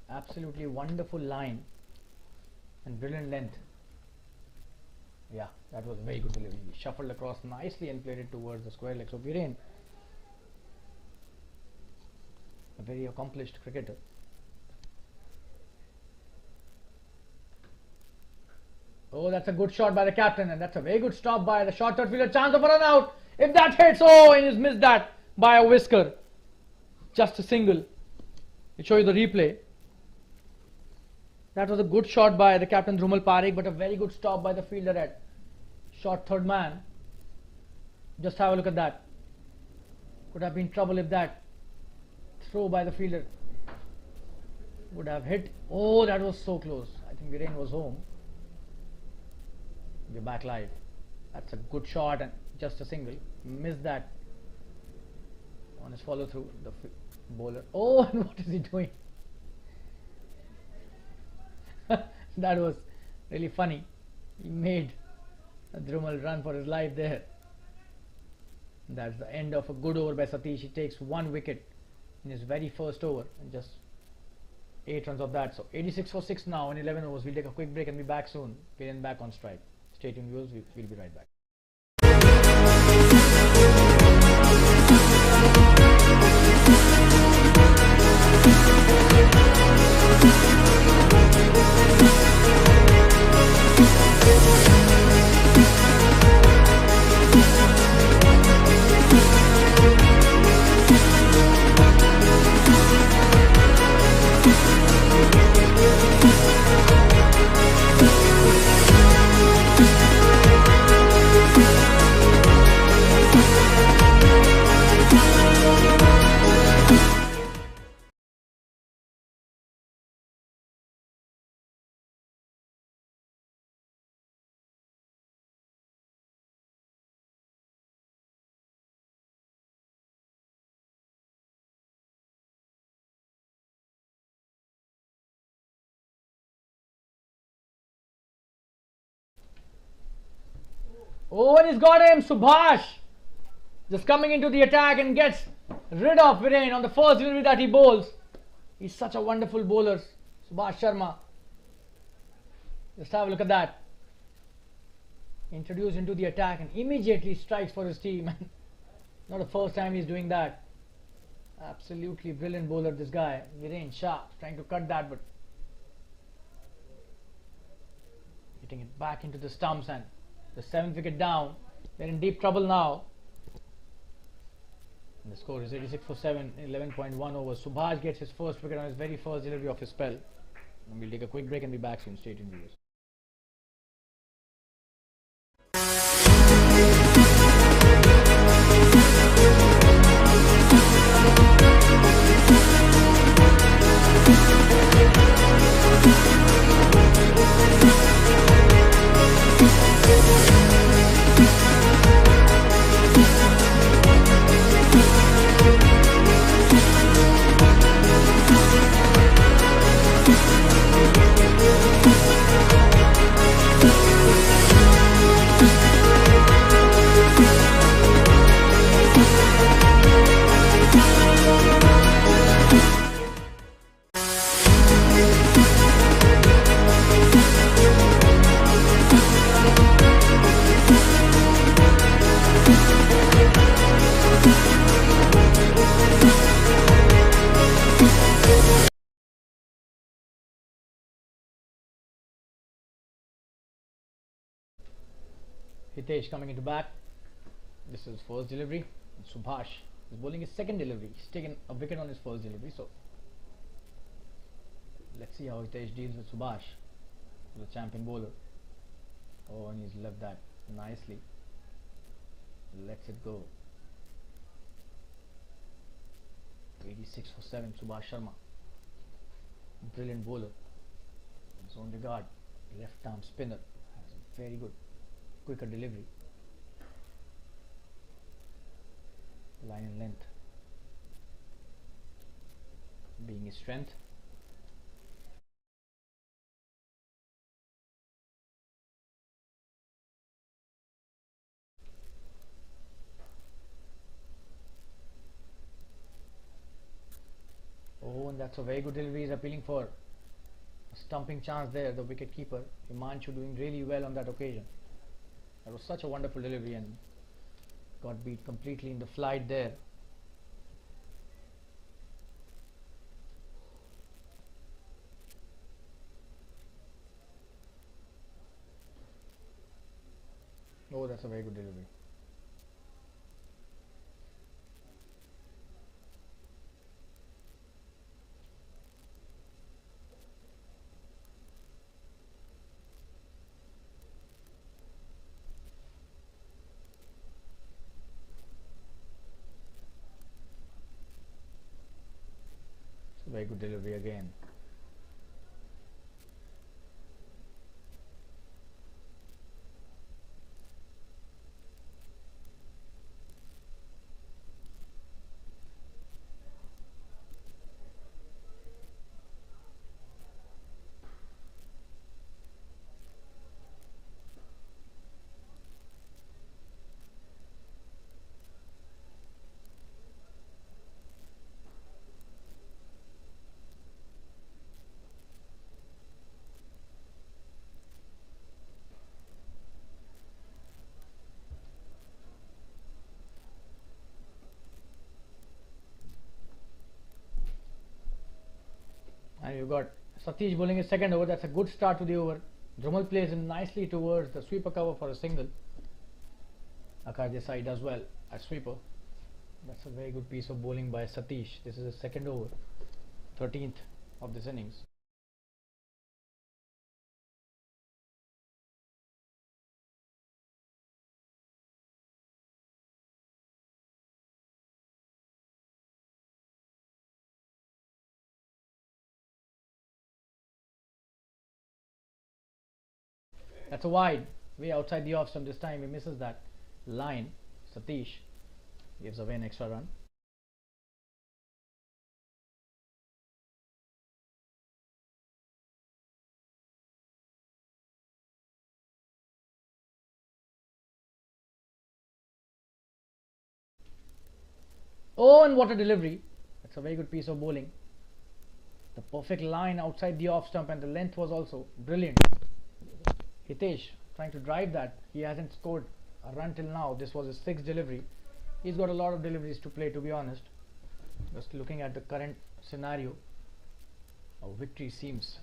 Absolutely wonderful line and brilliant length. Yeah, that was a very good delivery. He shuffled across nicely and played it towards the square leg. So Viren, a very accomplished cricketer. Oh, that's a good shot by the captain, and that's a very good stop by the short third fielder. Chance of a run out. If that hits, oh, and he's missed that by a whisker. Just a single. I'll show you the replay. That was a good shot by the captain Dhrumal Parikh, but a very good stop by the fielder at short third man. Just have a look at that. Could have been trouble if that throw by the fielder would have hit. Oh, that was so close. I think Viren was home. We're back live. That's a good shot and just a single. Missed that on his follow through. The bowler. Oh, and what is he doing? That was really funny. He made a Drumal run for his life there. That's the end of a good over by Satish. He takes 1 wicket in his very first over and just 8 runs of that. So 86 for 6 now in 11 overs. We'll take a quick break and be back soon. We're back on strike. Stay tuned, viewers. We'll be right back. Oh, and he's got him. Subhash just coming into the attack and gets rid of Viren on the first delivery that he bowls. He's such a wonderful bowler, Subhash Sharma. Just have a look at that. Introduced into the attack and immediately strikes for his team. Not the first time he's doing that. Absolutely brilliant bowler, this guy. Viren Shah trying to cut that, but hitting it back into the stumps, and the 7th wicket down. They're in deep trouble now. And the score is 86 for 7, 11.1 overs. Subhash gets his first wicket on his very first delivery of his spell. And we'll take a quick break and be back soon. Stay tuned, viewers. Hitesh coming into bat. This is his first delivery. And Subhash is bowling his second delivery. He's taken a wicket on his first delivery. So let's see how Hitesh deals with Subhash, the champion bowler. Oh, and he's left that nicely. Lets it go. 86 for 7, Subhash Sharma. Brilliant bowler. In his own regard, left arm spinner. Has a very good quicker delivery. Line and length being his strength. Oh, and that's a very good delivery. He's appealing for a stumping chance there, the wicket keeper Himanshu doing really well on that occasion. That was such a wonderful delivery and got beat completely in the flight there. Oh, that's a very good delivery. Very good delivery again. And you've got Satish bowling his second over. That's a good start to the over. Drumal plays him nicely towards the sweeper cover for a single. Akash Desai does well at sweeper. That's a very good piece of bowling by Satish. This is his second over, 13th of this innings. That's a wide, way outside the off stump. This time he misses that line. Satish gives away an extra run. Oh, and what a delivery. That's a very good piece of bowling. The perfect line outside the off stump, and the length was also brilliant. Hitesh trying to drive that. He hasn't scored a run till now. This was his sixth delivery. He's got a lot of deliveries to play, to be honest. Just looking at the current scenario, a victory seems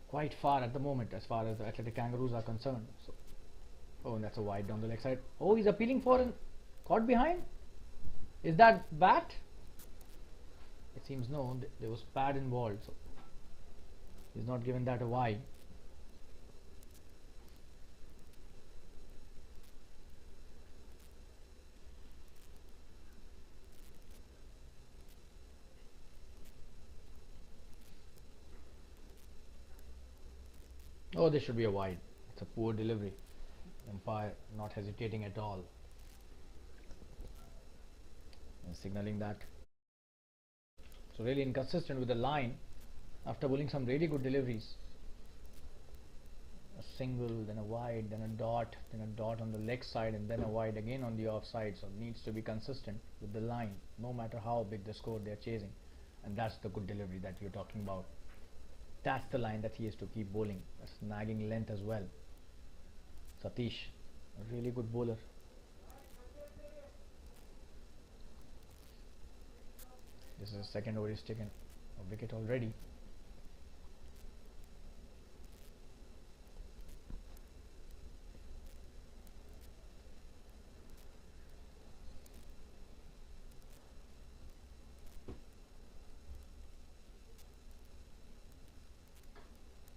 quite far at the moment as far as the Athletic Kangaroos are concerned. So, oh, and that's a wide down the leg side. Oh, he's appealing for and caught behind. Is that bat? It seems no. There was pad involved, so he's not given that a wide. Oh, this should be a wide. It's a poor delivery. Umpire not hesitating at all and signaling that. So really inconsistent with the line after bowling some really good deliveries. A single, then a wide, then a dot on the leg side, and then a wide again on the offside. So needs to be consistent with the line, no matter how big the score they're chasing. And that's the good delivery that you're talking about. That's the line that he has to keep bowling. That's nagging length as well. Satish, a really good bowler. This is the second over he's taken a wicket already.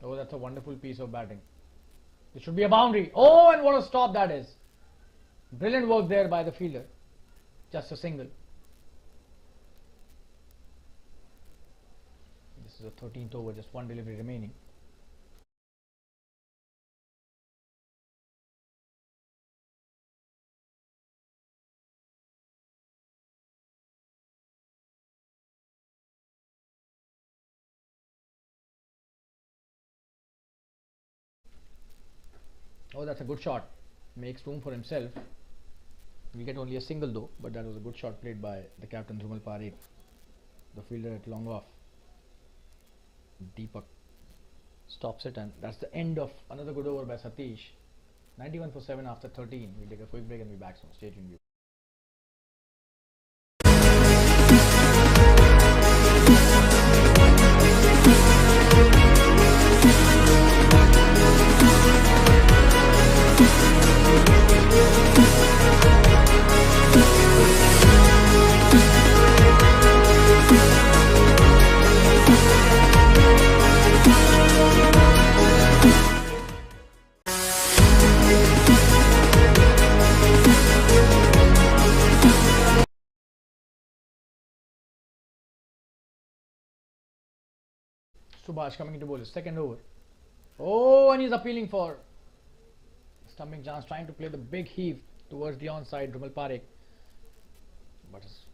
Oh, that's a wonderful piece of batting. It should be a boundary. Oh, and what a stop that is. Brilliant work there by the fielder. Just a single. This is the 13th over, just one delivery remaining. Oh, that's a good shot. Makes room for himself. We get only a single though, but that was a good shot played by the captain Dhumal Parekh, the fielder at long off. Deepak stops it, and that's the end of another good over by Satish. 91 for 7 after 13. We take a quick break and be back. So stay tuned. Subhash coming into bowl his second over. Oh, and he's appealing for stumping chance, trying to play the big heave towards the onside Rumal Parekh, but his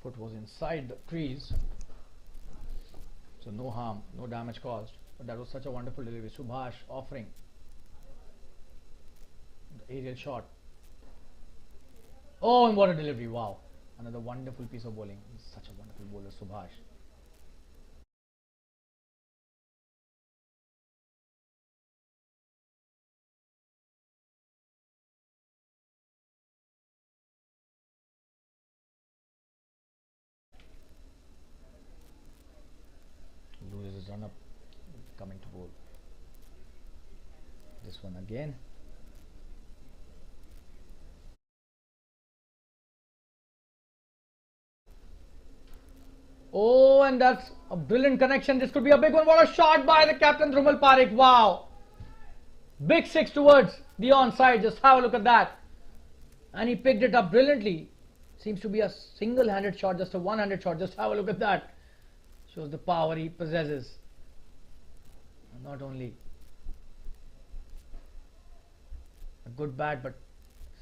foot was inside the crease, so no harm, no damage caused. But that was such a wonderful delivery. Subhash offering the aerial shot. Oh, and what a delivery! Wow, another wonderful piece of bowling. He's such a wonderful bowler, Subhash. Loses his run up, coming to bowl. This one again. Oh, and that's a brilliant connection. This could be a big one. What a shot by the captain Rumal Parekh. Wow. Big six towards the onside. Just have a look at that. And he picked it up brilliantly. Seems to be a single-handed shot, just a one-handed shot. Just have a look at that. Shows the power he possesses. Not only a good bat, but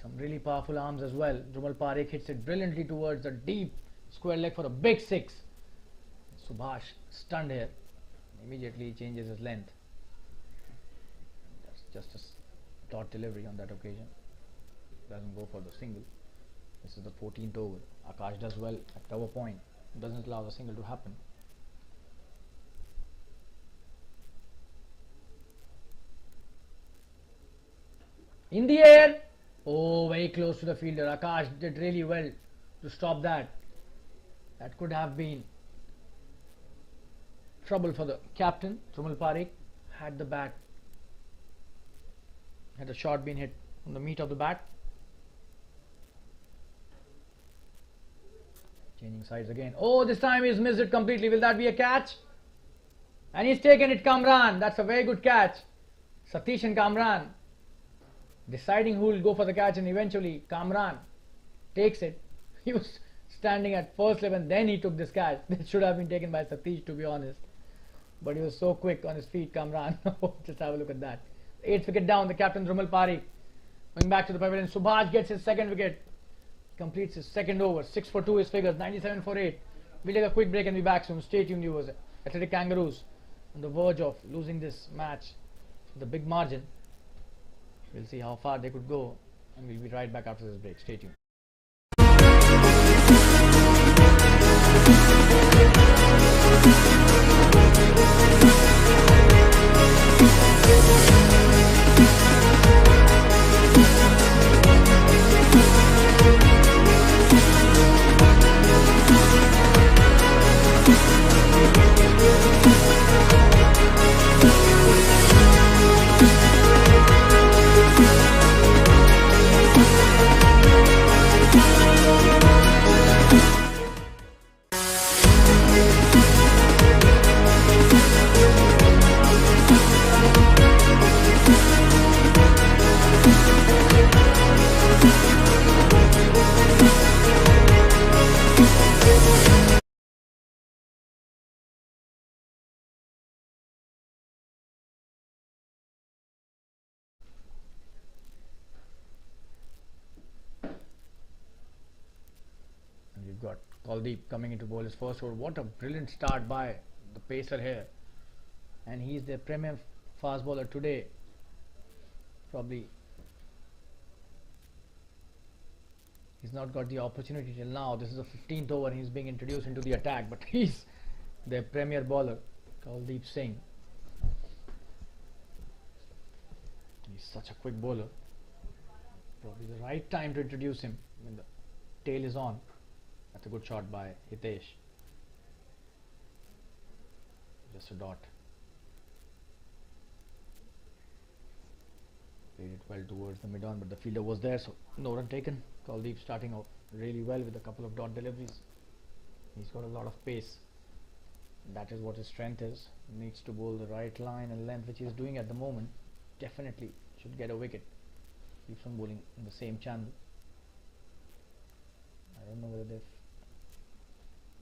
some really powerful arms as well. Rumal Parekh hits it brilliantly towards the deep square leg for a big six. Subhash stunned here. Immediately changes his length. That's just a dot delivery on that occasion. Doesn't go for the single. This is the 14th over. Akash does well at cover point. Doesn't allow the single to happen. In the air. Oh, very close to the fielder. Akash did really well to stop that. That could have been trouble for the captain. Rumal Parekh had the bat, had the shot been hit on the meat of the bat. Changing sides again. Oh, this time he's missed it completely. Will that be a catch? And he's taken it, Kamran. That's a very good catch. Satish and Kamran deciding who will go for the catch, and eventually Kamran takes it. He was standing at first level and then he took this catch. This should have been taken by Satish, to be honest. But he was so quick on his feet, Kamran. Just have a look at that. 8th wicket down, the captain Rumal Parekh going back to the pavilion. Subhash gets his second wicket. Completes his second over. 6 for 2 his figures. 97 for 8. We'll take a quick break and be back soon. Stay tuned, viewers. Athletic Kangaroos on the verge of losing this match with a big margin. We'll see how far they could go, and we'll be right back after this break. Stay tuned. We've got Kuldeep coming into bowl his first over. What a brilliant start by the pacer here. And he's the premier fast bowler today. Probably he's not got the opportunity till now. This is the 15th over and he's being introduced into the attack. But he's the premier bowler, Kuldeep Singh. He's such a quick bowler. Probably the right time to introduce him when the tail is on. That's a good shot by Hitesh. Just a dot. Played it well towards the mid-on, but the fielder was there, so no run taken. Kuldeep starting off really well with a couple of dot deliveries. He's got a lot of pace. That is what his strength is. He needs to bowl the right line and length, which he's doing at the moment. Definitely should get a wicket. Keeps on bowling in the same channel. I don't know whether they've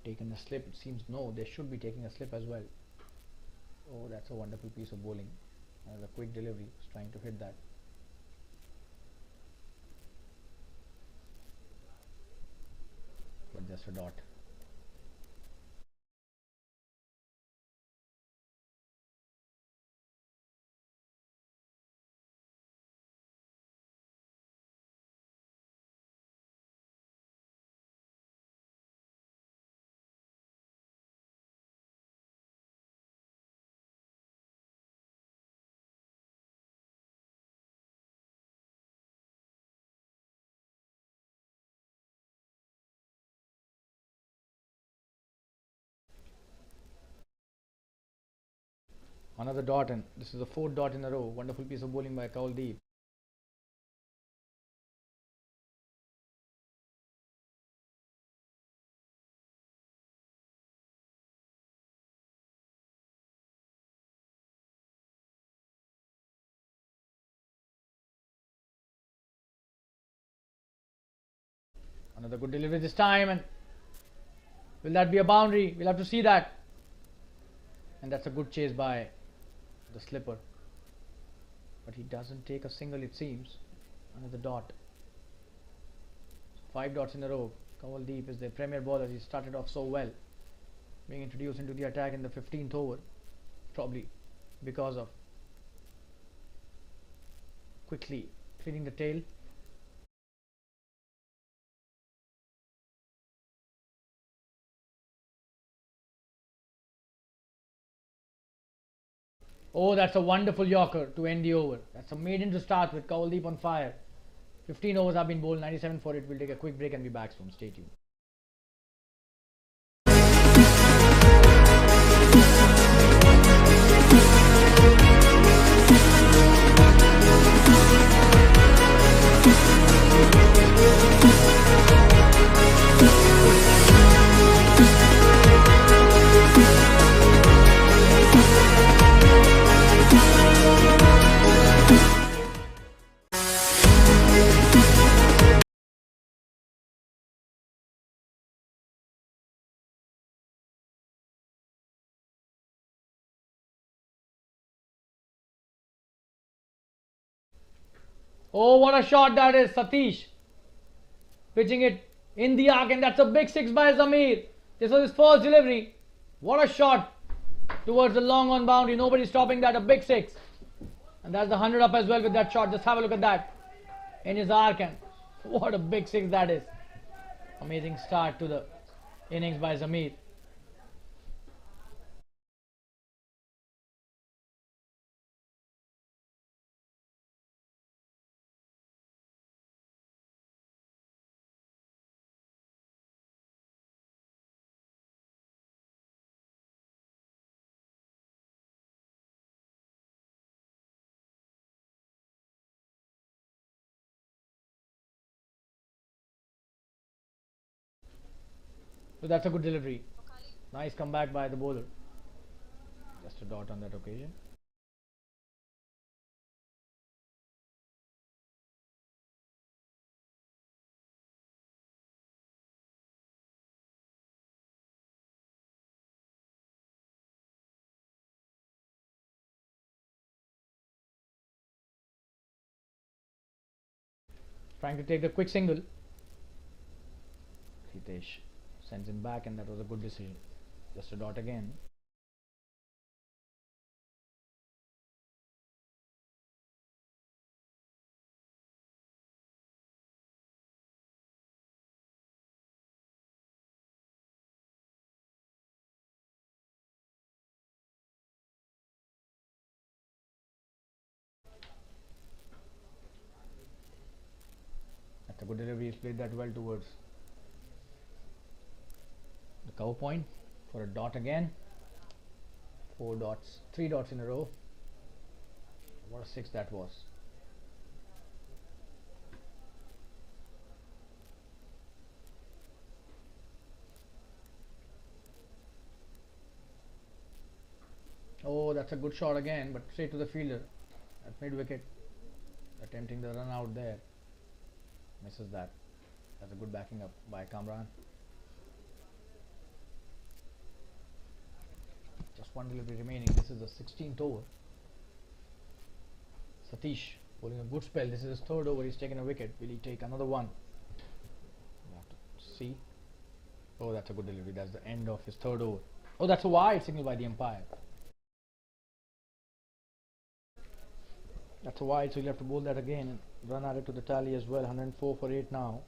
taken a slip? It seems no, they should be taking a slip as well. Oh, that's a wonderful piece of bowling. As a quick delivery, was trying to hit that. But just a dot. Another dot, and this is the fourth dot in a row. Wonderful piece of bowling by Quantei. Another good delivery this time, and will that be a boundary? We'll have to see that. And that's a good chase by the slipper. But he doesn't take a single, it seems. Another dot. So 5 dots in a row. Kangaroos is the premier bowler. He started off so well, being introduced into the attack in the 15th over, probably because of quickly cleaning the tail. Oh, that's a wonderful Yorker to end the over. That's a maiden to start with. Kangaroos on fire. 15 overs have been bowled, 97 for it. We'll take a quick break and be back soon. Stay tuned. Oh, what a shot that is, Satish. Pitching it in the arc, and that's a big 6 by Zamir. This was his first delivery. What a shot towards the long on boundary. Nobody stopping that. A big 6. And that's the 100 up as well with that shot. Just have a look at that. In his arc, and what a big 6 that is. Amazing start to the innings by Zamir. So that's a good delivery. Nice comeback by the bowler. Just a dot on that occasion. Trying to take the quick single. Hitesh sends him back, and that was a good decision. Just a dot again. That's a good delivery. He's played that well towards the cover point for a dot again. 4 dots, 3 dots in a row. What a 6 that was. Oh, that's a good shot again, but straight to the fielder at mid wicket, attempting the run out there. Misses that. That's a good backing up by Kamran. Just one delivery remaining. This is the 16th over. Satish bowling a good spell. This is his third over. He's taken a wicket. Will he take another one? We'll have to see. Oh, that's a good delivery. That's the end of his third over. Oh, that's a wide signal by the umpire. That's a wide, so he'll have to bowl that again and run added to the tally as well. 104 for 8 now.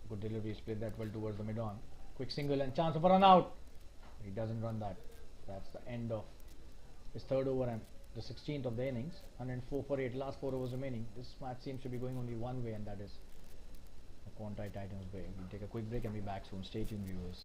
Good delivery, he's played that well towards the mid-on. Quick single and chance of a run out. He doesn't run that. That's the end of his third over and the 16th of the innings. 104 for 8, last 4 overs remaining. This match seems to be going only one way, and that is the Quantei Titans way. We'll take a quick break and be back soon. Stay tuned, viewers.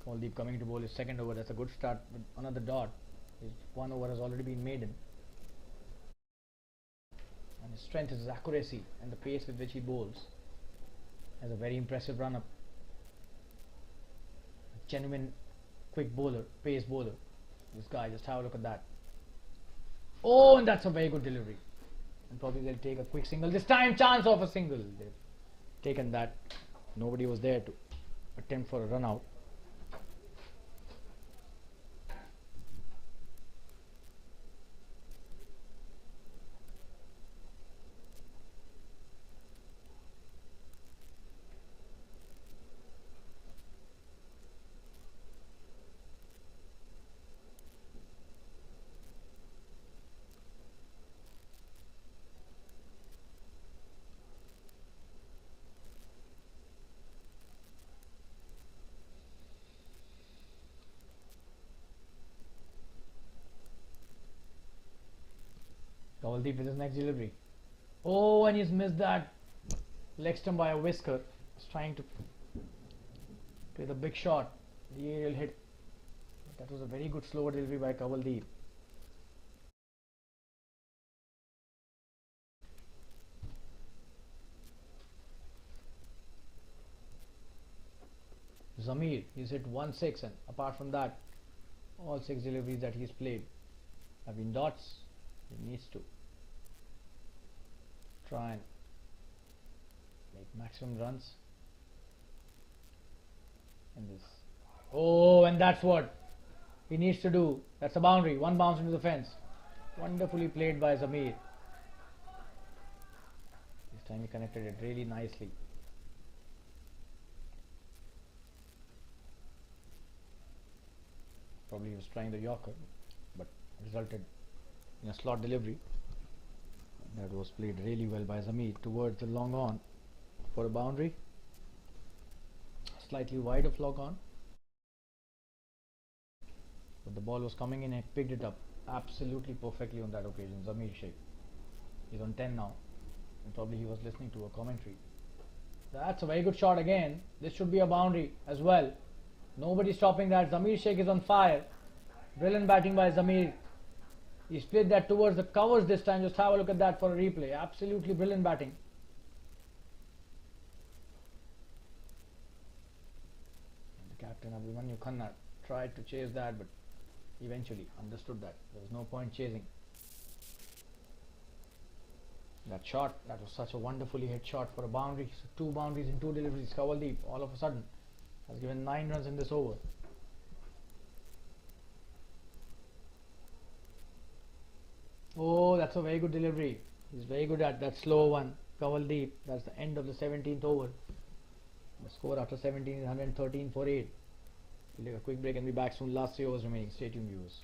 Kuldeep coming to bowl his second over. That's a good start with another dot. His one over has already been maiden. And his strength is his accuracy and the pace with which he bowls. Has a very impressive run up. A genuine quick bowler, pace bowler. This guy, just have a look at that. Oh, and that's a very good delivery. And probably they'll take a quick single. This time, chance of a single. They've taken that. Nobody was there to attempt for a run out. Kuldeep with his next delivery. Oh, and he's missed that leg stump by a whisker. He's trying to play the big shot, the aerial hit. That was a very good slower delivery by Kuldeep. Zamir, he's hit 1-6, and apart from that, all 6 deliveries that he's played have been dots. He needs to try and make maximum runs in this. Oh, and that's what he needs to do. That's a boundary. One bounce into the fence. Wonderfully played by Zamir. This time he connected it really nicely. Probably he was trying the Yorker, but resulted in a slot delivery that was played really well by Zamir towards the long on for a boundary. Slightly wide of long on, but the ball was coming in and picked it up absolutely perfectly on that occasion. Zamir Sheikh, he's on 10 now, and probably he was listening to a commentary. That's a very good shot again. This should be a boundary as well. Nobody stopping that. Zamir Sheikh is on fire. Brilliant batting by Zamir. He split that towards the covers this time. Just have a look at that for a replay. Absolutely brilliant batting. And the captain Abhimanyu Khanna tried to chase that, but eventually understood that there was no point chasing that shot. That was such a wonderfully hit shot for a boundary. So 2 boundaries in 2 deliveries. Kuldeep all of a sudden has given 9 runs in this over. Oh, that's a very good delivery. He's very good at that slow one. Kuldeep. That's the end of the 17th over. The score after 17 is 113 for 8. We'll take a quick break and be back soon. Last 3 overs remaining. Stay tuned, viewers.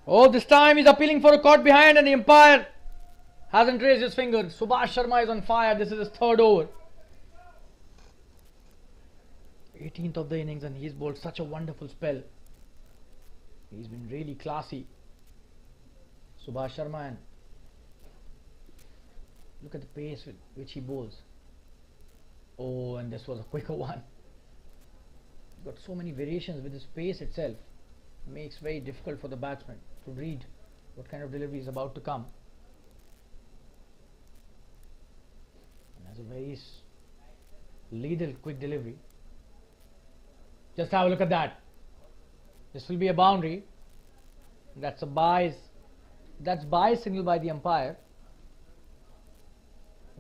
Oh, this time he's appealing for a caught behind and the umpire hasn't raised his finger. Subhash Sharma is on fire. This is his third over. 18th of the innings and he's bowled such a wonderful spell. He's been really classy. Subhash Sharma, and look at the pace with which he bowls. Oh, and this was a quicker one. He's got so many variations with his pace itself. Makes very difficult for the batsman to read what kind of delivery is about to come. And has a very lethal quick delivery. Just have a look at that. This will be a boundary. That's a bias. That's bias signal by the umpire.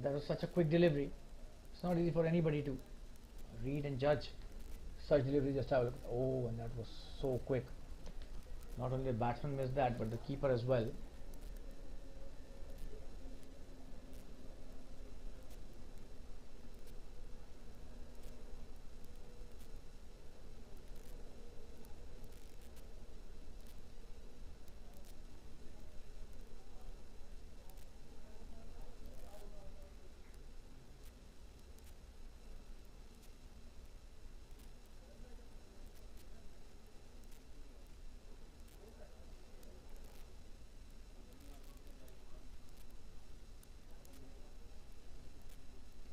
That was such a quick delivery. It's not easy for anybody to read and judge such delivery. Just have a look. Oh, and that was so quick. Not only the batsman missed that, but the keeper as well.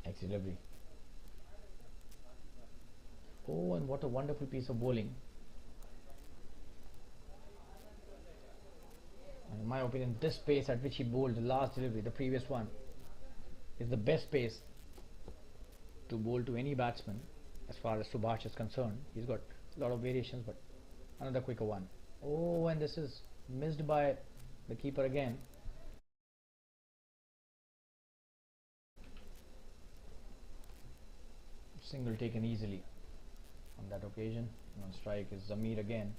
Next delivery. Oh, and what a wonderful piece of bowling. And in my opinion, this pace at which he bowled the last delivery, the previous one, is the best pace to bowl to any batsman as far as Subhash is concerned. He's got a lot of variations, but another quicker one. Oh, and this is missed by the keeper again. Single taken easily on that occasion. And on strike is Zamir again.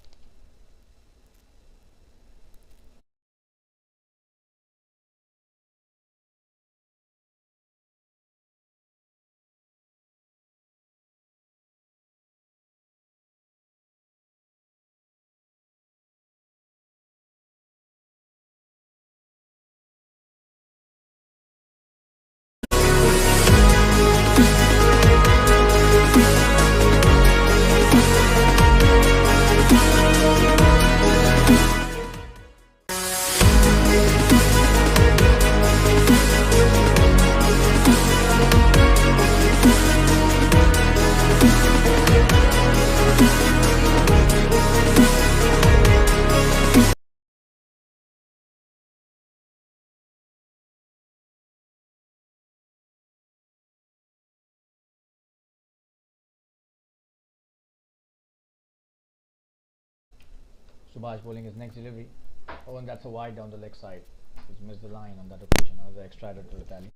Subhash bowling his next delivery. Oh, and that's a wide down the leg side. He's missed the line on that occasion. Another extra added to the tally.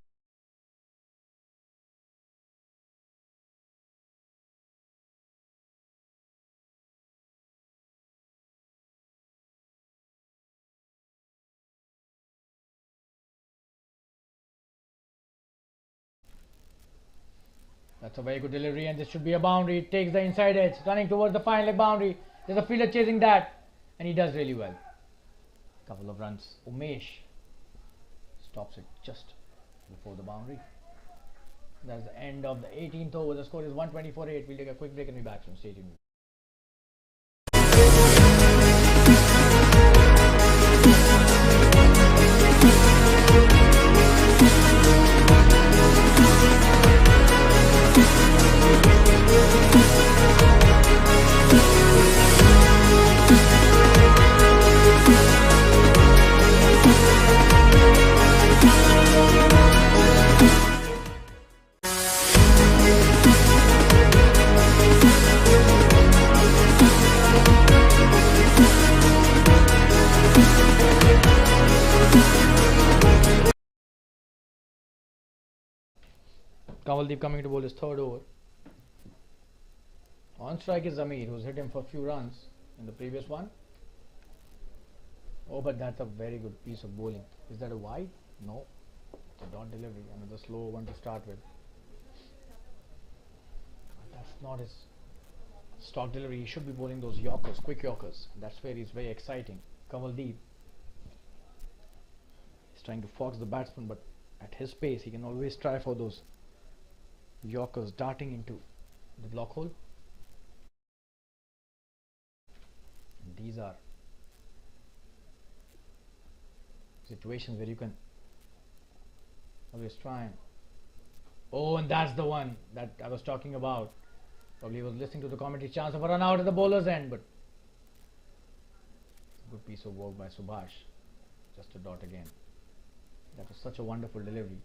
That's a very good delivery, and this should be a boundary. It takes the inside edge, running towards the final leg boundary. There's a fielder chasing that, and he does really well. Couple of runs. Umesh stops it just before the boundary. That's the end of the 18th over. The score is 124-8. We'll take a quick break and be back from stadium. Kamaldeep coming to bowl his third over. On strike is Zamir, who's hit him for a few runs in the previous one. Oh, but that's a very good piece of bowling. Is that a wide? No. It's a dot delivery. Another slow one to start with. That's not his stock delivery. He should be bowling those Yorkers, quick Yorkers. That's where he's very exciting. Kamaldeep trying to fox the batsman, but at his pace he can always try for those Yorkers darting into the block hole. And these are situations where you can always try and and that's the one that I was talking about. Probably was listening to the commentary. Chance of a run out at the bowler's end, but good piece of work by Subhash. Just a dot again. That was such a wonderful delivery.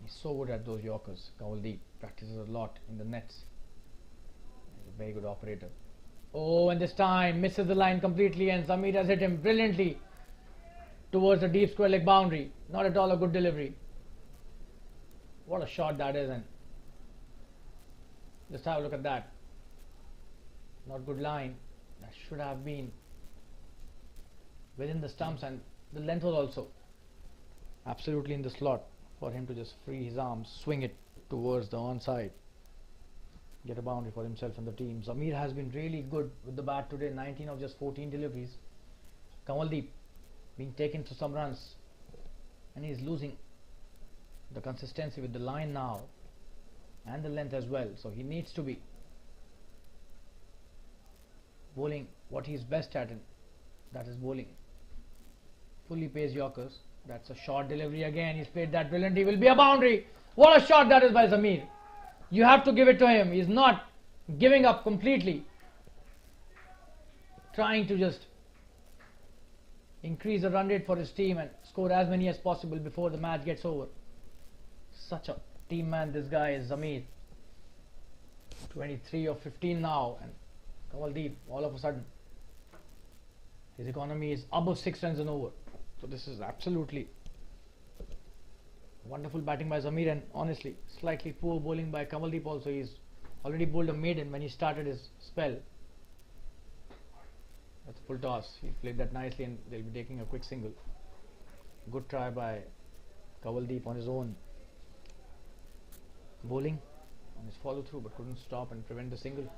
He's so good at those Yorkers. Kangaroos practices a lot in the nets. He's a very good operator. And this time misses the line completely, and Zamir has hit him brilliantly towards the deep square leg boundary. Not at all a good delivery. What a shot that is, and just have a look at that. Not good line. That should have been within the stumps, and the length was also absolutely in the slot for him to just free his arms, swing it towards the onside, get a boundary for himself and the team. Zamir has been really good with the bat today. 19 of just 14 deliveries. Kangaroos being taken for some runs, and he's losing the consistency with the line now and the length as well. So he needs to be bowling what he's best at, and that is bowling fully paced Yorkers. That's a short delivery again. He's played that brilliantly. Will be a boundary. What a shot that is by Zamir. You have to give it to him. He's not giving up completely. Trying to just increase the run rate for his team and score as many as possible before the match gets over. Such a team man this guy is, Zamir. 23 of 15 now, and Kangaroos all of a sudden his economy is above 6 runs an over. So this is absolutely wonderful batting by Zamir, and honestly slightly poor bowling by Kangaroos also. He's already bowled a maiden when he started his spell. That's a full toss. He played that nicely, and they'll be taking a quick single. Good try by Kangaroos on his own bowling, on his follow through, but couldn't stop and prevent the single.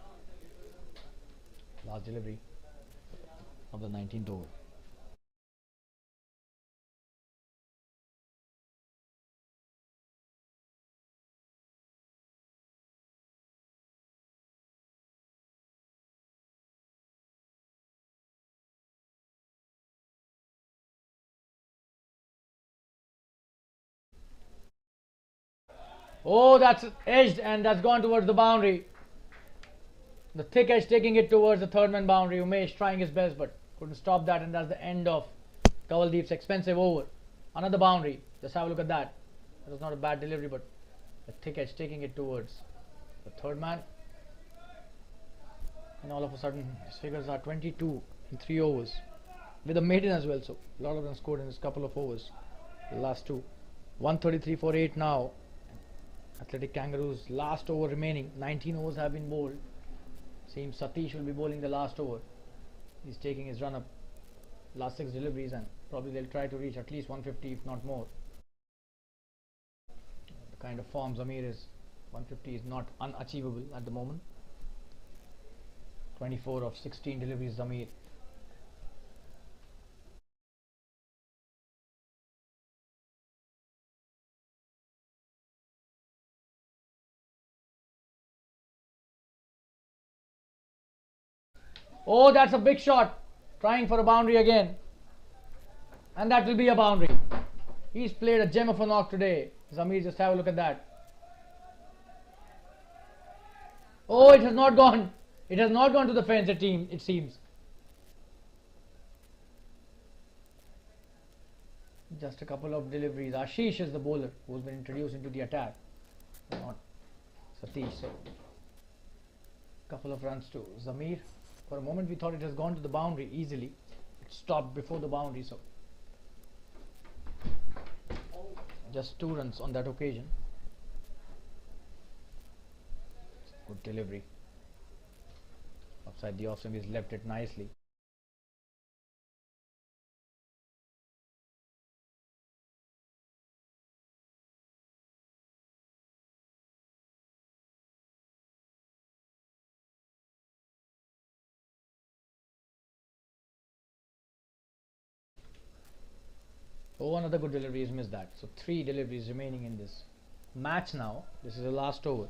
Last delivery of the 19th over. That's edged, and that's gone towards the boundary. The thick edge taking it towards the third man boundary. Umesh trying his best but couldn't stop that, and that's the end of Kangaroos' expensive over. Another boundary. Just have a look at that. That was not a bad delivery, but the thick edge taking it towards the third man. And all of a sudden his figures are 22 in 3 overs with a maiden as well. So a lot of runs scored in his couple of overs. The last two. 133 for 8 now. Athletic Kangaroos last over remaining. 19 overs have been bowled. Seems Satish will be bowling the last over. He's taking his run up. Last 6 deliveries, and probably they'll try to reach at least 150 if not more. The kind of form Zamir is, 150 is not unachievable at the moment. 24 of 16 deliveries Zamir. That's a big shot. Trying for a boundary again. And that will be a boundary. He's played a gem of a knock today. Zamir, just have a look at that. It has not gone. It has not gone to the fence, it seems. Just a couple of deliveries. Ashish is the bowler who's been introduced into the attack. Not Satish. So, couple of runs to Zamir. For a moment we thought it has gone to the boundary easily. It stopped before the boundary, so just 2 runs on that occasion. Good delivery. Upside the off swing, he's left it nicely. Oh, another good delivery. He's missed that. So 3 deliveries remaining in this match now. This is the last over.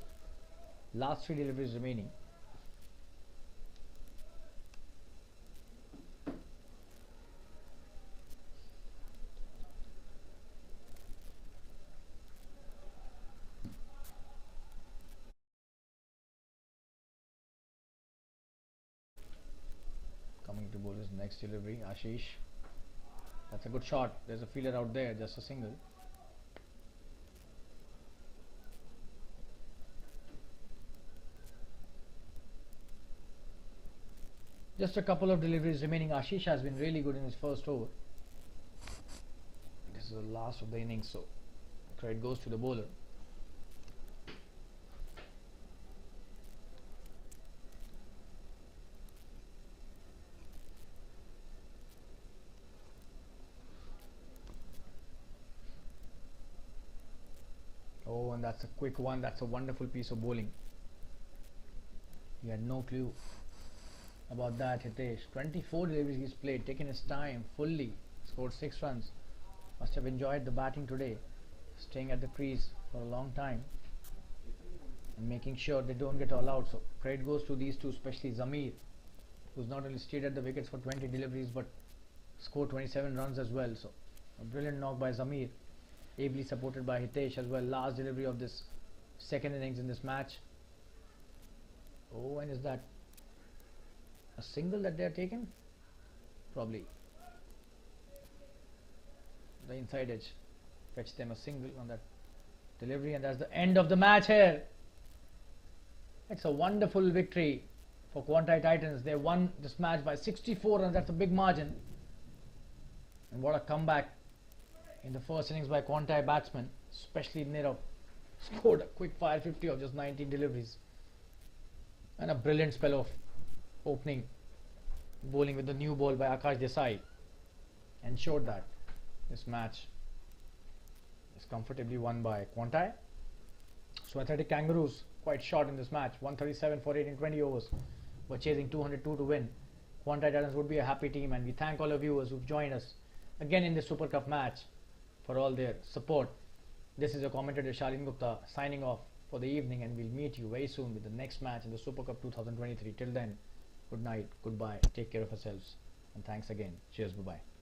Last 3 deliveries remaining. Coming to bowl is next delivery. Ashish. That's a good shot. There's a fielder out there. Just a single. Just a couple of deliveries remaining. Ashish has been really good in his first over. This is the last of the innings, so credit goes to the bowler. Oh, and that's a quick one. That's a wonderful piece of bowling. He had no clue about that, Hitesh. 24 deliveries he's played, taken his time fully, scored 6 runs. Must have enjoyed the batting today, staying at the crease for a long time and making sure they don't get all out. So credit goes to these two, especially Zamir, who's not only stayed at the wickets for 20 deliveries but scored 27 runs as well. So a brilliant knock by Zamir, ably supported by Hitesh as well. Last delivery of this second innings in this match. Oh, and is that a single that they are taking? Probably. The inside edge fetched them a single on that delivery, and that's the end of the match here. It's a wonderful victory for Quantei Titans. They won this match by 64 runs. That's a big margin. And what a comeback in the first innings by Quantei batsmen, especially Nirav. Scored a quick fire 50 of just 19 deliveries. And a brilliant spell of opening bowling with the new ball by Akash Desai ensured that this match is comfortably won by Quantei. So Athletic Kangaroos quite short in this match, 137 for 8 in 20 overs, were chasing 202 to win. Quantei Titans would be a happy team, and we thank all our viewers who've joined us again in this Super Cup match for all their support. This is your commentator Shalin Gupta signing off for the evening, and we'll meet you very soon with the next match in the Super Cup 2023. Till then, good night, goodbye, take care of yourselves, and thanks again. Cheers, bye-bye.